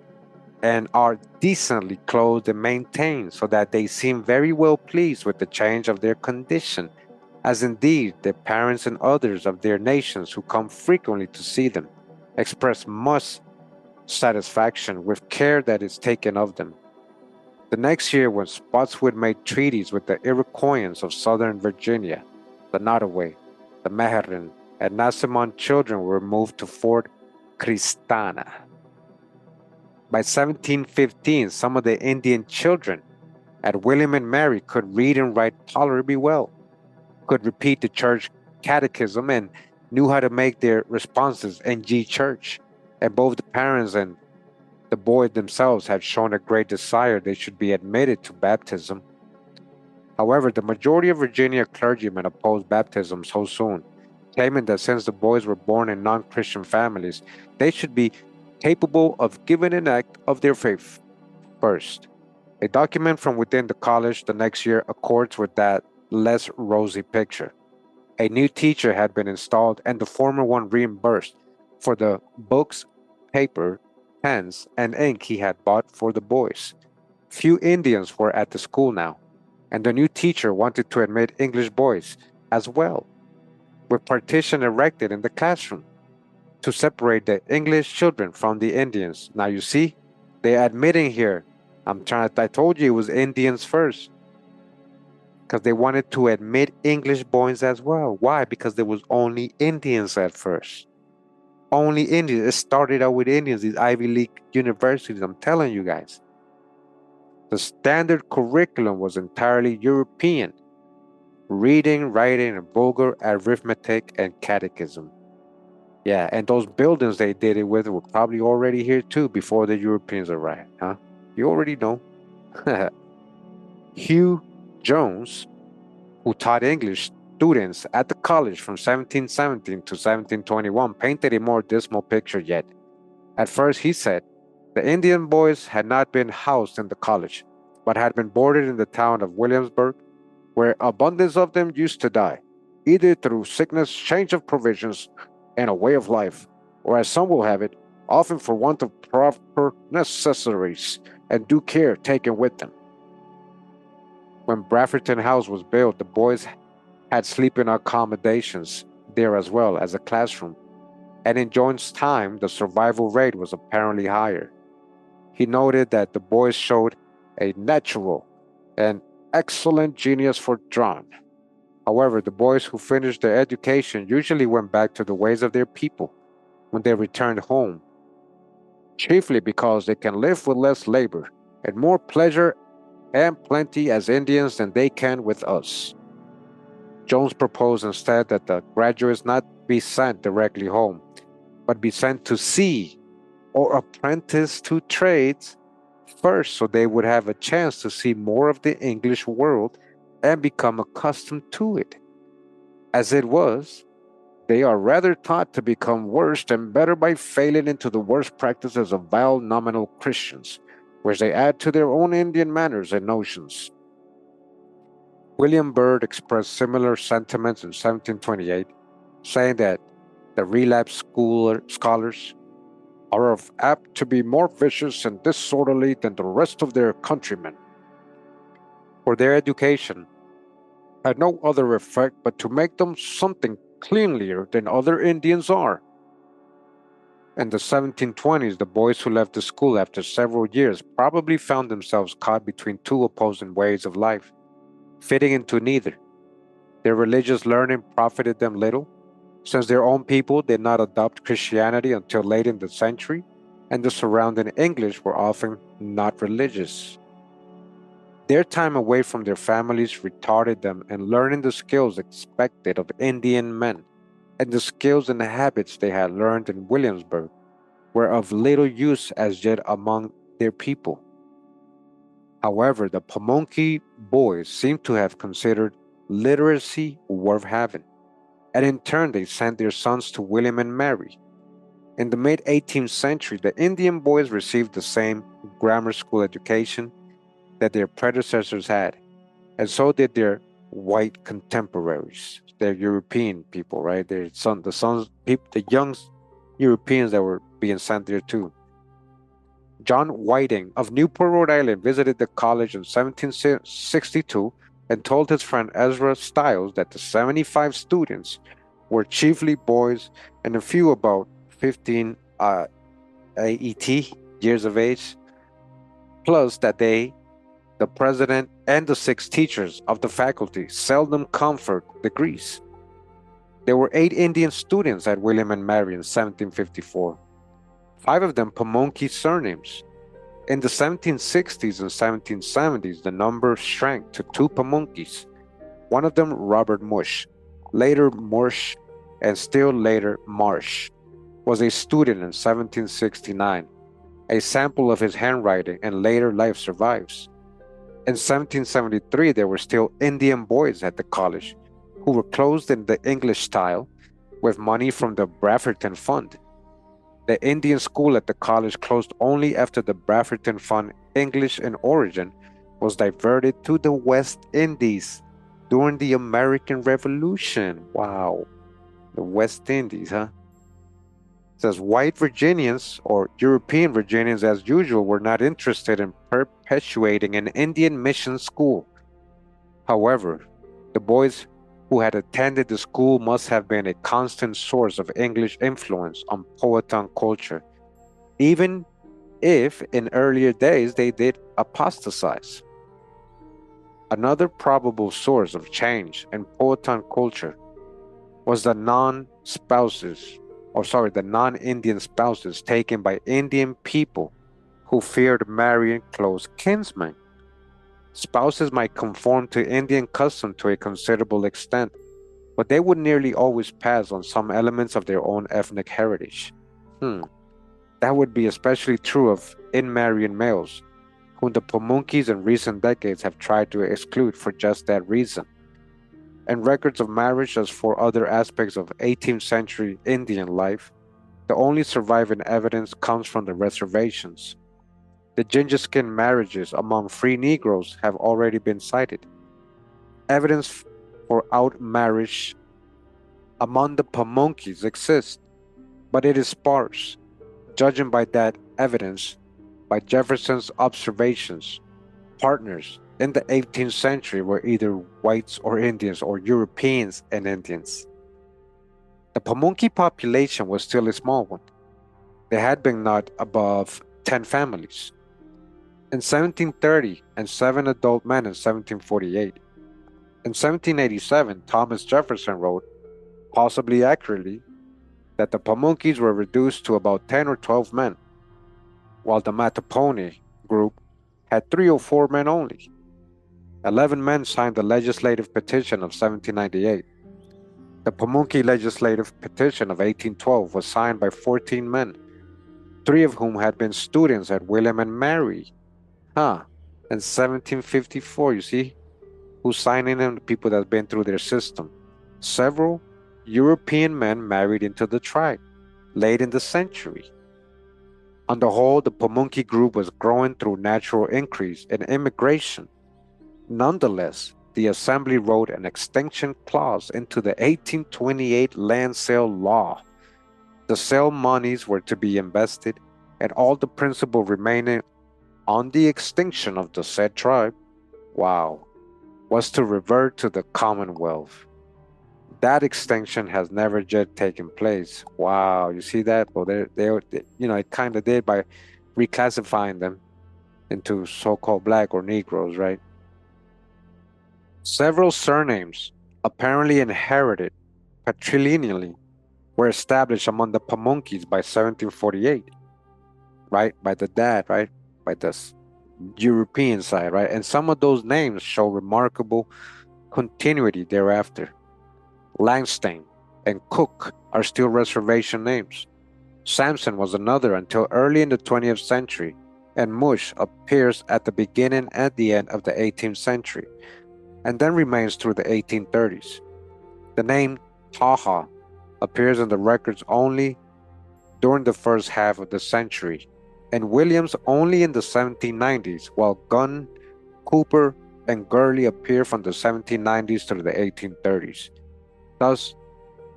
and are decently clothed and maintained, so that they seem very well pleased with the change of their condition, as indeed the parents and others of their nations who come frequently to see them express much satisfaction with care that is taken of them. The next year, when Spotswood made treaties with the Iroquoians of southern Virginia, the Nottoway, the Meherrin, and Nasamon children were moved to Fort Cristana. By 1715, some of the Indian children at William and Mary could read and write tolerably well, could repeat the church catechism, and knew how to make their responses in G church. And both the parents and the boys themselves had shown a great desire they should be admitted to baptism. However, the majority of Virginia clergymen opposed baptism so soon, claiming that since the boys were born in non-Christian families, they should be capable of giving an act of their faith first. A document from within the college the next year accords with that less rosy picture. A new teacher had been installed and the former one reimbursed for the books, paper, pens, and ink he had bought for the boys. Few Indians were at the school now, and the new teacher wanted to admit English boys as well, with partition erected in the classroom to separate the English children from the Indians. Now you see, they're admitting here. I told you it was Indians first, because they wanted to admit English boys as well. Why? Because there was only Indians at first. Only Indians. It started out with Indians, these Ivy League universities, I'm telling you guys. The standard curriculum was entirely European. Reading, writing, and vulgar arithmetic and catechism. Yeah, and those buildings they did it with were probably already here too before the Europeans arrived, huh? You already know. Hugh Jones, who taught English students at the college from 1717 to 1721, painted a more dismal picture yet. At first, he said, the Indian boys had not been housed in the college, but had been boarded in the town of Williamsburg, where abundance of them used to die, either through sickness, change of provisions, and a way of life, or as some will have it, often for want of proper necessaries and due care taken with them. When Bradfordton House was built, the boys had sleeping accommodations there as well as a classroom, and in Jones' time, the survival rate was apparently higher. He noted that the boys showed a natural and excellent genius for drawing. However, the boys who finished their education usually went back to the ways of their people when they returned home, chiefly because they can live with less labor and more pleasure and plenty as Indians than they can with us. Jones proposed instead that the graduates not be sent directly home, but be sent to sea or apprentice to trades first so they would have a chance to see more of the English world and become accustomed to it. As it was, they are rather taught to become worse and better by failing into the worst practices of vile nominal Christians, which they add to their own Indian manners and notions. William Byrd expressed similar sentiments in 1728, saying that the relapsed scholars are apt to be more vicious and disorderly than the rest of their countrymen. For their education had no other effect but to make them something cleanlier than other Indians are. In the 1720s, the boys who left the school after several years probably found themselves caught between two opposing ways of life, fitting into neither. Their religious learning profited them little, since their own people did not adopt Christianity until late in the century, and the surrounding English were often not religious. Their time away from their families retarded them in learning the skills expected of Indian men, and the skills and habits they had learned in Williamsburg were of little use as yet among their people. However, the Pamunkey boys seem to have considered literacy worth having, and in turn they sent their sons to William and Mary. In the mid 18th century, the Indian boys received the same grammar school education that their predecessors had, and so did their white contemporaries, their European people, right? The young Europeans that were being sent there too. John Whiting of Newport, Rhode Island, visited the college in 1762 and told his friend Ezra Stiles that the 75 students were chiefly boys and a few about 15 AET, years of age, plus that they the president, and the 6 teachers of the faculty seldom conferred degrees. There were 8 Indian students at William and Mary in 1754, 5 of them Pamunkey surnames. In the 1760s and 1770s, the number shrank to 2 Pamunkeys, one of them Robert Mush, later Morsh, and still later Marsh, was a student in 1769. A sample of his handwriting and later life survives. In 1773, there were still Indian boys at the college who were clothed in the English style with money from the Brafferton Fund. The Indian school at the college closed only after the Brafferton Fund English in origin was diverted to the West Indies during the American Revolution. Wow, the West Indies, huh? It says white Virginians or European Virginians, as usual, were not interested in perpetuating an Indian mission school. However, the boys who had attended the school must have been a constant source of English influence on Powhatan culture, even if in earlier days they did apostatize. Another probable source of change in Powhatan culture was the non-Indian spouses taken by Indian people who feared marrying close kinsmen. Spouses might conform to Indian custom to a considerable extent, but they would nearly always pass on some elements of their own ethnic heritage. That would be especially true of in-marrying males, whom the Pamunkeys in recent decades have tried to exclude for just that reason. And records of marriage, as for other aspects of 18th century Indian life, the only surviving evidence comes from the reservations. The Gingaskin marriages among free Negroes have already been cited. Evidence for outmarriage among the Pamunkeys exists, but it is sparse. Judging by that evidence, by Jefferson's observations, partners in the 18th century were either whites or Indians or Europeans and Indians. The Pamunkey population was still a small one. There had been not above 10 families. In 1730, and 7 adult men in 1748. In 1787, Thomas Jefferson wrote, possibly accurately, that the Pamunkeys were reduced to about 10 or 12 men, while the Mattaponi group had 3 or 4 men only. 11 men signed the legislative petition of 1798. The Pamunkey legislative petition of 1812 was signed by 14 men, 3 of whom had been students at William and Mary. In 1754, you see, who's signing them? The people that's been through their system. Several European men married into the tribe late in the century. On the whole, the Pamunkey group was growing through natural increase in immigration. Nonetheless, the Assembly wrote an extinction clause into the 1828 land sale law. The sale monies were to be invested, and all the principal remaining on the extinction of the said tribe, was to revert to the Commonwealth. That extinction has never yet taken place. You see that? Well, it kind of did by reclassifying them into so-called black or Negroes, right? Several surnames, apparently inherited patrilineally, were established among the Pamunkeys by 1748, right? By the dad, right? By the European side, right? And some of those names show remarkable continuity thereafter. Langston and Cook are still reservation names. Sampson was another until early in the 20th century, and Mush appears at the beginning and the end of the 18th century, and then remains through the 1830s. The name Taha appears in the records only during the first half of the century, and Williams only in the 1790s, while Gunn, Cooper, and Gurley appear from the 1790s through the 1830s. Thus,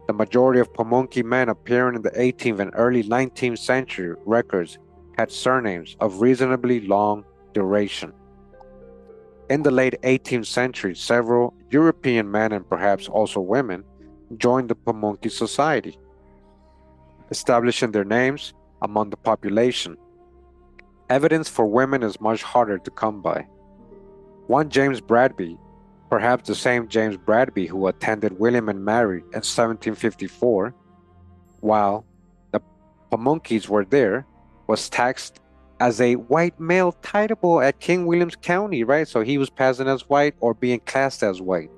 the majority of Pamunkey men appearing in the 18th and early 19th century records had surnames of reasonably long duration. In the late 18th century, several European men and perhaps also women joined the Pamunkey Society, establishing their names among the population. Evidence for women is much harder to come by. One James Bradby, perhaps the same James Bradby who attended William and Mary in 1754, while the Pamunkeys were there, was taxed as a white male titleable at King William's County, right? So he was passing as white or being classed as white.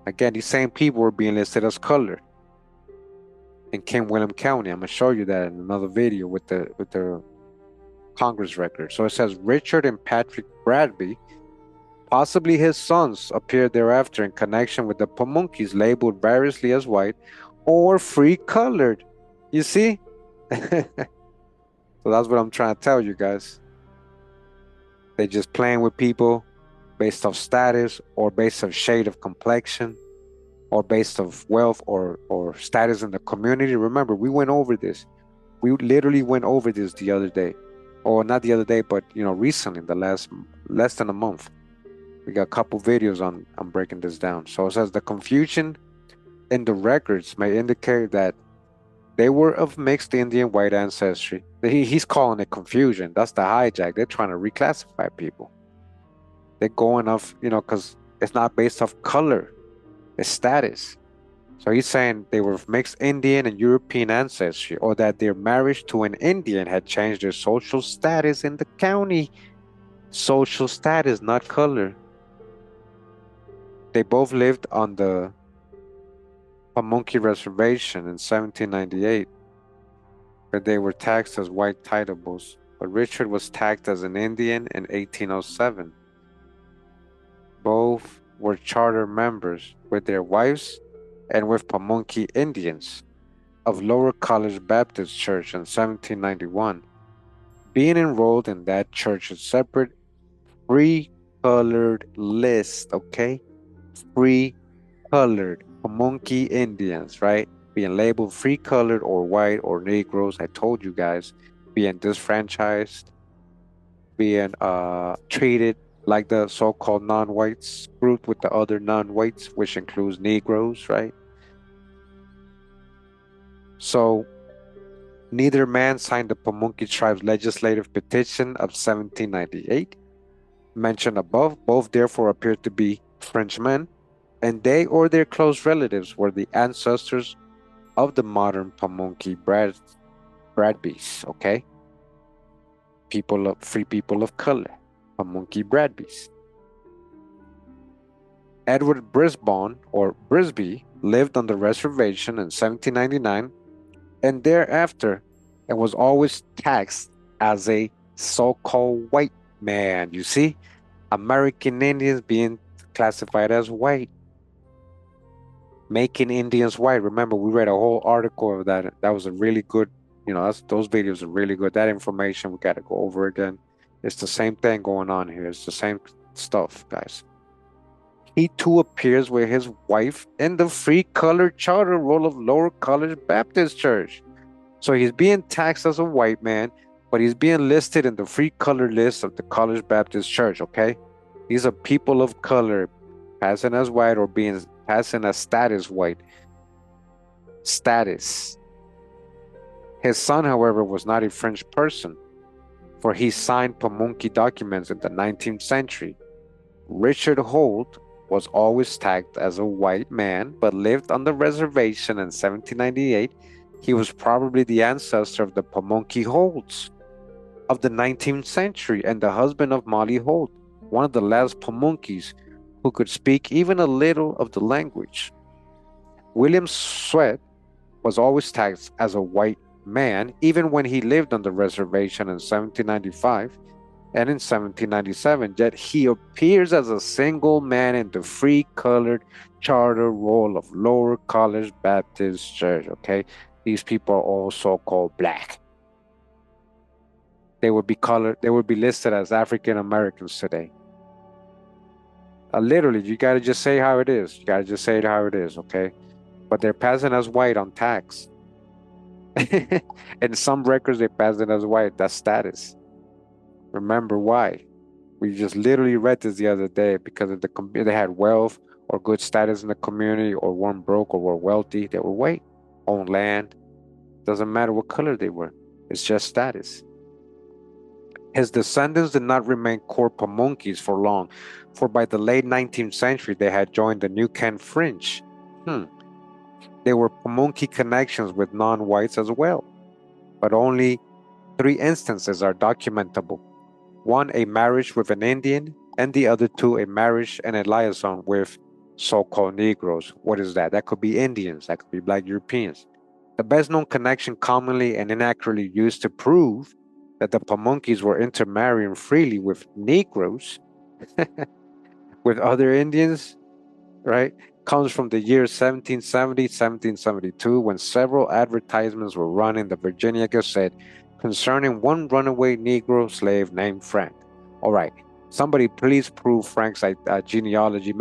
Again, these same people were being listed as colored in King William County. I'm gonna show you that in another video with the Congress record. So it says Richard and Patrick Bradby, possibly his sons, appeared thereafter in connection with the Pamunkeys labeled variously as white or free colored. You see? So that's what I'm trying to tell you guys. They just playing with people based off status or based off shade of complexion or based off wealth or status in the community. Remember, we went over this. We literally went over this the other day. Or not the other day, but recently, the less than a month. We got a couple videos on breaking this down. So it says the confusion in the records may indicate that they were of mixed Indian white ancestry. He's calling it confusion. That's the hijack. They're trying to reclassify people. They're going off, because it's not based off color, it's status. So he's saying they were of mixed Indian and European ancestry, or that their marriage to an Indian had changed their social status in the county. Social status, not color. They both lived on the Pamunkey Reservation in 1798, where they were taxed as white titleables, but Richard was taxed as an Indian in 1807. Both were charter members with their wives and with Pamunkey Indians of Lower College Baptist Church in 1791, being enrolled in that church's separate free colored list, okay? Free colored Pamunkey Indians, right? Being labeled free colored or white or Negroes. I told you guys, being disfranchised, being treated like the so-called non-whites, grouped with the other non-whites, which includes Negroes, right? So neither man signed the Pamunkey tribe's legislative petition of 1798 mentioned above. Both therefore appeared to be Frenchmen, and they or their close relatives were the ancestors of the modern Pamunkey Bradbys, okay? Free people of color, Pamunkey Bradbys. Edward Brisbane, or Brisby, lived on the reservation in 1799, and thereafter and was always taxed as a so-called white man. You see, American Indians being classified as white, making Indians white. Remember, we read a whole article of that. That was a really good, those videos are really good. That information we got to go over again. It's the same thing going on here. It's the same stuff, guys. He too appears with his wife in the free colored charter roll of Lower College Baptist Church. So he's being taxed as a white man, but he's being listed in the free color list of the College Baptist Church, okay? These are people of color passing as white or passing as status white. Status. His son, however, was not a French person, for he signed Pamunkey documents in the 19th century. Richard Holt was always tagged as a white man, but lived on the reservation in 1798. He was probably the ancestor of the Pamunkey Holts of the 19th century and the husband of Molly Holt, one of the last Pamunkeys who could speak even a little of the language. William Sweat was always tagged as a white man, even when he lived on the reservation in 1795 and in 1797, yet he appears as a single man in the free colored charter roll of Lower College Baptist Church, okay? These people are all so-called black. They would be listed as African Americans today. Literally, you gotta just say how it is. You gotta just say it how it is, okay? But they're passing as white on tax. In some records, they pass it as white. That's status. Remember why? We just literally read this the other day because of they had wealth or good status in the community, or weren't broke or were wealthy. They were white, owned land. Doesn't matter what color they were. It's just status. His descendants did not remain core Pamunkeys for long, for by the late 19th century they had joined the New Kent Fringe. There were Pamunkey connections with non-whites as well, but only 3 instances are documentable. One, a marriage with an Indian, and the other two, a marriage and a liaison with so-called Negroes. What is that? That could be Indians, that could be Black Europeans. The best known connection commonly and inaccurately used to prove that the Pamunkeys were intermarrying freely with Negroes, with other Indians, right, comes from the years 1770, 1772, when several advertisements were run in the Virginia Gazette concerning one runaway Negro slave named Frank. All right, somebody please prove Frank's genealogy.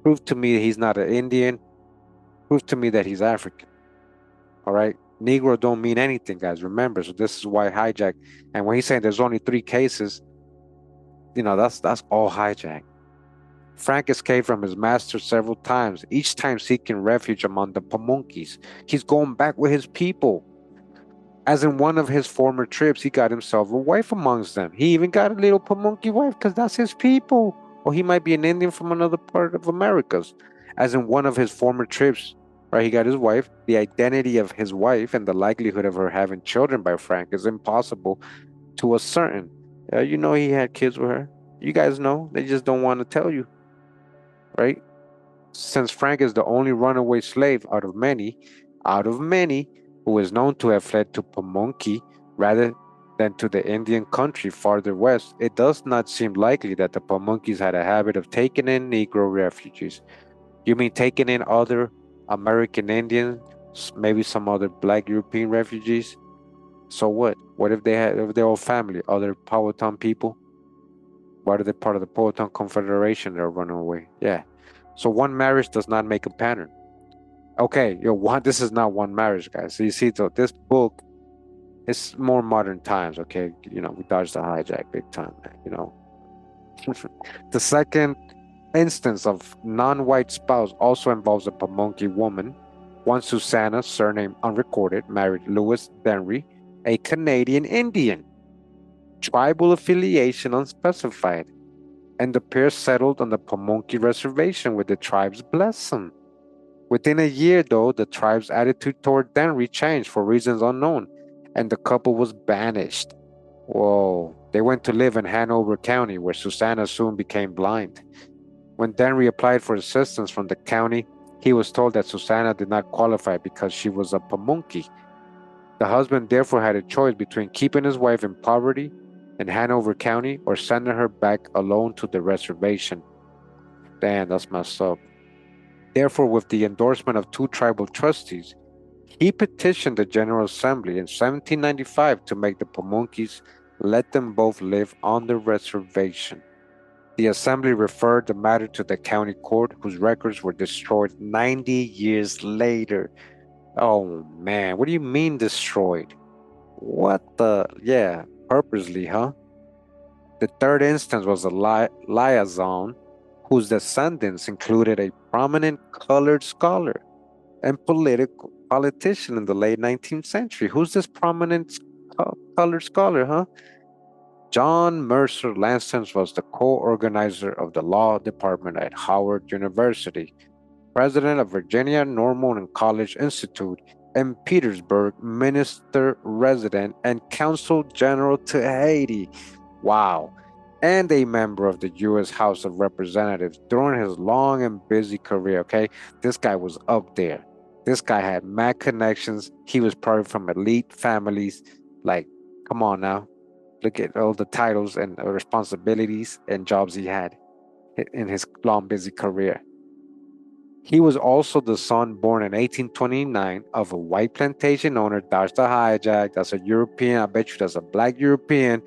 Prove to me he's not an Indian. Prove to me that he's African. All right, Negro don't mean anything, guys. Remember, so this is why hijack. And when he's saying there's only 3 cases, that's all hijack. Frank escaped from his master several times, each time seeking refuge among the Pamunkeys. He's going back with his people. As in one of his former trips, he got himself a wife amongst them. He even got a little Pamunkey wife because that's his people. Or he might be an Indian from another part of Americas. As in one of his former trips, right, he got his wife. The identity of his wife and the likelihood of her having children by Frank is impossible to ascertain. He had kids with her. You guys know. They just don't want to tell you. Right? Since Frank is the only runaway slave out of many, who is known to have fled to Pamunkey rather than to the Indian country farther west, it does not seem likely that the Pamunkeys had a habit of taking in Negro refugees. You mean taking in other American Indians, maybe some other Black European refugees? So what? What if they had their whole family, other Powhatan people? Why are they part of the Powhatan Confederation that are running away? Yeah. So one marriage does not make a pattern. Okay, this is not one marriage, guys. So you see, so this book is more modern times, okay? We dodged the hijack big time, man. The second instance of non-white spouse also involves a Pamunkey woman. One Susanna, surname unrecorded, married Louis Denry, a Canadian Indian. Tribal affiliation unspecified, and the pair settled on the Pamunkey Reservation with the tribe's blessing. Within a year, though, the tribe's attitude toward Denry changed for reasons unknown, and the couple was banished. Whoa. They went to live in Hanover County, where Susanna soon became blind. When Denry applied for assistance from the county, he was told that Susanna did not qualify because she was a Pamunkey. The husband therefore had a choice between keeping his wife in poverty in Hanover County or sending her back alone to the reservation. Damn, that's messed up. Therefore, with the endorsement of 2 tribal trustees, he petitioned the General Assembly in 1795 to make the Pamunkeys let them both live on the reservation. The Assembly referred the matter to the county court, whose records were destroyed 90 years later. Oh man, what do you mean destroyed? What the? Yeah, purposely, huh? The third instance was a liaison whose descendants included a prominent colored scholar and politician in the late 19th century. Who's this prominent colored scholar, huh? John Mercer Lanston was the co-organizer of the law department at Howard University, president of Virginia Normal College Institute, and Petersburg minister resident and consul general to Haiti. Wow. And a member of the U.S. House of Representatives during his long and busy career, okay? This guy was up there. This guy had mad connections. He was probably from elite families. Like, come on now. Look at all the titles and responsibilities and jobs he had in his long, busy career. He was also the son born in 1829 of a white plantation owner. That's the hijack. That's a European. I bet you that's a Black European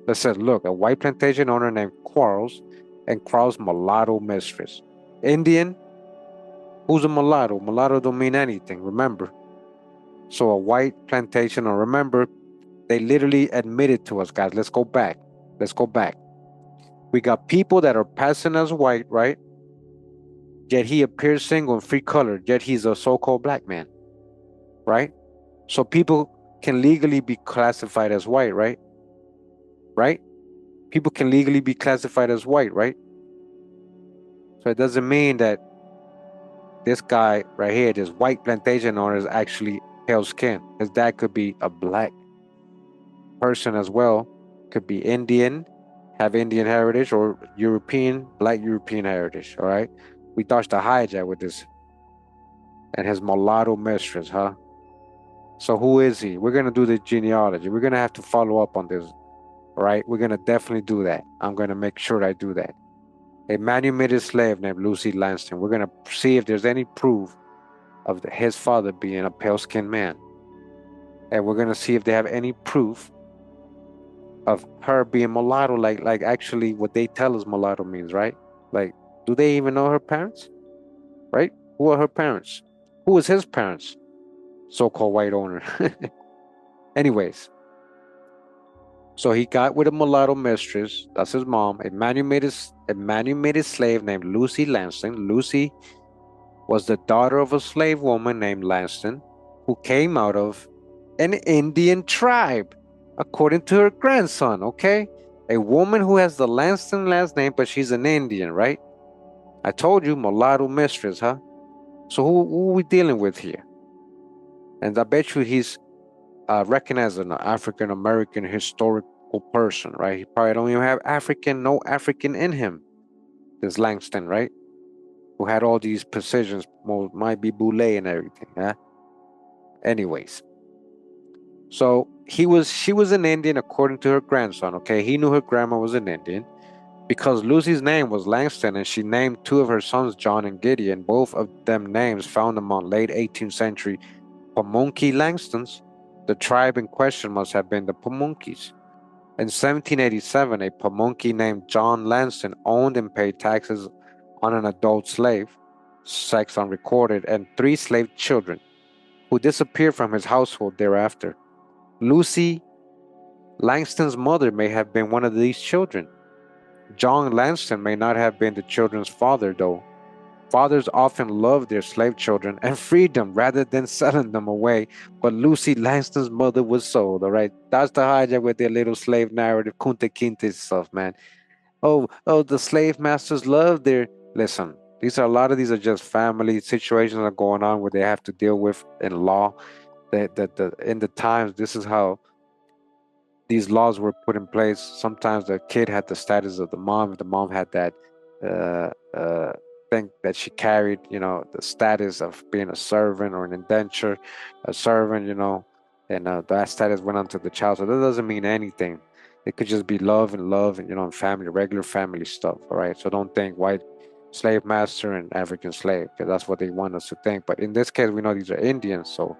that said, look, a white plantation owner named Quarles and Quarles' mulatto mistress. Indian, who's a mulatto? Mulatto don't mean anything, remember? So a white plantation owner, remember, they literally admitted to us, guys. Let's go back. We got people that are passing as white, right? Yet he appears single and free colored, yet he's a so-called Black man, right? So people can legally be classified as white, right? Right? people can legally be classified as white, right? So it doesn't mean that this guy right here, this white plantation owner, is actually pale skin. His dad could be a black person as well, could be Indian, have Indian heritage, or European, black European heritage. All right, we dodged a hijack with this and his mulatto mistress, huh? So who is he? We're gonna do the genealogy. We're gonna have to follow up on this. All right, we're gonna definitely do that. I'm gonna make sure I do that. A manumitted slave named Lucy Langston. We're gonna see if there's any proof of his father being a pale-skinned man, and we're gonna see if they have any proof of her being mulatto, like actually what they tell us mulatto means, right? Like, do they even know her parents? Right? Who are her parents? Who is his parents? So-called white owner. Anyways, so he got with a mulatto mistress, that's his mom, a manumitted slave named Lucy Langston. Lucy was the daughter of a slave woman named Langston, who came out of an Indian tribe, according to her grandson, okay? A woman who has the Langston last name, but she's an Indian, right? I told you, mulatto mistress, huh? So who are we dealing with here? And I bet you he's recognized as an African American historical person, right? He probably don't even have no African in him. This Langston, right? Who had all these positions, might be Boulay and everything, yeah? Anyways, so she was an Indian according to her grandson, okay? He knew her grandma was an Indian because Lucy's name was Langston and she named two of her sons John and Gideon, both of them names found among late 18th century Pamunkey Langstons. The tribe in question must have been the Pamunkeys. In 1787, a Pamunkey named John Langston owned and paid taxes on an adult slave, sex unrecorded, and 3 slave children, who disappeared from his household thereafter. Lucy Langston's mother may have been one of these children. John Langston may not have been the children's father, though. Fathers often loved their slave children and freed them rather than selling them away, but Lucy Langston's mother was sold, all right? That's the hijack with their little slave narrative, Kunta Kinte stuff, man. Oh, the slave masters love their... Listen, a lot of these are just family situations that are going on where they have to deal with in law. In the times, this is how these laws were put in place. Sometimes the kid had the status of the mom. The mom had that uh, uh, thing that she carried, the status of being a servant or an indenture, a servant, and that status went on to the child. So that doesn't mean anything. It could just be love and, and family, regular family stuff. All right. So don't think white slave master and African slave, because that's what they want us to think. But in this case, we know these are Indians. So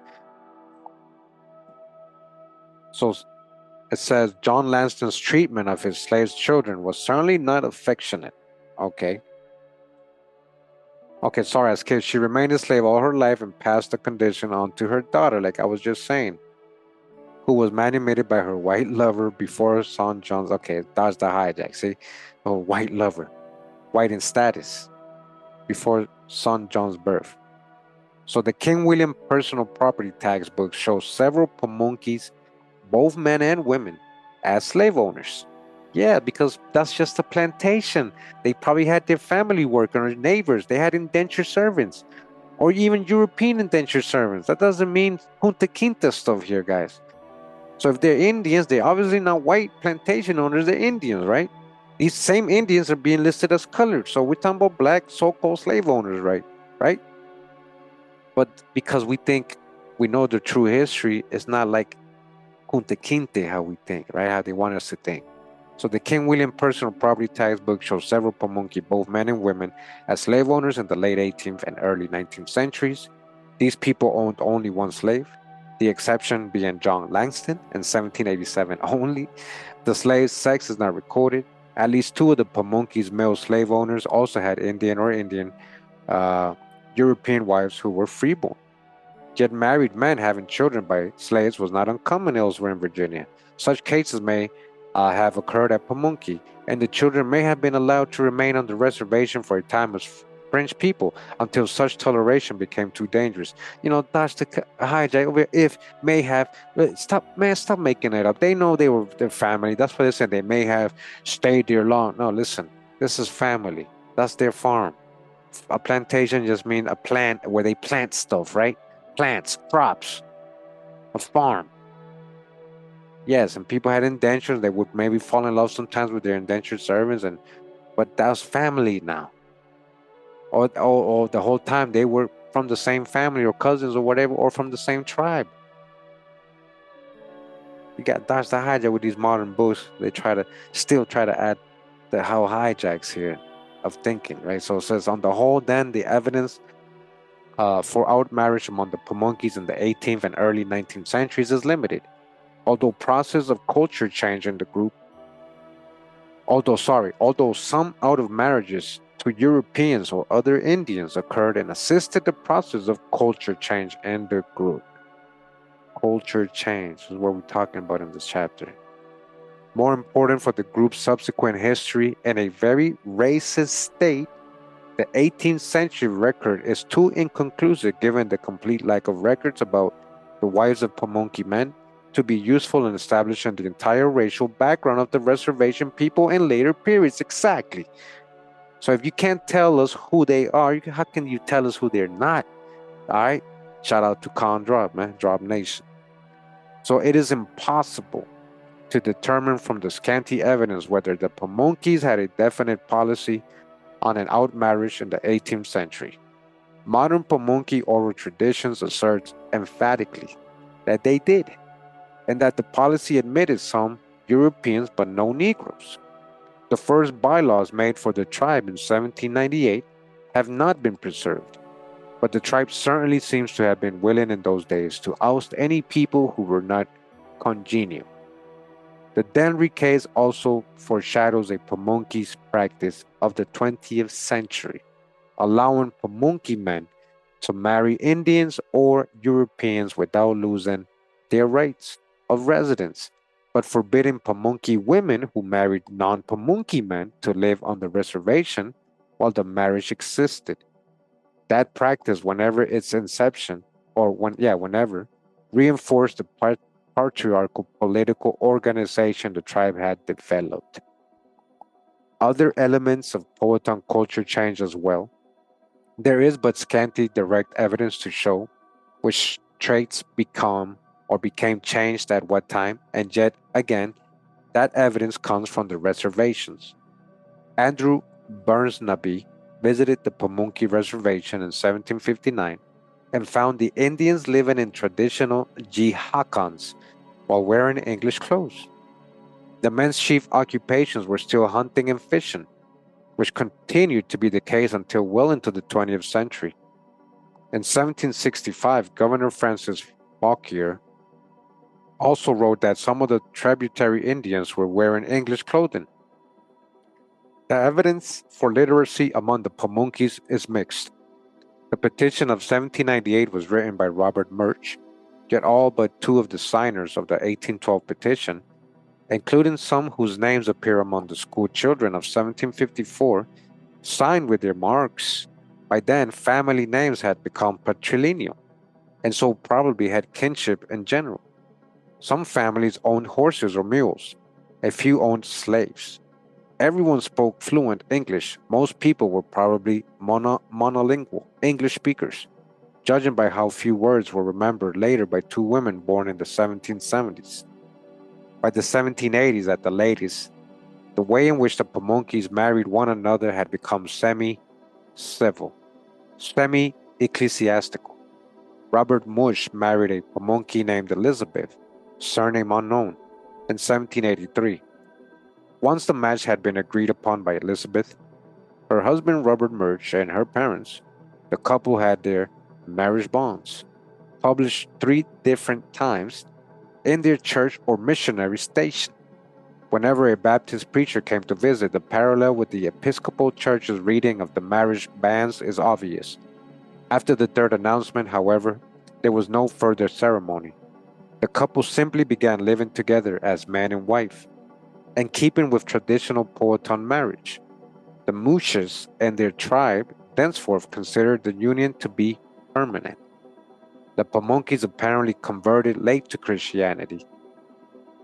it says John Langston's treatment of his slaves' children was certainly not affectionate. Okay. Okay, sorry, as kids, she remained a slave all her life and passed the condition on to her daughter, like I was just saying, who was manumitted by her white lover before her son John's. Okay, that's the hijack. See, a white lover, white in status, before son John's birth. So the King William personal property tax book shows several Pamunkeys, both men and women, as slave owners. Yeah, because that's just a plantation. They probably had their family working or neighbors. They had indentured servants or even European indentured servants. That doesn't mean Punta Quinta stuff here, guys. So if they're Indians, they're obviously not white plantation owners. They're Indians, right? These same Indians are being listed as colored. So we're talking about black so-called slave owners, right? Right? But because we think we know the true history, it's not like Punta Quinte how we think, right? How they want us to think. So the King William personal property tax book shows several Pamunkey, both men and women, as slave owners in the late 18th and early 19th centuries. These people owned only one slave, the exception being John Langston in 1787 only. The slave's sex is not recorded. At least 2 of the Pamunkey's male slave owners also had Indian European wives who were freeborn. Yet married men having children by slaves was not uncommon elsewhere in Virginia. Such cases may have occurred at Pamunkey, and the children may have been allowed to remain on the reservation for a time French people until such toleration became too dangerous. That's the hijack over here. If may have stop, man, stop making it up. They know they were their family. That's what they said. They may have stayed there long. No, listen, this is family. That's their farm. A plantation just means a plant where they plant stuff, right? Plants, crops, a farm. Yes, and people had indentures. They would maybe fall in love sometimes with their indentured servants, but that's family now. Or the whole time they were from the same family or cousins or whatever, or from the same tribe. You got that's the hijack with these modern books. They try to add the how hijacks here of thinking, right? So it says on the whole, then the evidence for outmarriage among the Pamunkeys in the 18th and early 19th centuries is limited. Although process of culture change in the group, although some out of marriages to Europeans or other Indians occurred and assisted the process of culture change in the group. Culture change is what we're talking about in this chapter. More important for the group's subsequent history in a very racist state, the 18th century record is too inconclusive given the complete lack of records about the wives of Pamunkey men to be useful in establishing the entire racial background of the reservation people in later periods. Exactly. So if you can't tell us who they are, how can you tell us who they're not? All right. Shout out to Con Drop, man. Drop Nation. So it is impossible to determine from the scanty evidence whether the Pamunkeys had a definite policy on an outmarriage in the 18th century. Modern Pamunkey oral traditions assert emphatically that they did, and that the policy admitted some Europeans but no Negroes. The first bylaws made for the tribe in 1798 have not been preserved, but the tribe certainly seems to have been willing in those days to oust any people who were not congenial. The Denry case also foreshadows a Pamunkey's practice of the 20th century, allowing Pamunkey men to marry Indians or Europeans without losing their rights of residence, but forbidding Pamunkey women who married non-Pamunkey men to live on the reservation while the marriage existed. That practice, whenever its inception, whenever, reinforced the patriarchal political organization the tribe had developed. Other elements of Powhatan culture change as well. There is but scanty direct evidence to show which traits became changed at what time, and yet again, that evidence comes from the reservations. Andrew Burnsnaby visited the Pamunkey Reservation in 1759 and found the Indians living in traditional jihakans while wearing English clothes. The men's chief occupations were still hunting and fishing, which continued to be the case until well into the 20th century. In 1765, Governor Francis Fauquier also wrote that some of the tributary Indians were wearing English clothing. The evidence for literacy among the Pamunkeys is mixed. The petition of 1798 was written by Robert Murch, yet all but two of the signers of the 1812 petition, including some whose names appear among the school children of 1754, signed with their marks. By then, family names had become patrilineal, and so probably had kinship in general. Some families owned horses or mules, a few owned slaves. Everyone spoke fluent English. Most people were probably monolingual English speakers, judging by how few words were remembered later by two women born in the 1770s. By the 1780s at the latest, the way in which the Pamunkeys married one another had become semi-civil, semi-ecclesiastical. Robert Mush married a Pamunkey named Elizabeth, surname unknown, in 1783. Once the match had been agreed upon by Elizabeth, her husband Robert Murch, and her parents, the couple had their marriage bonds published 3 different times in their church or missionary station. Whenever a Baptist preacher came to visit, the parallel with the Episcopal Church's reading of the marriage banns is obvious. After the third announcement, however, there was no further ceremony. The couple simply began living together as man and wife, in keeping with traditional Powhatan marriage. The Mushes and their tribe thenceforth considered the union to be permanent. The Pamunkeys apparently converted late to Christianity,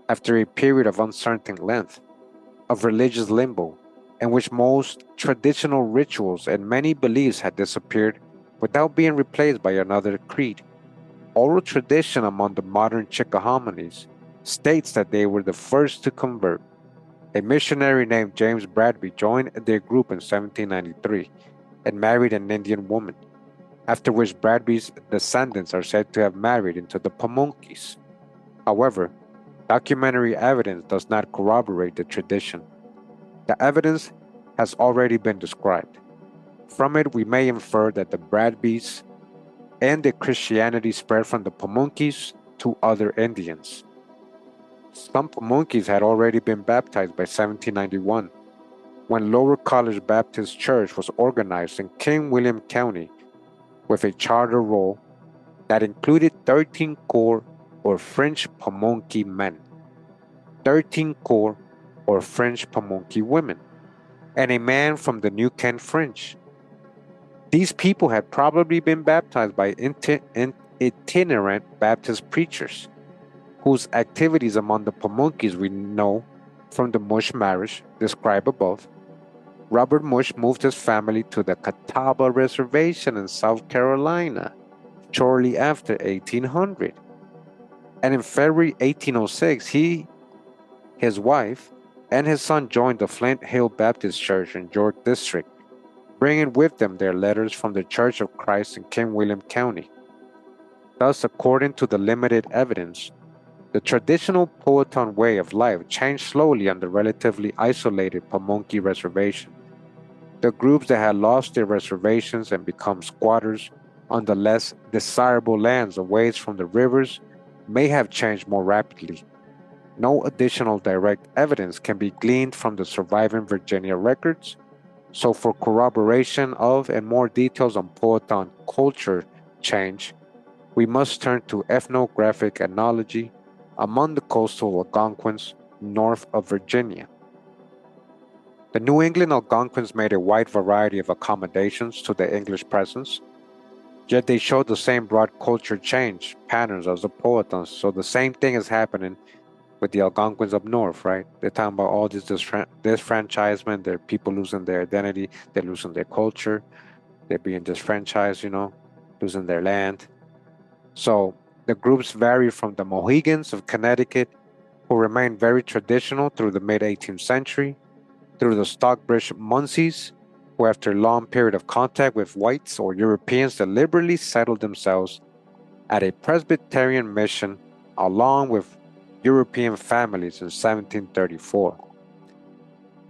after a period of uncertain length, of religious limbo, in which most traditional rituals and many beliefs had disappeared without being replaced by another creed. Oral tradition among the modern Chickahominies states that they were the first to convert. A missionary named James Bradby joined their group in 1793 and married an Indian woman, after which Bradby's descendants are said to have married into the Pamunkeys. However, documentary evidence does not corroborate the tradition. The evidence has already been described. From it, we may infer that the Bradbys and the Christianity spread from the Pamunkeys to other Indians. Some Pamunkeys had already been baptized by 1791, when Lower College Baptist Church was organized in King William County with a charter roll that included 13 core or French Pamunkey men, 13 core or French Pamunkey women, and a man from the New Kent French. These people had probably been baptized by itinerant Baptist preachers, whose activities among the Pamunkeys we know from the Mush marriage described above. Robert Mush moved his family to the Catawba Reservation in South Carolina shortly after 1800. And in February 1806, his wife, and his son joined the Flint Hill Baptist Church in York District, bringing with them their letters from the Church of Christ in King William County. Thus, according to the limited evidence, the traditional Powhatan way of life changed slowly on the relatively isolated Pamunkey Reservation. The groups that had lost their reservations and become squatters on the less desirable lands away from the rivers may have changed more rapidly. No additional direct evidence can be gleaned from the surviving Virginia records, so for corroboration of and more details on Powhatan culture change, we must turn to ethnographic ethnology among the coastal Algonquins north of Virginia. The New England Algonquins made a wide variety of accommodations to the English presence, yet they showed the same broad culture change patterns as the Powhatans. So the same thing is happening with the Algonquins up north, right? They're talking about all this disfranchisement, they're people losing their identity, they're losing their culture, they're being disfranchised, losing their land. So the groups vary from the Mohegans of Connecticut, who remained very traditional through the mid-18th century, through the Stockbridge Munsees, who after a long period of contact with whites or Europeans deliberately settled themselves at a Presbyterian mission along with European families in 1734,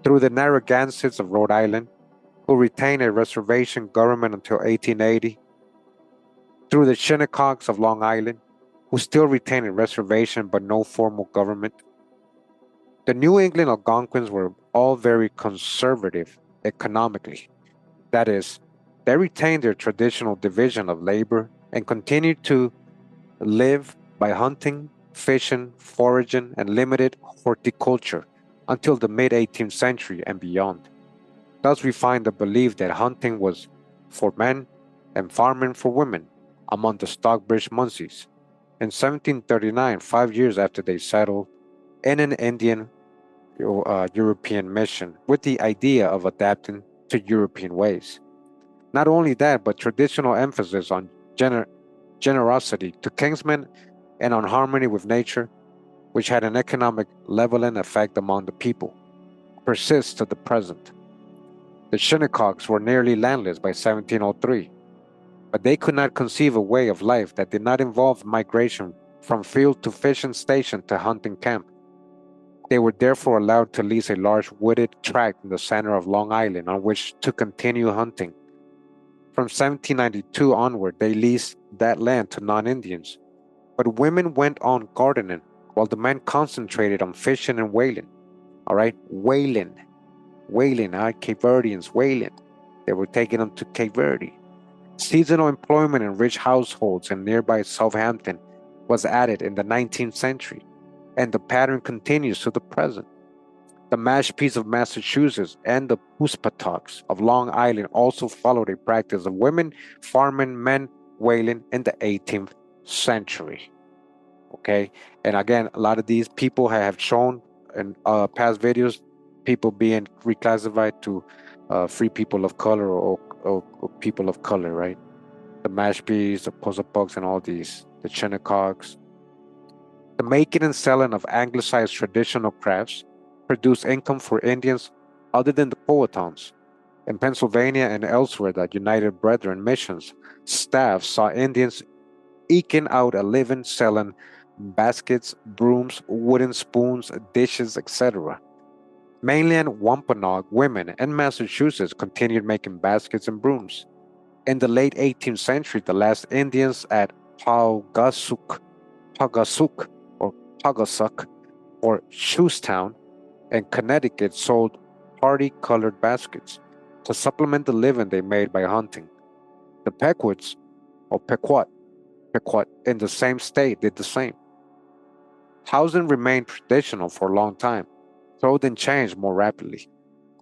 through the Narragansetts of Rhode Island, who retained a reservation government until 1880, through the Shinnecocks of Long Island, who still retain a reservation but no formal government. The New England Algonquins were all very conservative economically. That is, they retained their traditional division of labor and continued to live by hunting, fishing, foraging, and limited horticulture until the mid-18th century and beyond. Thus, we find the belief that hunting was for men and farming for women among the Stockbridge Munsees. In 1739, 5 years after they settled in an Indian European mission with the idea of adapting to European ways. Not only that, but traditional emphasis on generosity to kinsmen and on harmony with nature, which had an economic leveling effect among the people, persists to the present. The Shinnecocks were nearly landless by 1703, but they could not conceive a way of life that did not involve migration from field to fishing station to hunting camp. They were therefore allowed to lease a large wooded tract in the center of Long Island on which to continue hunting. From 1792 onward, they leased that land to non-Indians, but women went on gardening while the men concentrated on fishing and whaling. All right, whaling, Cape Verdeans, whaling. They were taking them to Cape Verde. Seasonal employment in rich households in nearby Southampton was added in the 19th century, and the pattern continues to the present. The Mashpees of Massachusetts and the Puspatoks of Long Island also followed a practice of women farming, men whaling in the 18th century. Okay, and again, a lot of these people have shown in past videos people being reclassified to free people of color or people of color, right? The Mashpees, the Pusapoks, and all these, the Chinnecogs. The making and selling of anglicized traditional crafts produced income for Indians other than the Powhatans. In Pennsylvania and elsewhere, the United Brethren missions staff saw Indians eking out a living selling baskets, brooms, wooden spoons, dishes, etc. Mainland Wampanoag women in Massachusetts continued making baskets and brooms. In the late 18th century, the last Indians at Pawgasuk or Pawgasuk or Shoestown in Connecticut sold party-colored baskets to supplement the living they made by hunting. The Pequots or Pequot in the same state did the same. Housing remained traditional for a long time, though it changed more rapidly.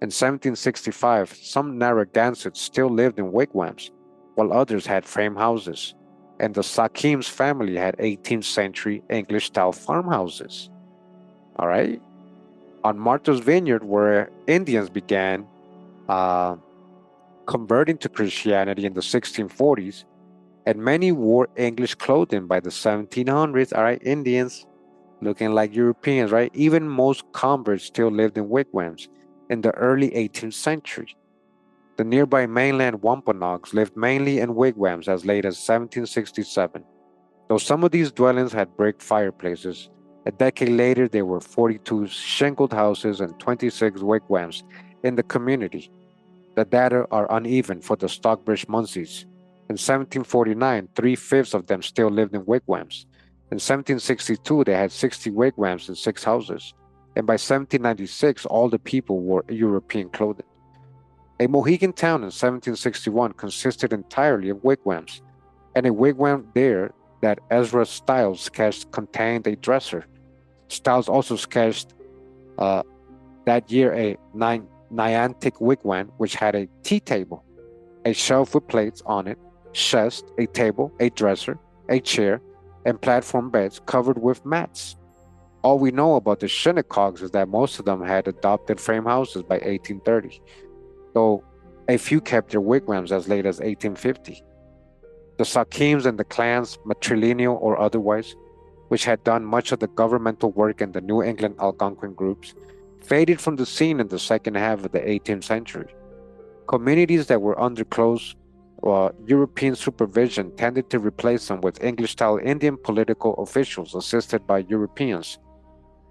In 1765, some Narragansetts still lived in wigwams, while others had frame houses, and the Sakim's family had 18th century English style farmhouses. All right? On Martha's Vineyard, where Indians began uh, converting to Christianity in the 1640s, and many wore English clothing by the 1700s. All right, Indians looking like Europeans, right? Even most converts still lived in wigwams in the early 18th century. The nearby mainland Wampanoags lived mainly in wigwams as late as 1767. Though some of these dwellings had brick fireplaces, a decade later there were 42 shingled houses and 26 wigwams in the community. The data are uneven for the Stockbridge Munsees. In 1749, 3/5 of them still lived in wigwams. In 1762, they had 60 wigwams and 6 houses. And by 1796, all the people wore European clothing. A Mohegan town in 1761 consisted entirely of wigwams, and a wigwam there that Ezra Stiles sketched contained a dresser. Stiles also sketched uh, that year a Niantic wigwam which had a tea table, a shelf with plates on it, chest, a table, a dresser, a chair, and platform beds covered with mats. All we know about the Shinnecogs is that most of them had adopted frame houses by 1830, though a few kept their wigwams as late as 1850. The Sakims and the clans, matrilineal or otherwise, which had done much of the governmental work in the New England Algonquin groups, faded from the scene in the second half of the 18th century. Communities that were under close European supervision tended to replace them with English-style Indian political officials assisted by Europeans.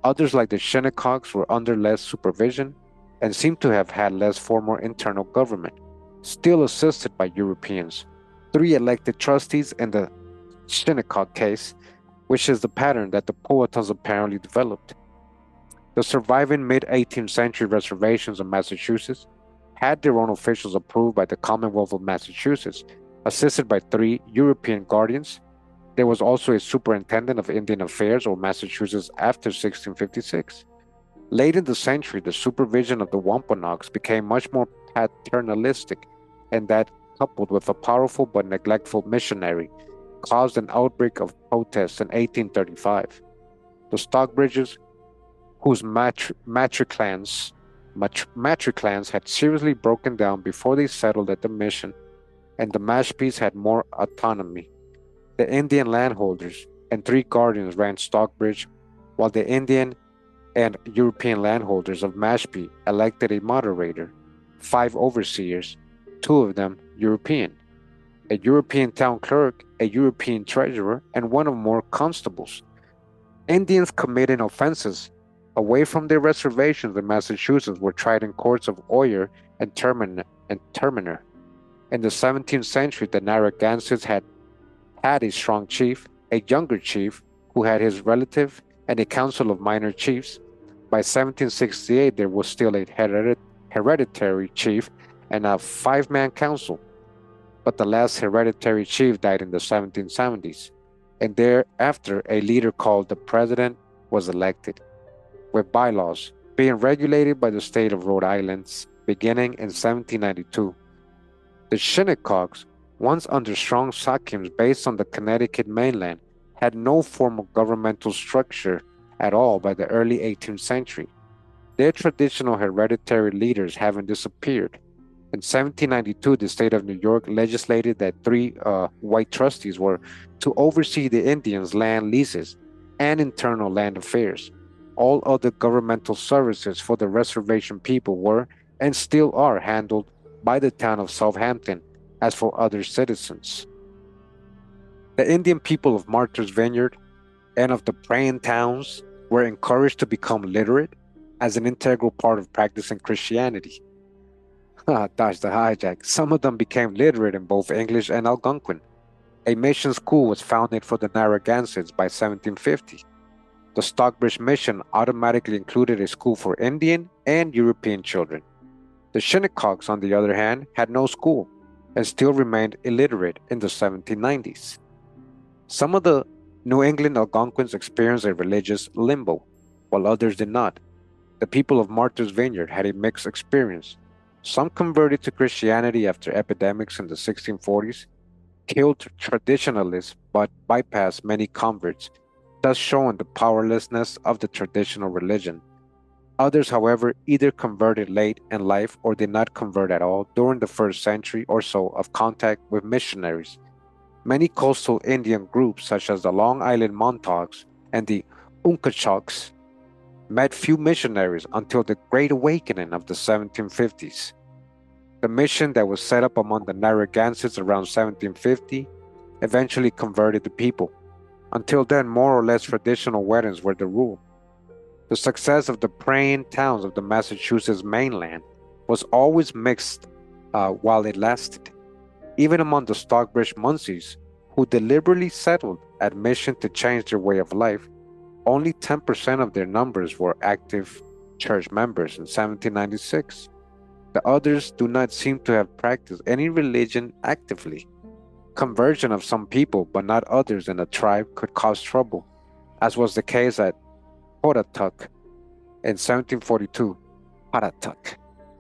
Others, like the Shinnecogs, were under less supervision and seem to have had less formal internal government, still assisted by Europeans. 3 elected trustees in the Shinnecock case, which is the pattern that the Powhatans apparently developed. The surviving mid-18th century reservations of Massachusetts had their own officials approved by the Commonwealth of Massachusetts, assisted by 3 European guardians. There was also a superintendent of Indian affairs or Massachusetts after 1656. Late in the century, the supervision of the Wampanoags became much more paternalistic, and that, coupled with a powerful but neglectful missionary, caused an outbreak of protests in 1835. The Stockbridges, whose matriclans had seriously broken down before they settled at the mission, and the Mashpees had more autonomy. The Indian landholders and 3 guardians ran Stockbridge, while the Indian and European landholders of Mashpee elected a moderator, 5 overseers, 2 of them European, a European town clerk, a European treasurer, and 1 or more constables. Indians committing offenses away from their reservations in Massachusetts were tried in courts of oyer and terminer. In the 17th century, the Narragansetts had a strong chief, a younger chief who had his relative, and a council of minor chiefs. By 1768, there was still a hereditary chief and a 5-man council, but the last hereditary chief died in the 1770s, and thereafter a leader called the president was elected, with bylaws being regulated by the state of Rhode Island beginning in 1792. The Shinnecogs, once under strong sachems based on the Connecticut mainland, had no formal governmental structure at all by the early 18th century, their traditional hereditary leaders having disappeared. In 1792, the state of New York legislated that three white trustees were to oversee the Indians' land leases and internal land affairs. All other governmental services for the reservation people were and still are handled by the town of Southampton, as for other citizens. The Indian people of Martha's Vineyard and of the praying towns were encouraged to become literate as an integral part of practicing Christianity. Dodge the hijack. Some of them became literate in both English and Algonquin. A mission school was founded for the Narragansetts by 1750. The Stockbridge Mission automatically included a school for Indian and European children. The Shinnecogs, on the other hand, had no school and still remained illiterate in the 1790s. Some of the New England Algonquins experienced a religious limbo, while others did not. The people of Martha's Vineyard had a mixed experience. Some converted to Christianity after epidemics in the 1640s, killed traditionalists but bypassed many converts, thus showing the powerlessness of the traditional religion. Others, however, either converted late in life or did not convert at all during the first century or so of contact with missionaries. Many coastal Indian groups, such as the Long Island Montaukes and the Unkachoks, met few missionaries until the Great Awakening of the 1750s. The mission that was set up among the Narragansetts around 1750 eventually converted the people. Until then, more or less traditional weddings were the rule. The success of the praying towns of the Massachusetts mainland was always mixed while it lasted. Even among the Stockbridge Munsees, who deliberately settled at Mission to change their way of life, only 10% of their numbers were active church members in 1796. The others do not seem to have practiced any religion actively. Conversion of some people, but not others in a tribe, could cause trouble, as was the case at Powhatan in 1742. Powhatan,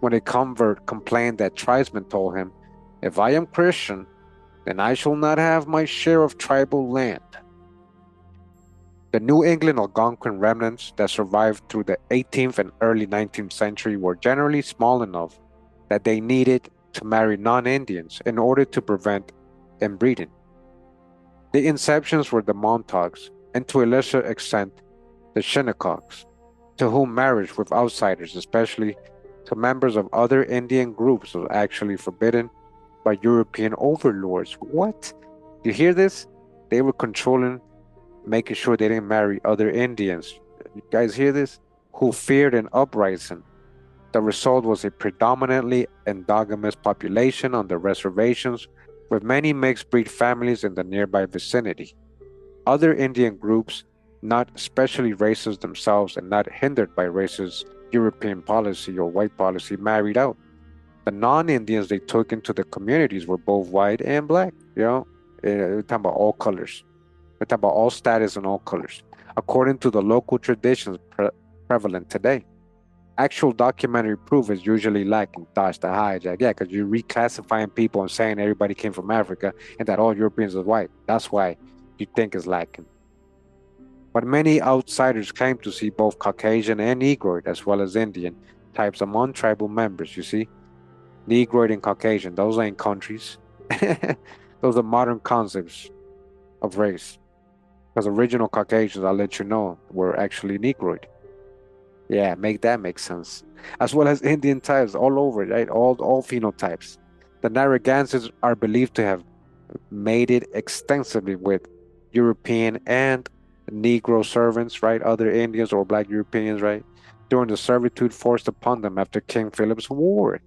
when a convert complained that tribesmen told him, "If I am Christian, then I shall not have my share of tribal land." The New England Algonquin remnants that survived through the 18th and early 19th century were generally small enough that they needed to marry non-Indians in order to prevent inbreeding. The inceptions were the Montaukes, and to a lesser extent, the Shinnecogs, to whom marriage with outsiders, especially to members of other Indian groups, was actually forbidden by European overlords. What? You hear this? They were controlling, making sure they didn't marry other Indians. You guys hear this? Who feared an uprising. The result was a predominantly endogamous population on the reservations, with many mixed breed families in the nearby vicinity. Other Indian groups, not especially racist themselves and not hindered by racist European policy or white policy, married out. The non-Indians they took into the communities were both white and black. We're talking about all colors. We're talking about all status and all colors, according to the local traditions prevalent today. Actual documentary proof is usually lacking. Dodge the hijack. Yeah, because you're reclassifying people and saying everybody came from Africa and that all Europeans are white. That's why you think it's lacking. But many outsiders claim to see both Caucasian and Negroid, as well as Indian, types among tribal members, you see. Negroid and Caucasian, those ain't countries. Those are modern concepts of race. Because original Caucasians, I'll let you know, were actually Negroid. Yeah, that makes sense. As well as Indian types all over, right? All phenotypes. The Narragansetts are believed to have mated extensively with European and Negro servants, right? Other Indians or Black Europeans, right? During the servitude forced upon them after King Philip's War.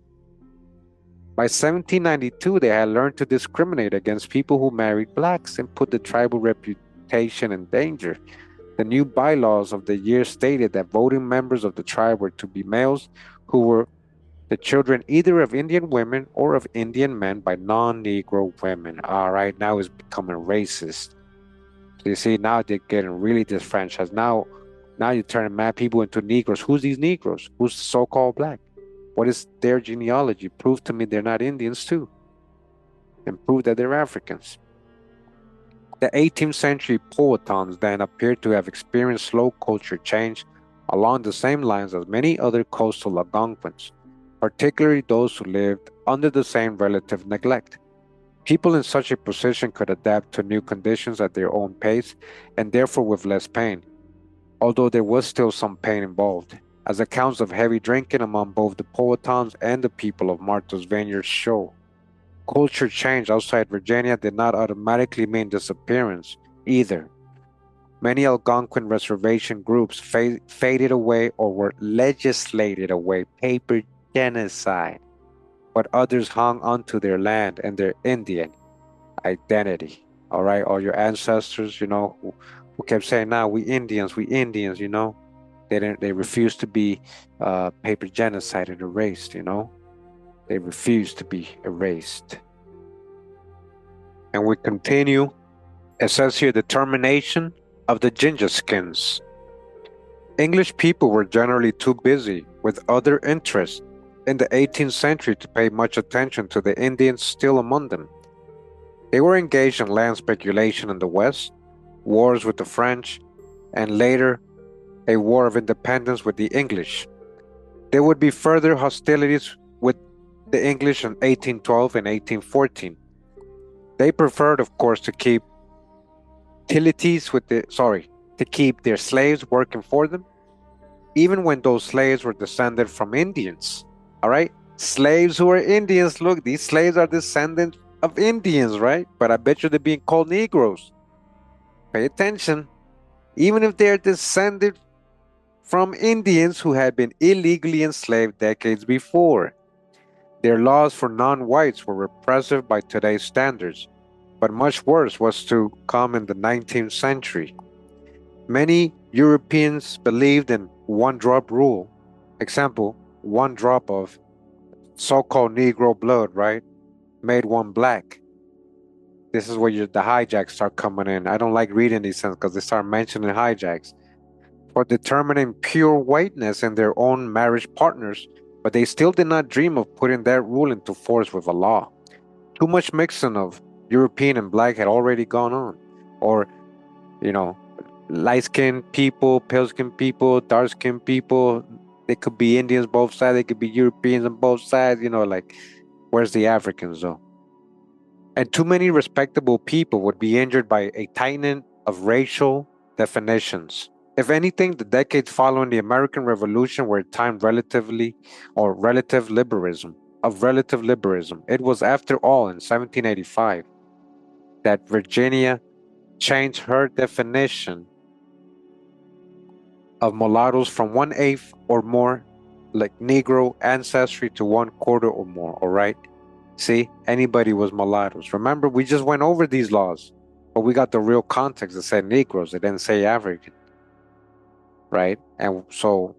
By 1792, they had learned to discriminate against people who married blacks and put the tribal reputation in danger. The new bylaws of the year stated that voting members of the tribe were to be males who were the children either of Indian women or of Indian men by non-Negro women. All right, now it's becoming racist. So you see, now they're getting really disfranchised. Now Now you're turning mad people into Negroes. Who's these Negroes? Who's so-called black? What is their genealogy? Prove to me they're not Indians too. And prove that they're Africans. The 18th century Powhatans then appear to have experienced slow culture change along the same lines as many other coastal Algonquins, particularly those who lived under the same relative neglect. People in such a position could adapt to new conditions at their own pace and therefore with less pain, although there was still some pain involved, as accounts of heavy drinking among both the Powhatans and the people of Martha's Vineyard show. Culture change outside Virginia did not automatically mean disappearance either. Many Algonquin reservation groups faded away or were legislated away, paper genocide, but others hung onto their land and their Indian identity. All right, all your ancestors, who kept saying, "Nah, we Indians, They refused to be paper genocide and erased, They refused to be erased. And we continue. It says here, determination of the Gingaskins. English people were generally too busy with other interests in the 18th century to pay much attention to the Indians still among them. They were engaged in land speculation in the West, wars with the French, and later a war of independence with the English. There would be further hostilities with the English in 1812 and 1814. They preferred, of course, to keep their slaves working for them, even when those slaves were descended from Indians. All right? Slaves who are Indians, look, these slaves are descendants of Indians, right? But I bet you they're being called Negroes. Pay attention. Even if they're descended from Indians who had been illegally enslaved decades before. Their laws for non-whites were repressive by today's standards, but much worse was to come in the 19th century. Many Europeans believed in one-drop rule. Example, one drop of so-called Negro blood, right, made one black. This is where the hijacks start coming in. I don't like reading these things because they start mentioning hijacks. For determining pure whiteness in their own marriage partners, but they still did not dream of putting that rule into force with a law. Too much mixing of European and black had already gone on. Or, light-skinned people, pale-skinned people, dark-skinned people. They could be Indians both sides. They could be Europeans on both sides. Where's the Africans, though? And too many respectable people would be injured by a tightening of racial definitions. If anything, the decades following the American Revolution were a time relative liberalism. It was, after all, in 1785 that Virginia changed her definition of mulattoes from 1/8 or more, like Negro ancestry, to 1/4 or more, all right? See, anybody was mulattoes. Remember, we just went over these laws, but we got the real context that said Negroes. It didn't say African, right? And so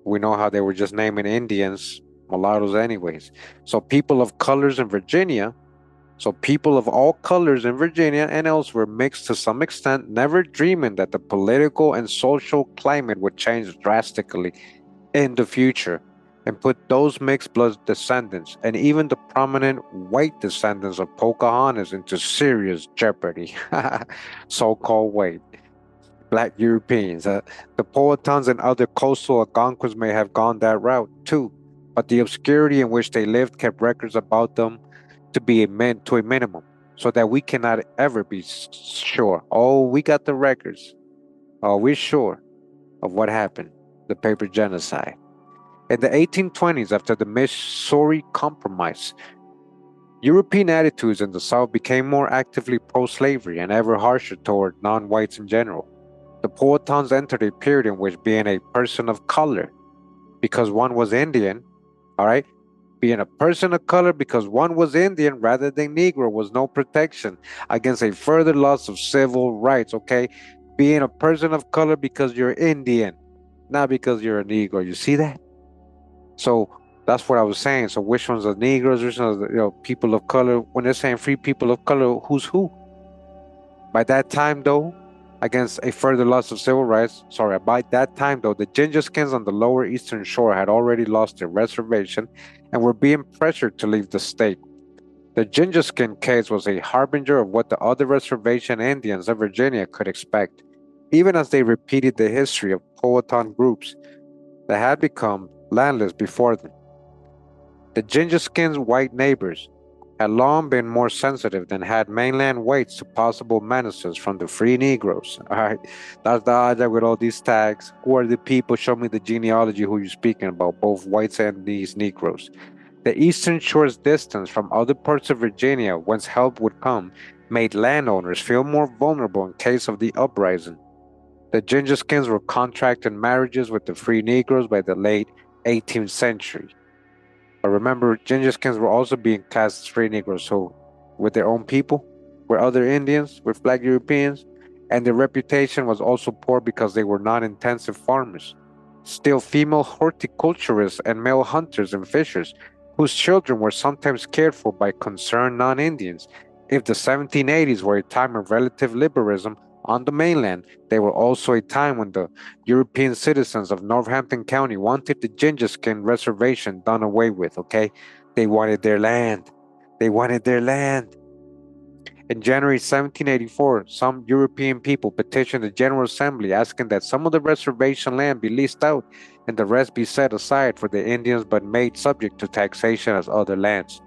we know how they were just naming Indians mulattoes anyways. So people of all colors in Virginia and elsewhere mixed to some extent, never dreaming that the political and social climate would change drastically in the future and put those mixed blood descendants and even the prominent white descendants of Pocahontas into serious jeopardy. So-called white, black Europeans. The Powhatans and other coastal Algonquins may have gone that route too, but the obscurity in which they lived kept records about them to a minimum, so that we cannot ever be sure. Oh, we got the records. Are we sure of what happened? The paper genocide. In the 1820s, after the Missouri Compromise, European attitudes in the South became more actively pro-slavery and ever harsher toward non-whites in general. The Powhatans entered a period in which being a person of color, because one was Indian, all right, being a person of color because one was Indian rather than Negro was no protection against a further loss of civil rights, okay? Being a person of color because you're Indian, not because you're a Negro. You see that? So that's what I was saying. So which ones are Negroes, which ones are people of color? When they're saying free people of color, who's who? By that time, though, against a further loss of civil rights. Sorry, by that time, though, the Gingaskins on the lower eastern shore had already lost their reservation and were being pressured to leave the state. The Gingaskin case was a harbinger of what the other reservation Indians of Virginia could expect, even as they repeated the history of Powhatan groups that had become landless before them. The Gingaskins' white neighbors had long been more sensitive than had mainland whites to possible menaces from the free Negroes. All right, that's the idea with all these tags. Who are the people? Show me the genealogy who you're speaking about, both whites and these Negroes. The eastern shore's distance from other parts of Virginia, whence help would come, made landowners feel more vulnerable in case of the uprising. The Gingaskins were contracting marriages with the free Negroes by the late 18th century. But remember, Gingaskins were also being classed as free Negroes, so with their own people, with other Indians, with black Europeans, and their reputation was also poor because they were non-intensive farmers. Still, female horticulturists and male hunters and fishers, whose children were sometimes cared for by concerned non-Indians. If the 1780s were a time of relative liberalism on the mainland, they were also a time when the European citizens of Northampton County wanted the Gingaskin reservation done away with, okay? They wanted their land. They wanted their land. In January 1784, some European people petitioned the General Assembly asking that some of the reservation land be leased out and the rest be set aside for the Indians but made subject to taxation as other lands.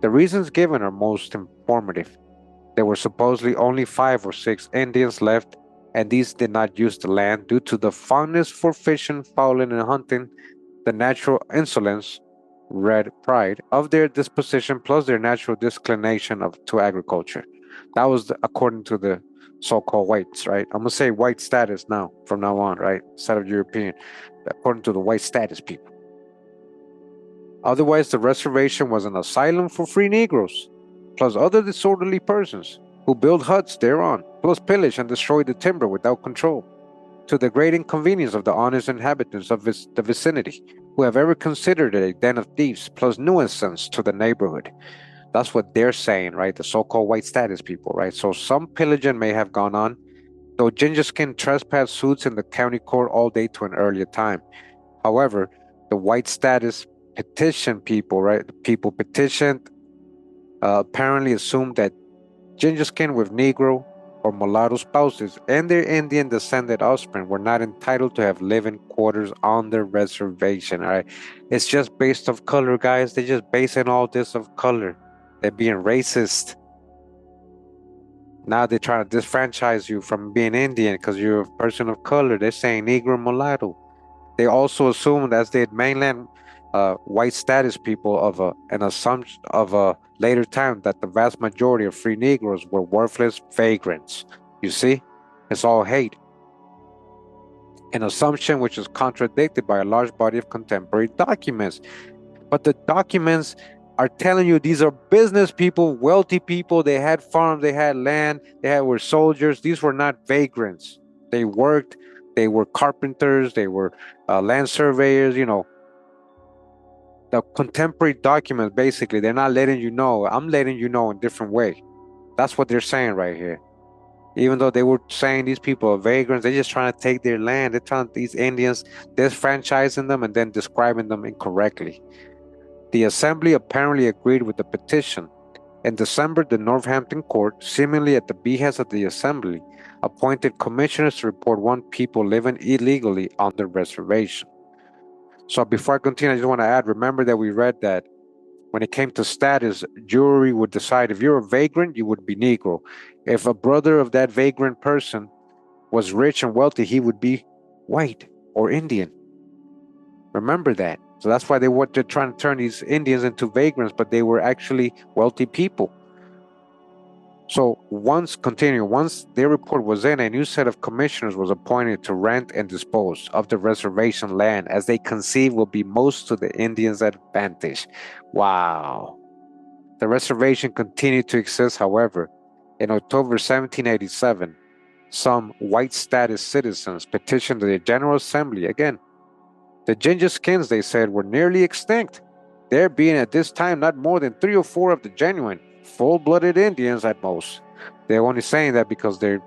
The reasons given are most informative. There were supposedly only 5 or 6 Indians left, and these did not use the land due to the fondness for fishing, fowling, and hunting, the natural insolence, red pride, of their disposition, plus their natural disinclination to agriculture. That was according to the so-called whites, right? I'm gonna say white status now, from now on, right? Instead of European, according to the white status people. Otherwise, the reservation was an asylum for free Negroes, plus other disorderly persons who built huts thereon, plus pillage and destroy the timber without control, to the great inconvenience of the honest inhabitants of the vicinity, who have ever considered it a den of thieves, plus nuisance to the neighborhood. That's what they're saying, right? The so-called white status people, right? So some pillaging may have gone on, though Gingaskin trespass suits in the county court all day to an earlier time. However, the white status petition people, right? The people petitioned apparently assumed that Gingaskin with Negro or mulatto spouses and their Indian descended offspring were not entitled to have living quarters on their reservation. All right, it's just based off color, guys. They're just basing all this of color. They're being racist. Now they're trying to disfranchise you from being Indian because you're a person of color. They're saying Negro mulatto. They also assumed, as did mainland white status people, of an assumption of a later time that the vast majority of free Negroes were worthless vagrants. You see, it's all hate. An assumption which is contradicted by a large body of contemporary documents. But the documents are telling you these are business people, wealthy people. They had farms, they had land, were soldiers. These were not vagrants. They worked. They were carpenters. They were land surveyors. You know, the contemporary documents, basically, they're not letting you know. I'm letting you know in a different way. That's what they're saying right here. Even though they were saying these people are vagrants, they're just trying to take their land. They're trying these Indians, disfranchising them and then describing them incorrectly. The assembly apparently agreed with the petition. In December, the Northampton court, seemingly at the behest of the assembly, appointed commissioners to report one people living illegally on the reservation. So before I continue, I just want to add, remember that we read that when it came to status, jury would decide if you're a vagrant, you would be Negro. If a brother of that vagrant person was rich and wealthy, he would be white or Indian. Remember that. So that's why they're trying to turn these Indians into vagrants, but they were actually wealthy people. So once their report was in, a new set of commissioners was appointed to rent and dispose of the reservation land as they conceive will be most to the Indians' advantage. Wow. The reservation continued to exist, however. In October 1787, some white status citizens petitioned the General Assembly again. The Gingaskins, they said, were nearly extinct, there being at this time not more than 3 or 4 of the genuine, full-blooded Indians at most. They're only saying that because they're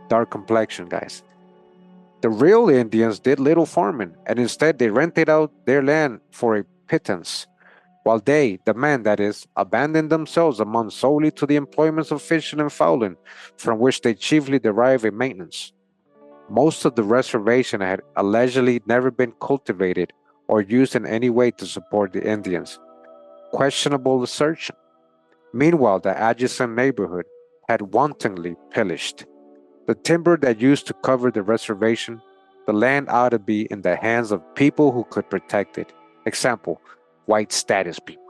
dark complexion, guys. The real Indians did little farming, and instead they rented out their land for a pittance, while they, the men that is, abandoned themselves among solely to the employments of fishing and fowling, from which they chiefly derive a maintenance. Most of the reservation had allegedly never been cultivated or used in any way to support the Indians. Questionable assertion. Meanwhile, the adjacent neighborhood had wantonly pillaged. The timber that used to cover the reservation, the land ought to be in the hands of people who could protect it. Example, white status people.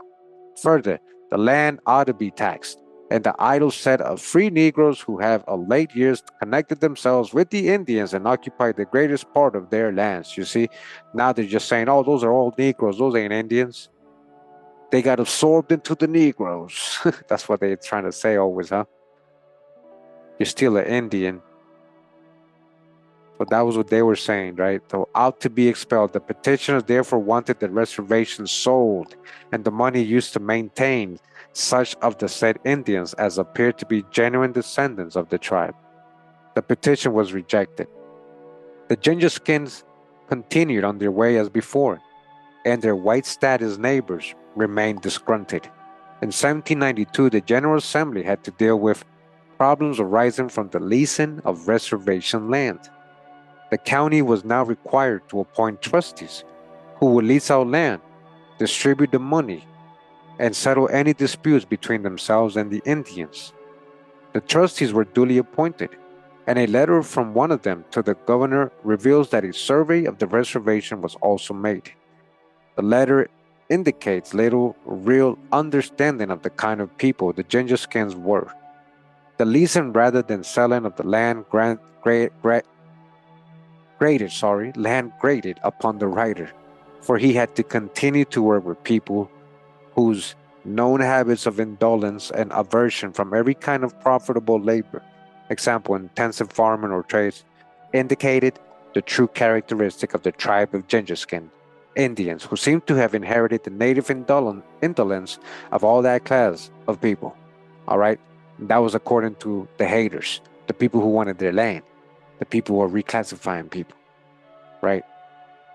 Further, the land ought to be taxed, and the idle set of free Negroes who have of late years connected themselves with the Indians and occupied the greatest part of their lands. You see, now they're just saying, oh, those are all Negroes, those ain't Indians. They got absorbed into the Negroes. That's what they're trying to say always, huh? You're still an Indian. But that was what they were saying, right? So out to be expelled. The petitioners therefore wanted the reservation sold and the money used to maintain such of the said Indians as appeared to be genuine descendants of the tribe. The petition was rejected. The Gingaskins continued on their way as before, and their white status neighbors remained disgruntled. In 1792, the General Assembly had to deal with problems arising from the leasing of reservation land. The county was now required to appoint trustees who would lease out land, distribute the money, and settle any disputes between themselves and the Indians. The trustees were duly appointed, and a letter from one of them to the governor reveals that a survey of the reservation was also made. The letter indicates little real understanding of the kind of people the Gingaskins were. The leasing rather than selling of the land land graded upon the writer, for he had to continue to work with people whose known habits of indolence and aversion from every kind of profitable labor, example, intensive farming or trades, indicated the true characteristic of the tribe of Gingaskin, Indians, who seem to have inherited the native indolence of all that class of people. All right, that was according to the haters, the people who wanted their land, the people who were reclassifying people, right?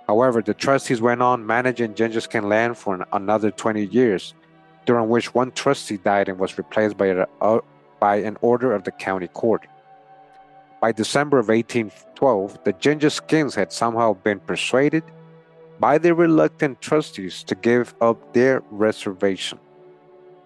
However, the trustees went on managing Gingaskin land for another 20 years, during which one trustee died and was replaced by an order of the county court. By December of 1812, the Gingaskins had somehow been persuaded by the reluctant trustees to give up their reservation.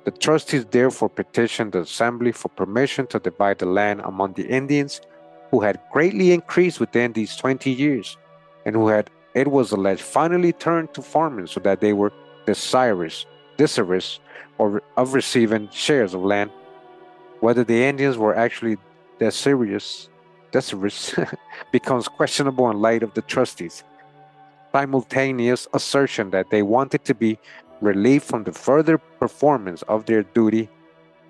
The trustees therefore petitioned the assembly for permission to divide the land among the Indians who had greatly increased within these 20 years and who had, it was alleged, finally turned to farming so that they were desirous of receiving shares of land. Whether the Indians were actually desirous becomes questionable in light of the trustees' simultaneous assertion that they wanted to be relieved from the further performance of their duty.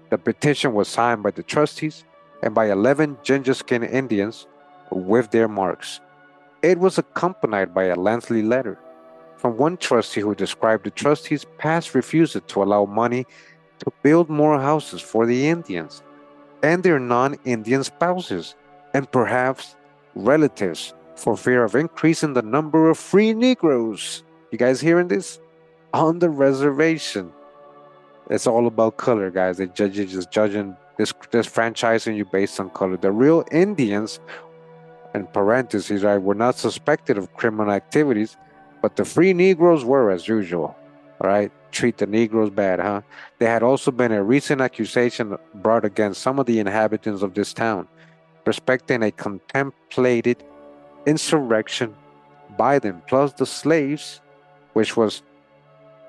The petition was signed by the trustees and by 11 Gingaskin Indians with their marks. It was accompanied by a lengthy letter from one trustee who described the trustees' past refusal to allow money to build more houses for the Indians and their non-Indian spouses, and perhaps relatives, for fear of increasing the number of free Negroes. You guys hearing this? On the reservation. It's all about color, guys. The judges just judging this franchising you based on color. The real Indians, in parentheses, right, were not suspected of criminal activities, but the free Negroes were as usual. All right, treat the Negroes bad, huh? There had also been a recent accusation brought against some of the inhabitants of this town, respecting a contemplated insurrection by them, plus the slaves, which was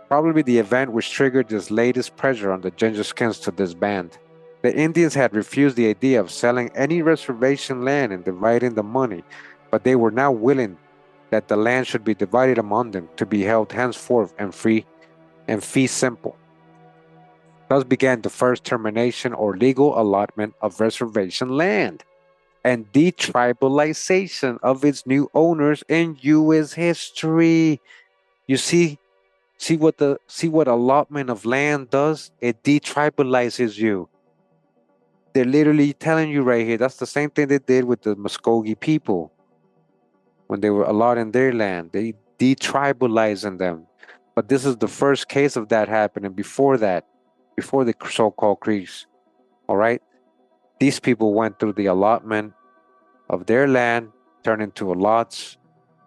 probably the event which triggered this latest pressure on the Gingaskins to disband. The Indians had refused the idea of selling any reservation land and dividing the money, but they were now willing that the land should be divided among them to be held henceforth and fee simple. Thus began the first termination or legal allotment of reservation land and detribalization of its new owners in U.S. history. You see what allotment of land does? It detribalizes you. They're literally telling you right here. That's the same thing they did with the Muskogee people when they were allotting their land. They detribalizing them. But this is the first case of that happening. Before that, before the so-called Creeks, all right? These people went through the allotment of their land, turned into lots,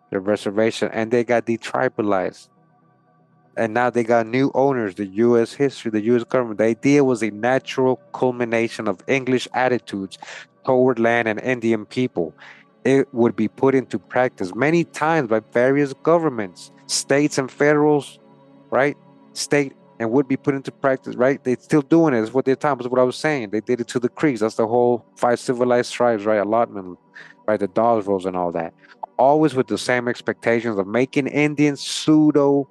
their reservation, and they got detribalized. And now they got new owners, the U.S. history, the U.S. government. The idea was a natural culmination of English attitudes toward land and Indian people. It would be put into practice many times by various governments, states and federals, right? State and would be put into practice, right? They're still doing it. It's what they're talking about. That's what I was saying. They did it to the Creeks. That's the whole five civilized tribes, right? Allotment, right? The Dawes Rolls and all that. Always with the same expectations of making Indians pseudo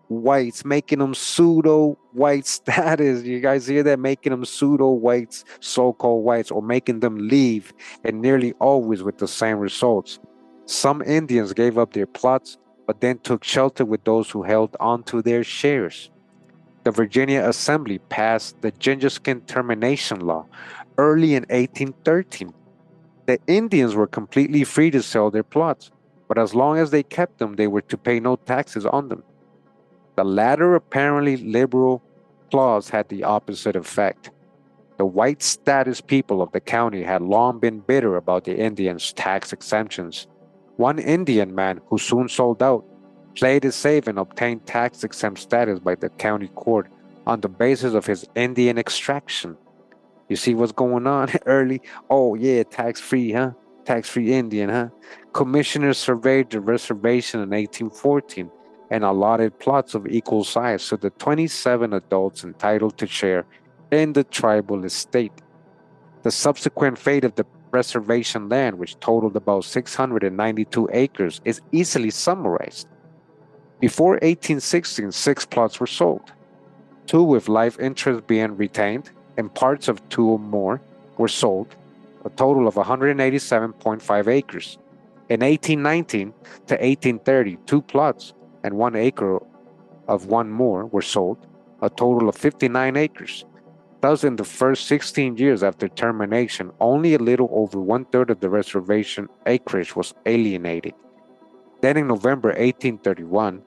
whites, making them pseudo white status. You guys hear that? Making them pseudo whites, so called whites, or making them leave, and nearly always with the same results. Some Indians gave up their plots, but then took shelter with those who held onto their shares. The Virginia Assembly passed the Gingaskin Termination Law early in 1813. The Indians were completely free to sell their plots, but as long as they kept them, they were to pay no taxes on them. The latter apparently liberal clause had the opposite effect. The white status people of the county had long been bitter about the Indians' tax exemptions. One Indian man who soon sold out played it safe and obtained tax exempt status by the county court on the basis of his Indian extraction. You see what's going on early? Oh, yeah, tax free, huh? Tax free Indian, huh? Commissioners surveyed the reservation in 1814 and allotted plots of equal size to the 27 adults entitled to share in the tribal estate. The subsequent fate of the reservation land, which totaled about 692 acres, is easily summarized. Before 1816, 6 plots were sold, 2 with life interest being retained, and parts of 2 or more were sold, a total of 187.5 acres. In 1819 to 1830, 2 plots and 1 acre of one more were sold, a total of 59 acres. Thus, in the first 16 years after termination, only a little over 1/3 of the reservation acreage was alienated. Then, in November 1831,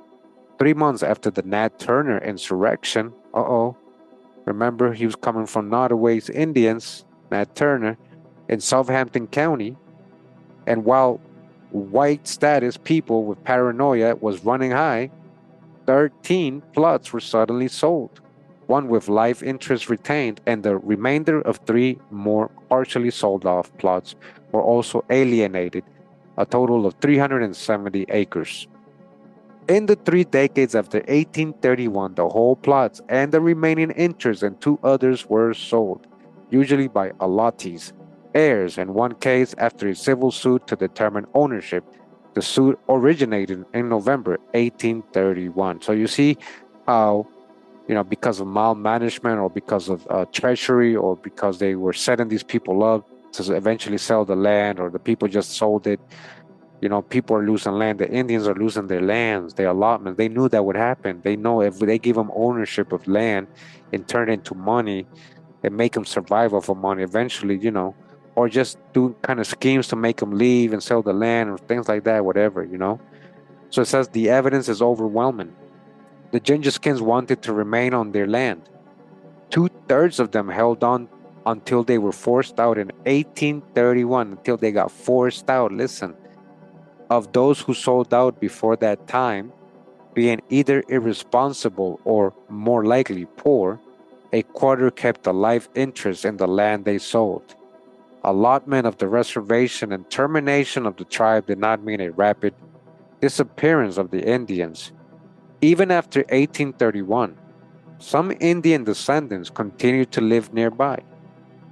3 months after the Nat Turner insurrection, remember he was coming from Nottaways Indians, Nat Turner, in Southampton County, and while white status people with paranoia was running high, 13 plots were suddenly sold, 1 with life interest retained, and the remainder of 3 more partially sold off plots were also alienated, a total of 370 acres. In the 3 decades after 1831, the whole plots and the remaining interest and 2 others were sold, usually by allottees, heirs, in one case after a civil suit to determine ownership. The suit originated in November 1831. So you see how, because of malmanagement or because of treachery or because they were setting these people up to eventually sell the land, or the people just sold it. People are losing land. The Indians are losing their lands, their allotments. They knew that would happen. They know if they give them ownership of land and turn it into money and make them survive off of money eventually, or just do kind of schemes to make them leave and sell the land or things like that, whatever. So it says the evidence is overwhelming. The Gingaskins wanted to remain on their land. 2/3 of them held on until they were forced out in 1831, until they got forced out. Listen. Of those who sold out before that time, being either irresponsible or, more likely, poor, a quarter kept a life interest in the land they sold. Allotment of the reservation and termination of the tribe did not mean a rapid disappearance of the Indians. Even after 1831, some Indian descendants continued to live nearby.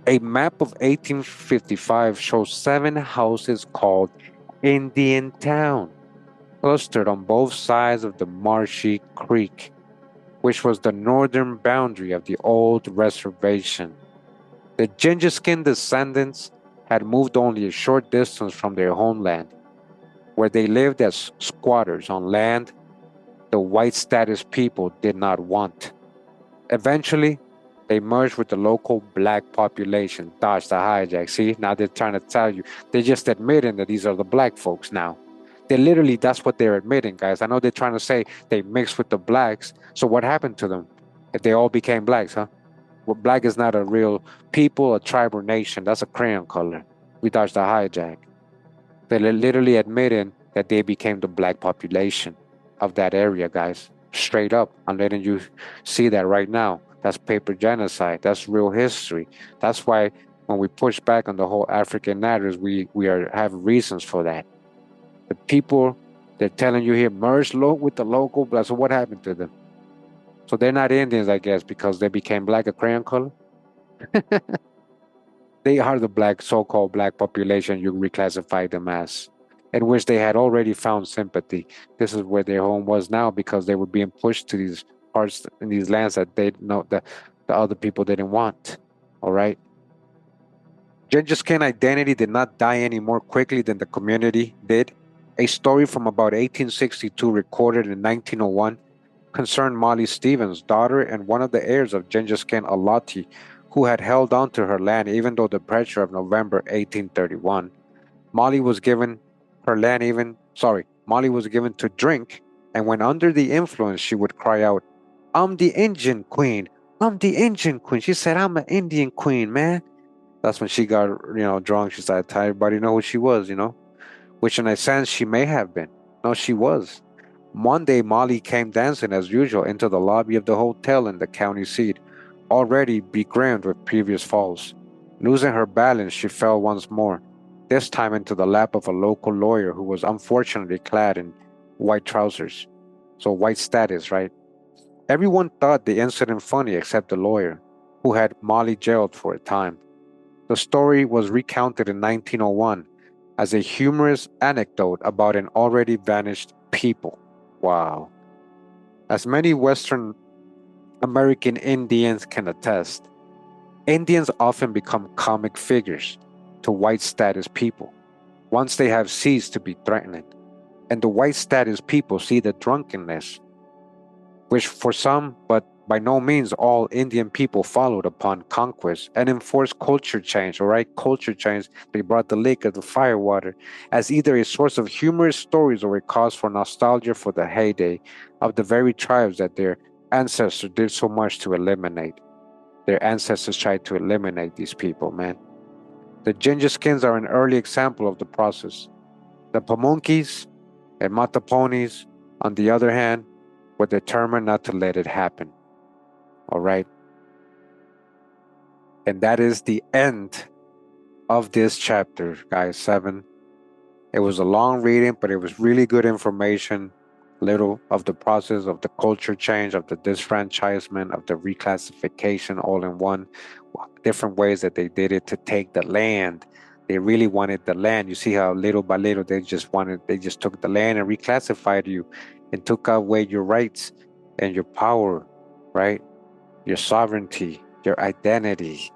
A map of 1855 shows 7 houses called Indian Town, clustered on both sides of the marshy creek, which was the northern boundary of the old reservation. The Gingaskin descendants had moved only a short distance from their homeland, where they lived as squatters on land the white status people did not want. Eventually, They merged with the local black population, dodged the hijack. See, now they're trying to tell you. They're just admitting that these are the black folks now. They literally, that's what they're admitting, guys. I know they're trying to say they mixed with the blacks. So what happened to them if they all became blacks, huh? Well, black is not a real people, a tribe, or nation. That's a crayon color. We dodged the hijack. They're literally admitting that they became the black population of that area, guys. Straight up. I'm letting you see that right now. That's paper genocide. That's real history. That's why when we push back on the whole African narratives, we have reasons for that. The people they're telling you here merge with the local black. So what happened to them? So they're not Indians, I guess, because they became black a crayon color. They are the black, so-called black population you reclassify them as, in which they had already found sympathy. This is where their home was now because they were being pushed to these parts in these lands that they know that the other people didn't want. All right. Gingaskin identity did not die any more quickly than the community did. A story from about 1862 recorded in 1901 concerned Molly Stevens, daughter and one of the heirs of Gingaskin Alati, who had held on to her land even though the pressure of November 1831. Molly was given her land Molly was given to drink, and when under the influence, she would cry out, "I'm the Indian queen. I'm the Indian queen." She said, "I'm an Indian queen, man." That's when she got, drunk. She started telling everybody know who she was, which in a sense she may have been. No, she was. One day, Molly came dancing as usual into the lobby of the hotel in the county seat, already begrimed with previous falls. Losing her balance, she fell once more, this time into the lap of a local lawyer who was unfortunately clad in white trousers. So, white status, right? Everyone thought the incident funny except the lawyer, who had Molly jailed for a time. The story was recounted in 1901 as a humorous anecdote about an already vanished people. Wow. As many Western American Indians can attest, Indians often become comic figures to white status people once they have ceased to be threatening. And the white status people see the drunkenness, which for some, but by no means all Indian people followed upon conquest and enforced culture change, all right? Culture change. They brought the liquor, the firewater, as either a source of humorous stories or a cause for nostalgia for the heyday of the very tribes that their ancestors did so much to eliminate. Their ancestors tried to eliminate these people, man. The Gingaskins are an early example of the process. The Pamunkeys and Mattaponis, on the other hand, were determined not to let it happen. All right. And that is the end of this chapter, guys. 7. It was a long reading, but it was really good information. Little of the process of the culture change, of the disfranchisement, of the reclassification, all in one. Different ways that they did it to take the land. They really wanted the land. You see how little by little they just took the land and reclassified you and took away your rights and your power, right? Your sovereignty, your identity.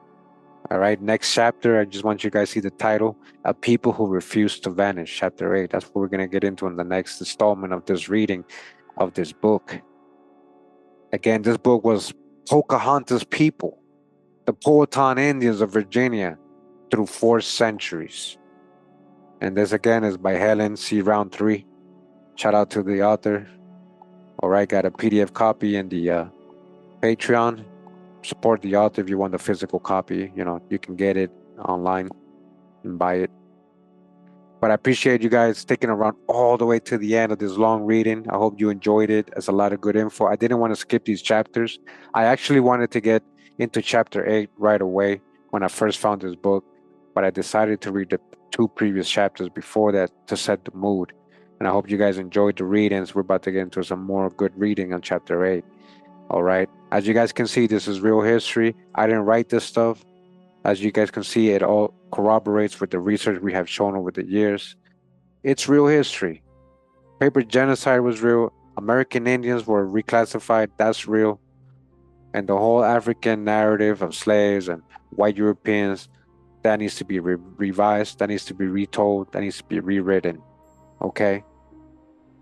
All right, next chapter, I just want you guys to see the title, A People Who Refuse to Vanish, chapter 8. That's what we're going to get into in the next installment of this reading of this book. Again, this book was Pocahontas' People, the Powhatan Indians of Virginia through 4 centuries. And this again is by Helen C. Roundtree. Shout out to the author. All right, got a PDF copy in the Patreon. Support the author if you want the physical copy. You can get it online and buy it. But I appreciate you guys sticking around all the way to the end of this long reading. I hope you enjoyed it. It's a lot of good info. I didn't want to skip these chapters. I actually wanted to get into chapter 8 right away when I first found this book, but I decided to read the 2 previous chapters before that to set the mood. And I hope you guys enjoyed the readings. We're about to get into some more good reading on chapter 8. All right. As you guys can see, this is real history. I didn't write this stuff. As you guys can see, it all corroborates with the research we have shown over the years. It's real history. Paper genocide was real. American Indians were reclassified. That's real. And the whole African narrative of slaves and white Europeans, that needs to be revised. That needs to be retold. That needs to be rewritten. Okay?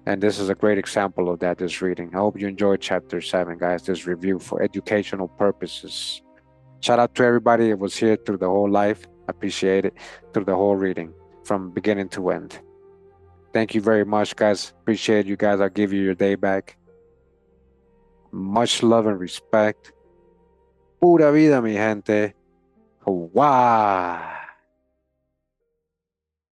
And this is a great example of that, this reading. I hope you enjoyed chapter 7, guys, this review for educational purposes. Shout out to everybody that was here through the whole life. I appreciate it through the whole reading from beginning to end. Thank you very much, guys. Appreciate you guys. I'll give you your day back. Much love and respect. Pura vida, mi gente. Wow.